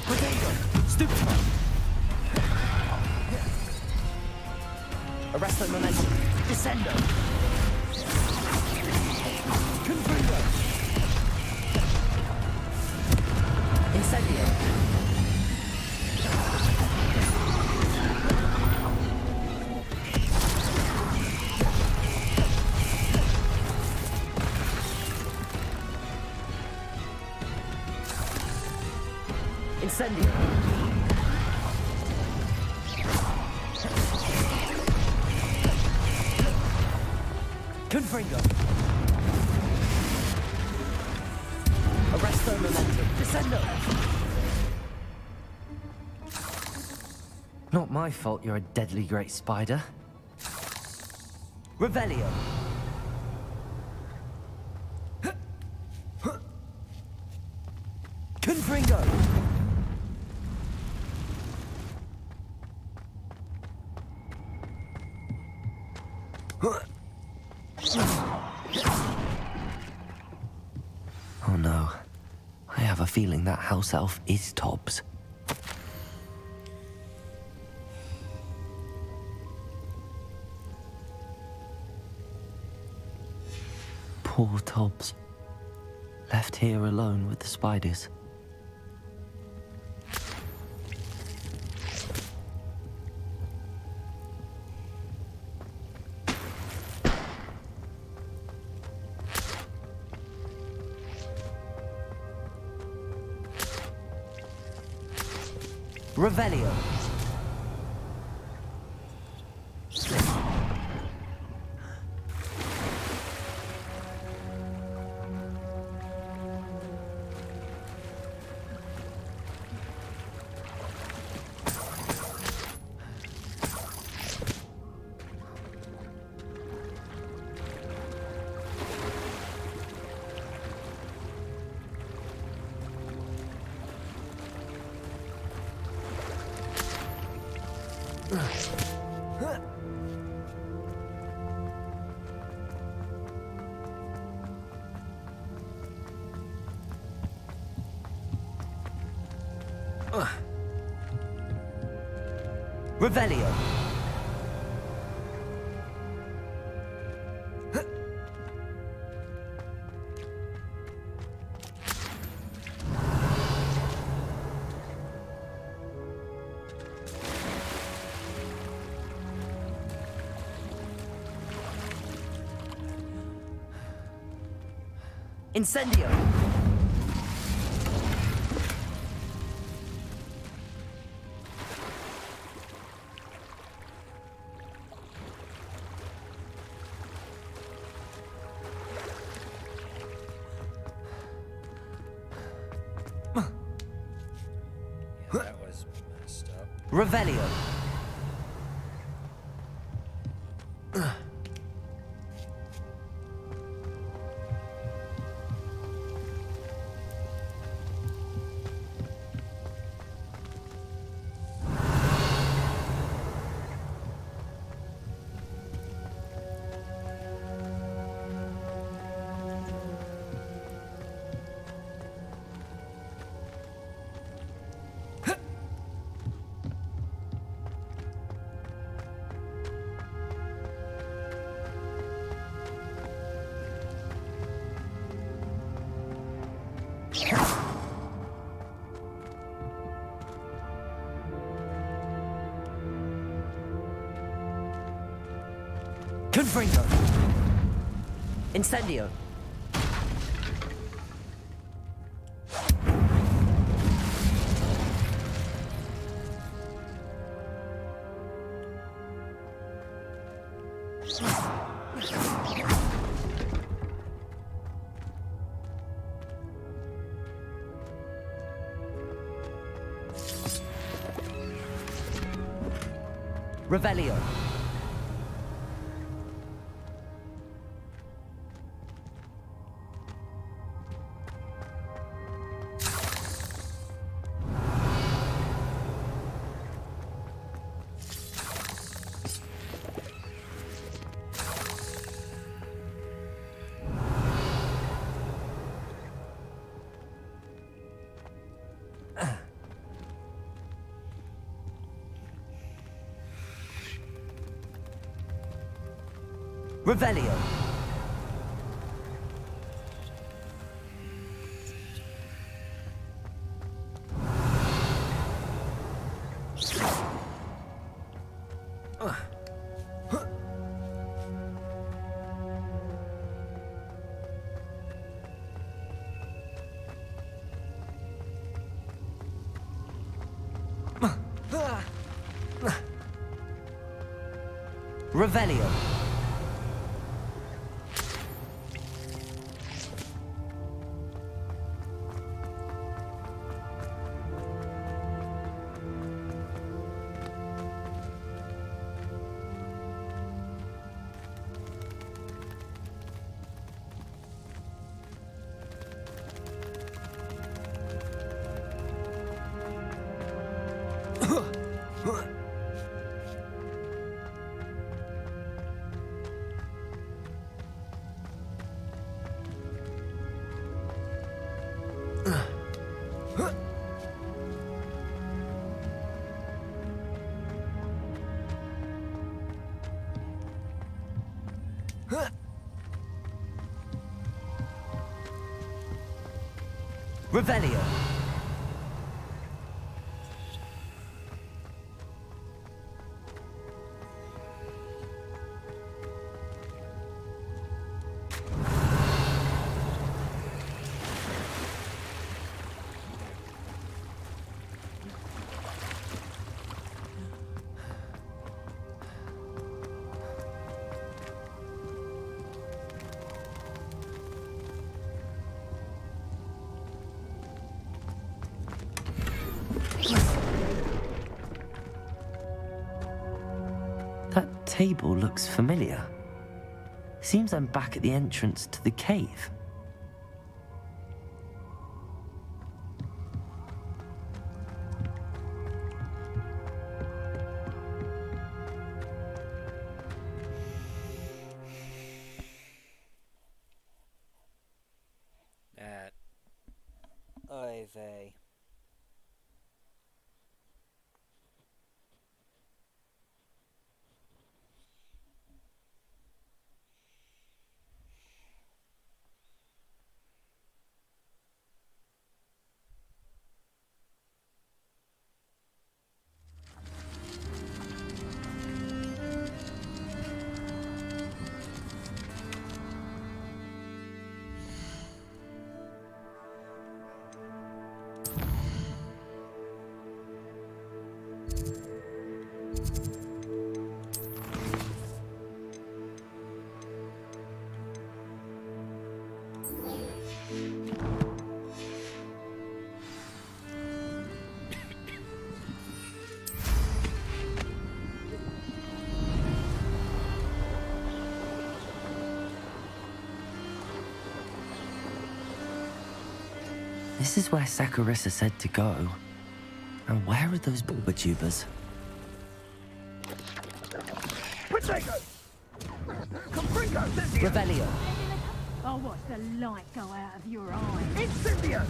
Protego. Stupefy. Arresto momentum. Descendo. Confringo. Incendio. Incendio. Confringo. Arresto momentum. Descendo. Not my fault you're a deadly great spider. Revelio. Confringo. Oh no. I have a feeling that house elf is Tobbs. Poor Tobbs. Left here alone with the spiders. Revelio. Revelio. Incendio. Yeah, that was messed up. Revelio. Confringo. Incendio. Revelio. Revelio. Revelio. Revelio. That table looks familiar. Seems I'm back at the entrance to the cave. That. Oy vey. This is where Saccharissa said to go. And where are those bulba tubers? Revelio. I'll watch the light go out of your eye. Incendio!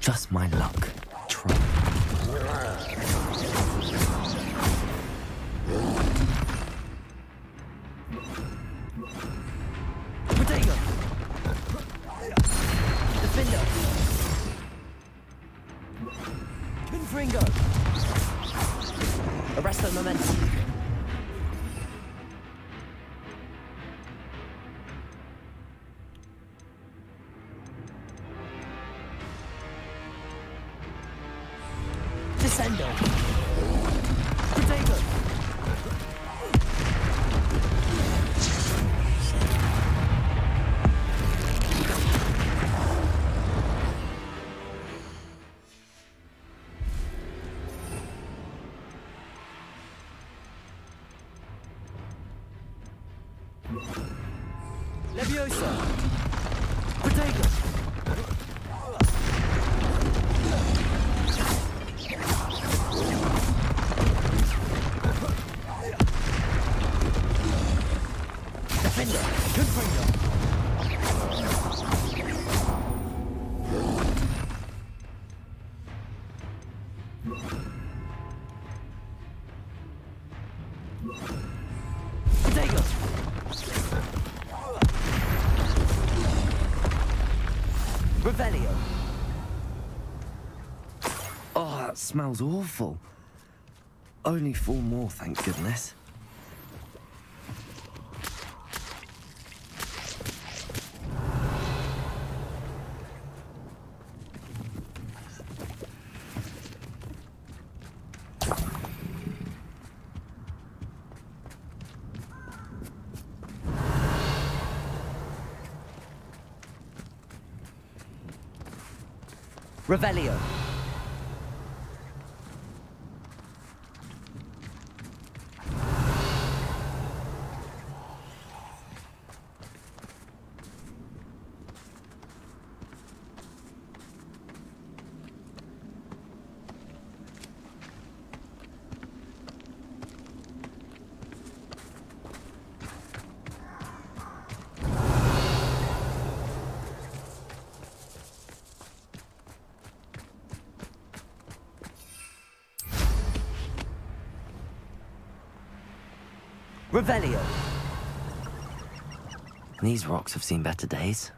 Just my luck. Try. Protego. Defender. Confringo. Arresto momentum. Descendo. Protego. Leviosa. Protego. Defender. Revelio. Oh, that smells awful. Only 4 more, thank goodness. Revelio. Revelio. These rocks have seen better days.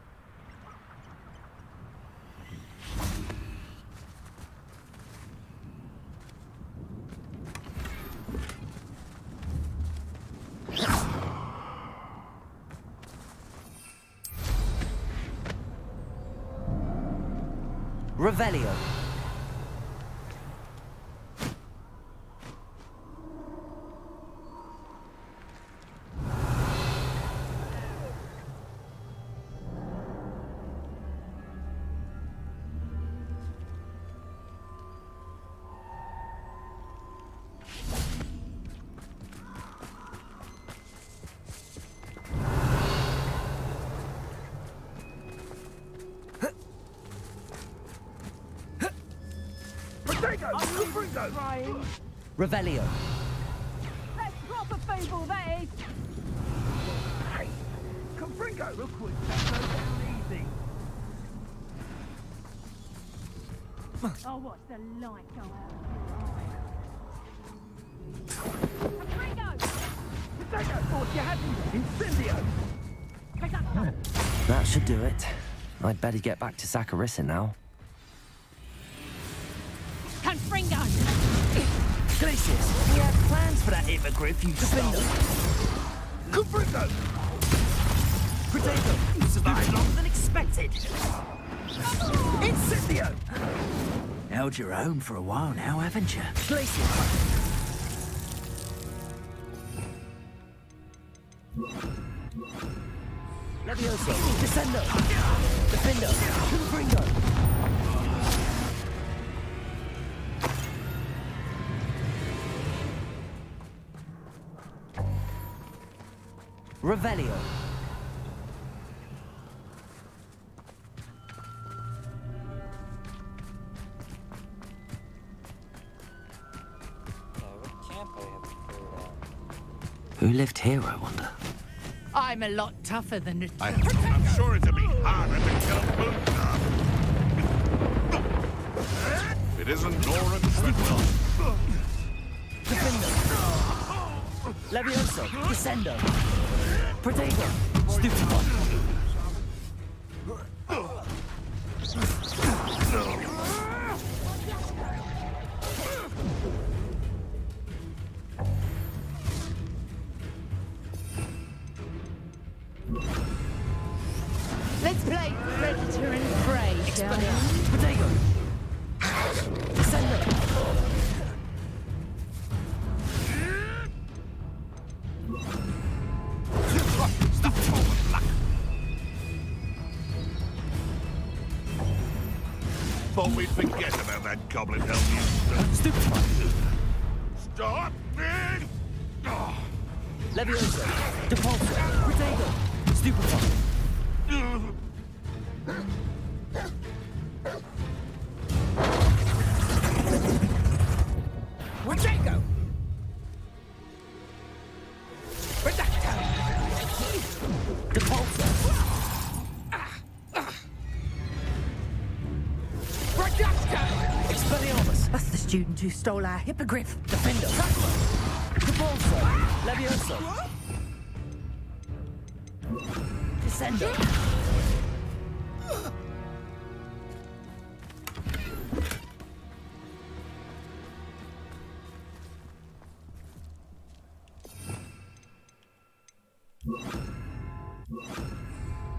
Revelio. Revelio. That's proper feeble, that is. Hey, Confringo! Look quick, that goes down easy. Oh, watch the light go out of your eye. Confringo! Potato force your hand! Incendio! Pick up. That should do it. I'd better get back to Saccharissa now. Confringo! Glacius, we had plans for that hippogriff you stole. Confringo! Potato, you survived longer than expected. Incendio! Held your own for a while now, haven't you? Glacius! Levioso, Descendo, Defendo, Confringo! Revelio. Who lived here, I wonder? I'm a lot tougher than the... I'm sure it'll be harder to kill Moonstone. It isn't Nora Treadwell. Levioso, Descendo, Protego, Stupefy. Let's play Predator and Prey, shall we? Protego, Descendo. Thought we'd forget about that goblin help you. Stupefy. Stop it! Oh. Levioso, Depulso, Protego, Stupefy. Protego! Redacto! Depulso. Expelliarmus! That's the student who stole our hippogriff. Defendo! Depulso! Levioso! Descendo!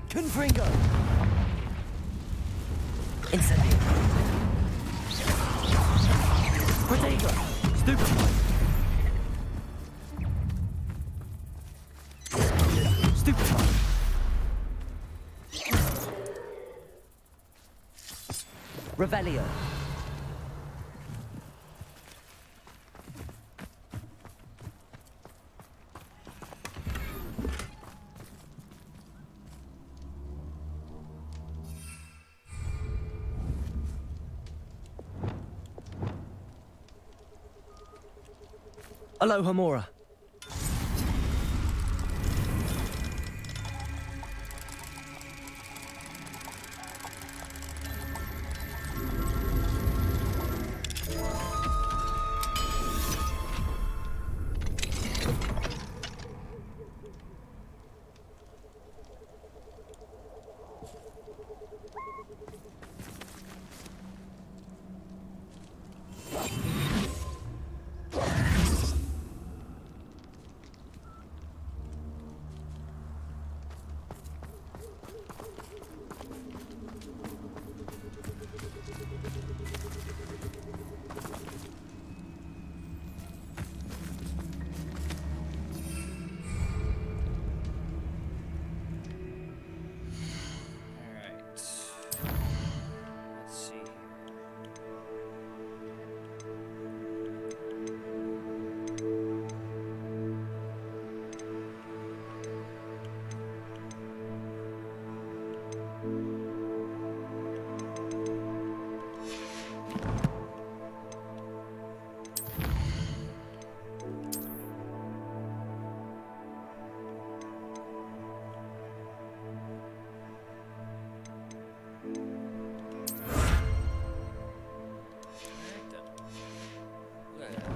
Confringo! Incendio! Protego! Stupefy! Stupefy! Revelio! Aloha Mora.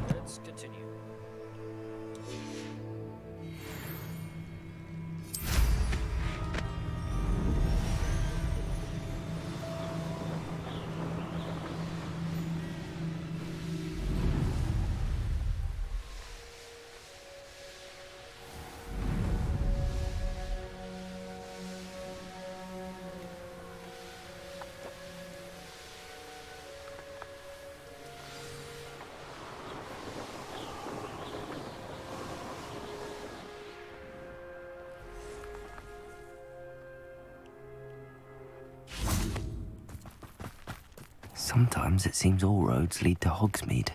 Let's continue. Sometimes it seems all roads lead to Hogsmeade.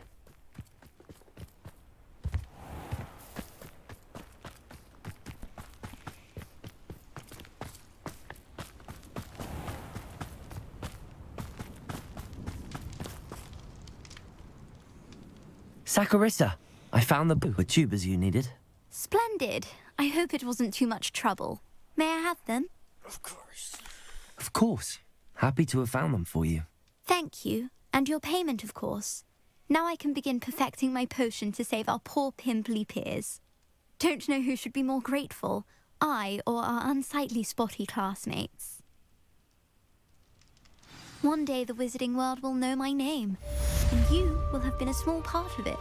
Saccharissa, I found the tubers you needed. Splendid. I hope it wasn't too much trouble. May I have them? Of course. Of course. Happy to have found them for you. Thank you. And your payment, of course. Now I can begin perfecting my potion to save our poor pimply peers. Don't know who should be more grateful, I or our unsightly spotty classmates. One day the wizarding world will know my name, and you will have been a small part of it.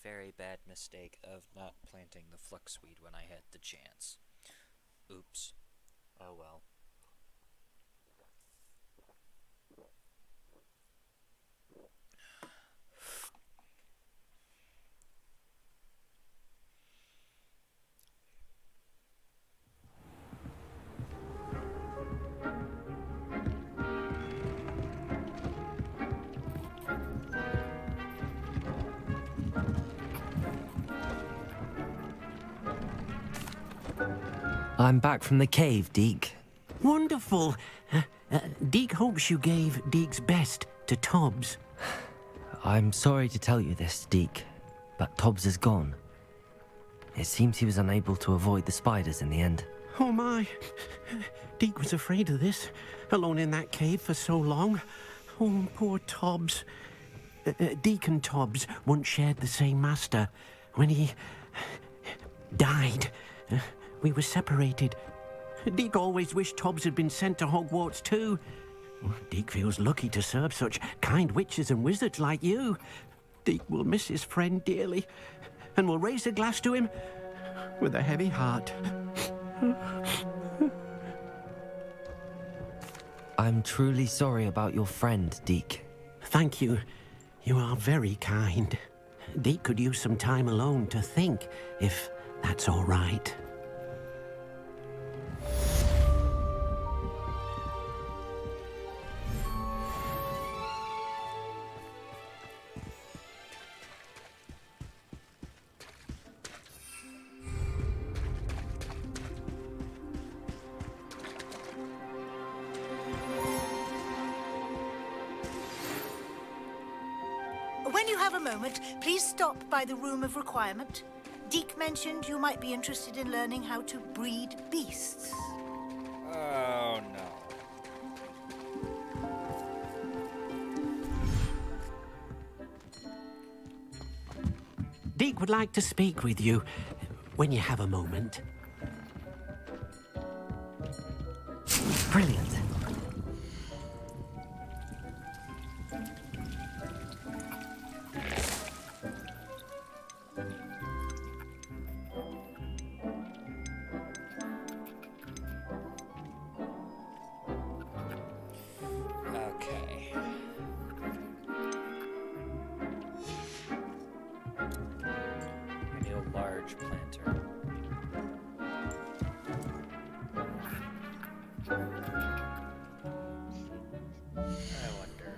Very bad mistake of not planting the fluxweed when I had the chance. Oops. Oh well. I'm back from the cave, Deke. Wonderful. Deke hopes you gave Deke's best to Tobbs. I'm sorry to tell you this, Deke, but Tobbs is gone. It seems he was unable to avoid the spiders in the end. Oh my. Deke was afraid of this, alone in that cave for so long. Oh, poor Tobbs. Deke and Tobbs once shared the same master. When he died, we were separated. Deke always wished Tobbs had been sent to Hogwarts too. Deke feels lucky to serve such kind witches and wizards like you. Deke will miss his friend dearly, and will raise a glass to him with a heavy heart. I'm truly sorry about your friend, Deke. Thank you. You are very kind. Deke could use some time alone to think, if that's all right. When you have a moment, please stop by the Room of Requirement. Deke mentioned you might be interested in learning how to breed beasts. Oh, no. Deke would like to speak with you when you have a moment. Brilliant. Okay. I need a large planter. I wonder.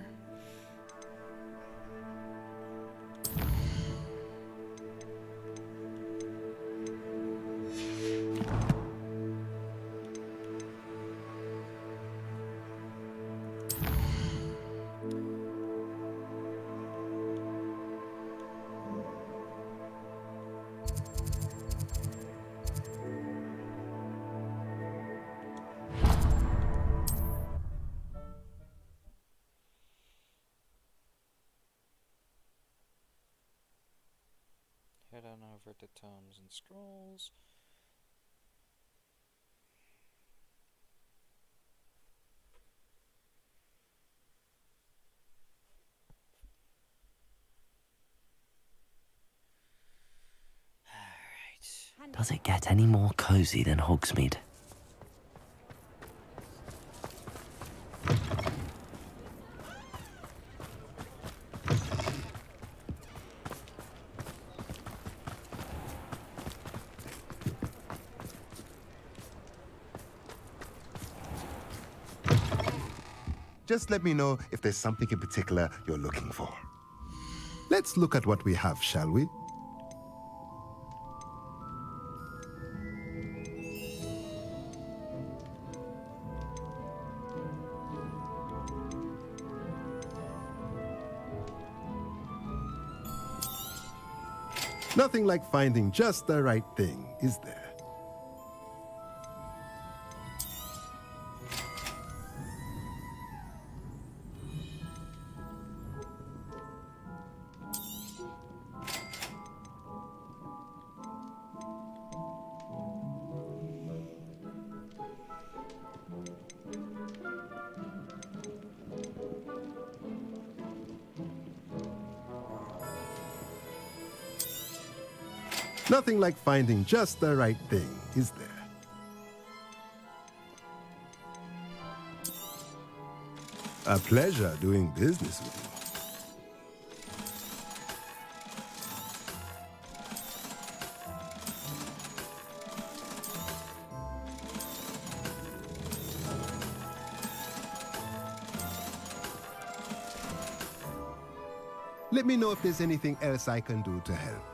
Head on over to Tomes and Scrolls. Does it get any more cozy than Hogsmeade? Just let me know if there's something in particular you're looking for. Let's look at what we have, shall we? Nothing like finding just the right thing, is there? Nothing like finding just the right thing, is there? A pleasure doing business with you. Let me know if there's anything else I can do to help.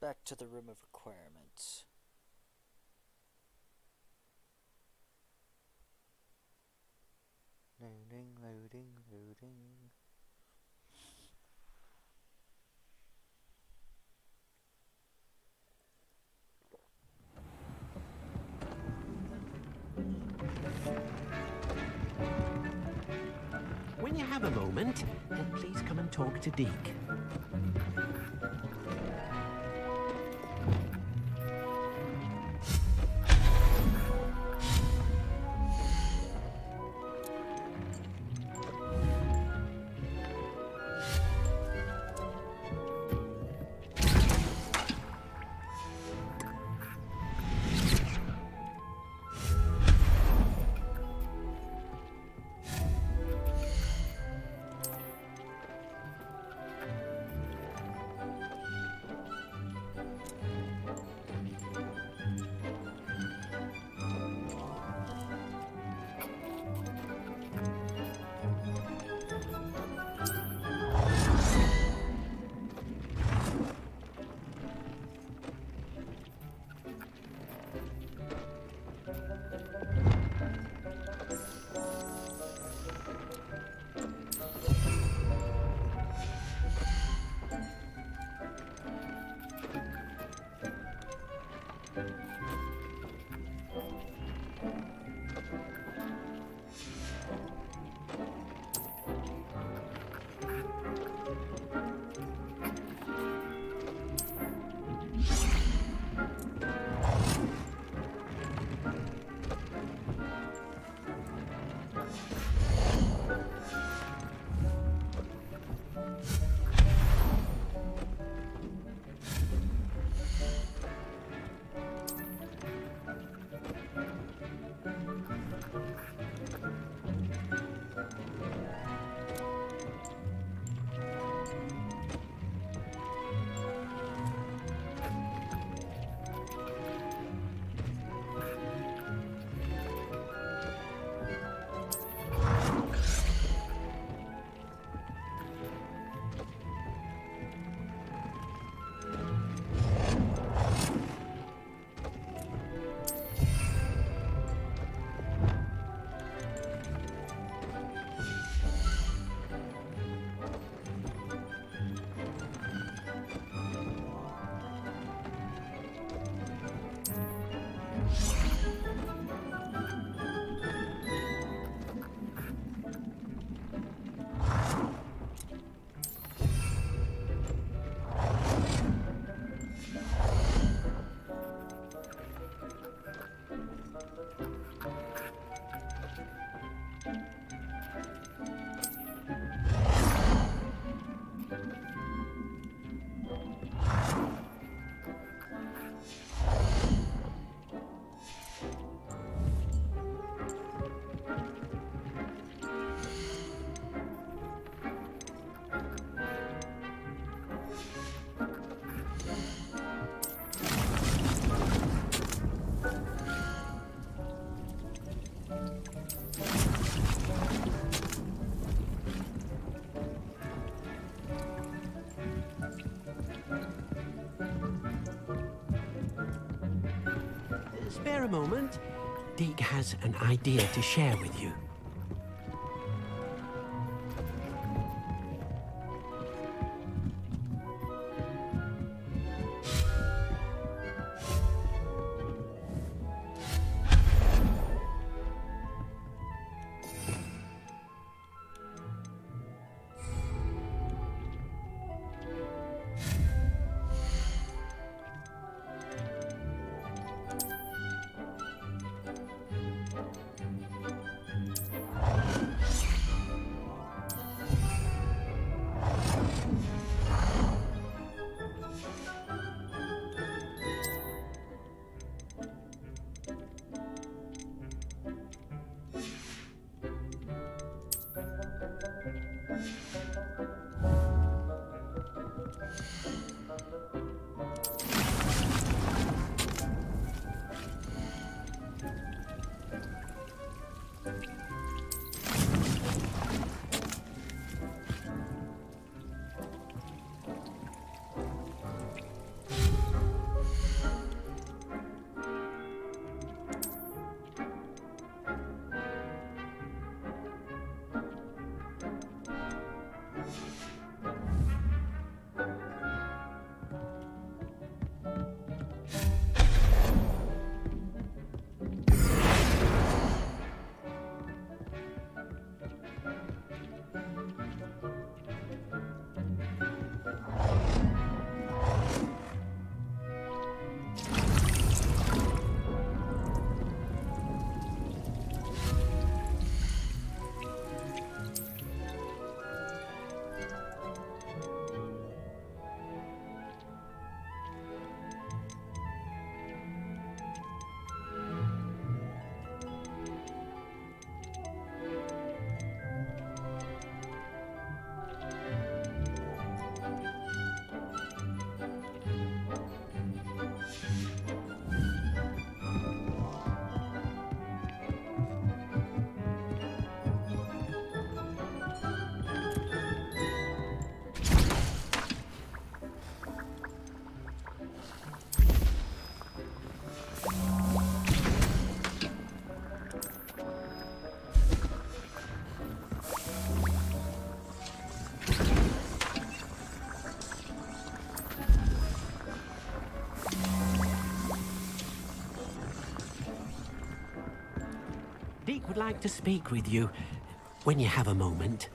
back to the room of requirement. Loading, loading, loading. When you have a moment, please come and talk to Deke. Spare a moment. Deke has an idea to share with you. Deek would like to speak with you when you have a moment.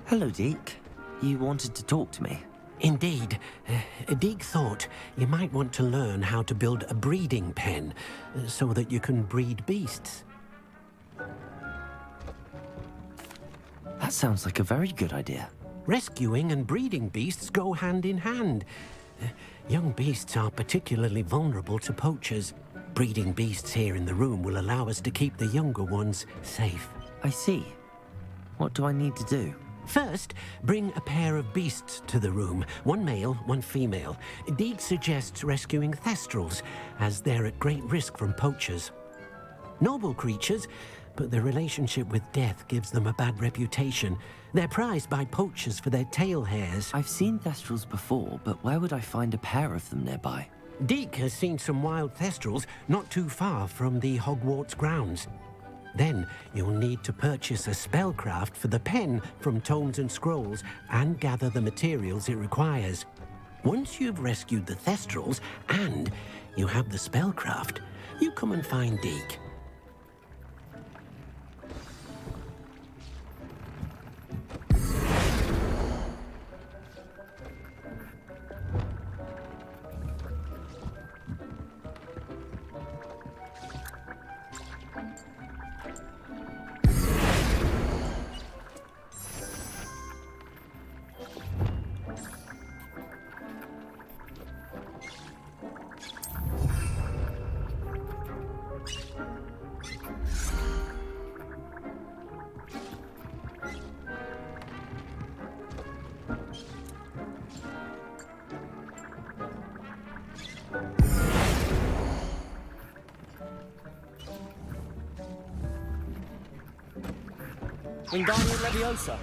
Hello, Deke. You wanted to talk to me? Indeed. Deek thought you might want to learn how to build a breeding pen so that you can breed beasts. That sounds like a very good idea. Rescuing and breeding beasts go hand in hand. Young beasts are particularly vulnerable to poachers. Breeding beasts here in the room will allow us to keep the younger ones safe. I see. What do I need to do? First, bring a pair of beasts to the room. One male, one female. Deek suggests rescuing thestrals, as they're at great risk from poachers. Noble creatures, but their relationship with death gives them a bad reputation. They're prized by poachers for their tail hairs. I've seen thestrals before, but where would I find a pair of them nearby? Deek has seen some wild thestrals not too far from the Hogwarts grounds. Then you'll need to purchase a spellcraft for the pen from Tomes and Scrolls and gather the materials it requires. Once you've rescued the thestrals and you have the spellcraft, you come and find Deek. Wingardium Leviosa.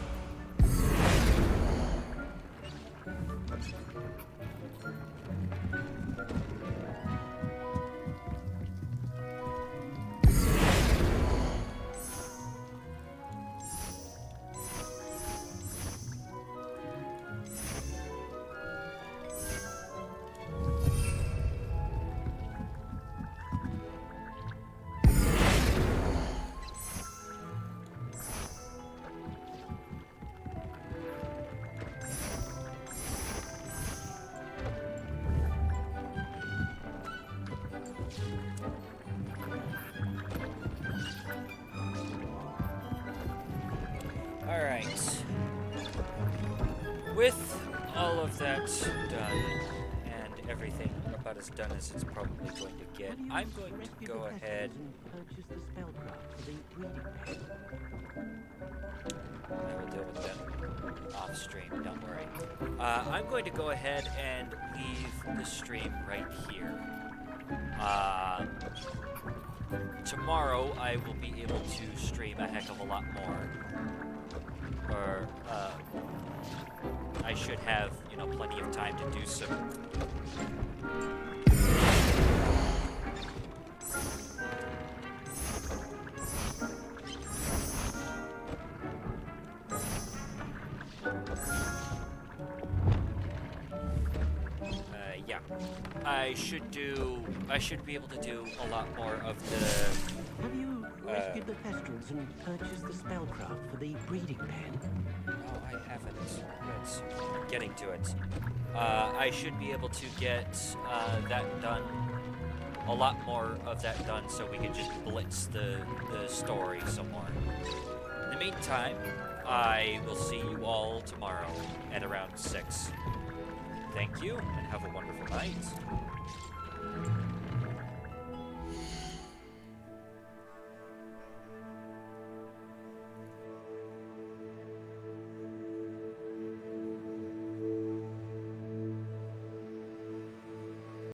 Alright. With all of that done, and everything about as done as it's probably going to get, I'm going to go ahead... I will deal with that off stream, don't worry. I'm going to go ahead and leave the stream right here. Tomorrow I will be able to stream a heck of a lot more. Or, I should have, you know, plenty of time to do some... yeah. I should be able to do a lot more of the... Have you rescued the thestrals and purchased the spellcraft for the breeding pen? No, I haven't. But getting to it. I should be able to get that done. A lot more of that done so we can just blitz the story some more. In the meantime, I will see you all tomorrow at around 6. Thank you, and have a wonderful night.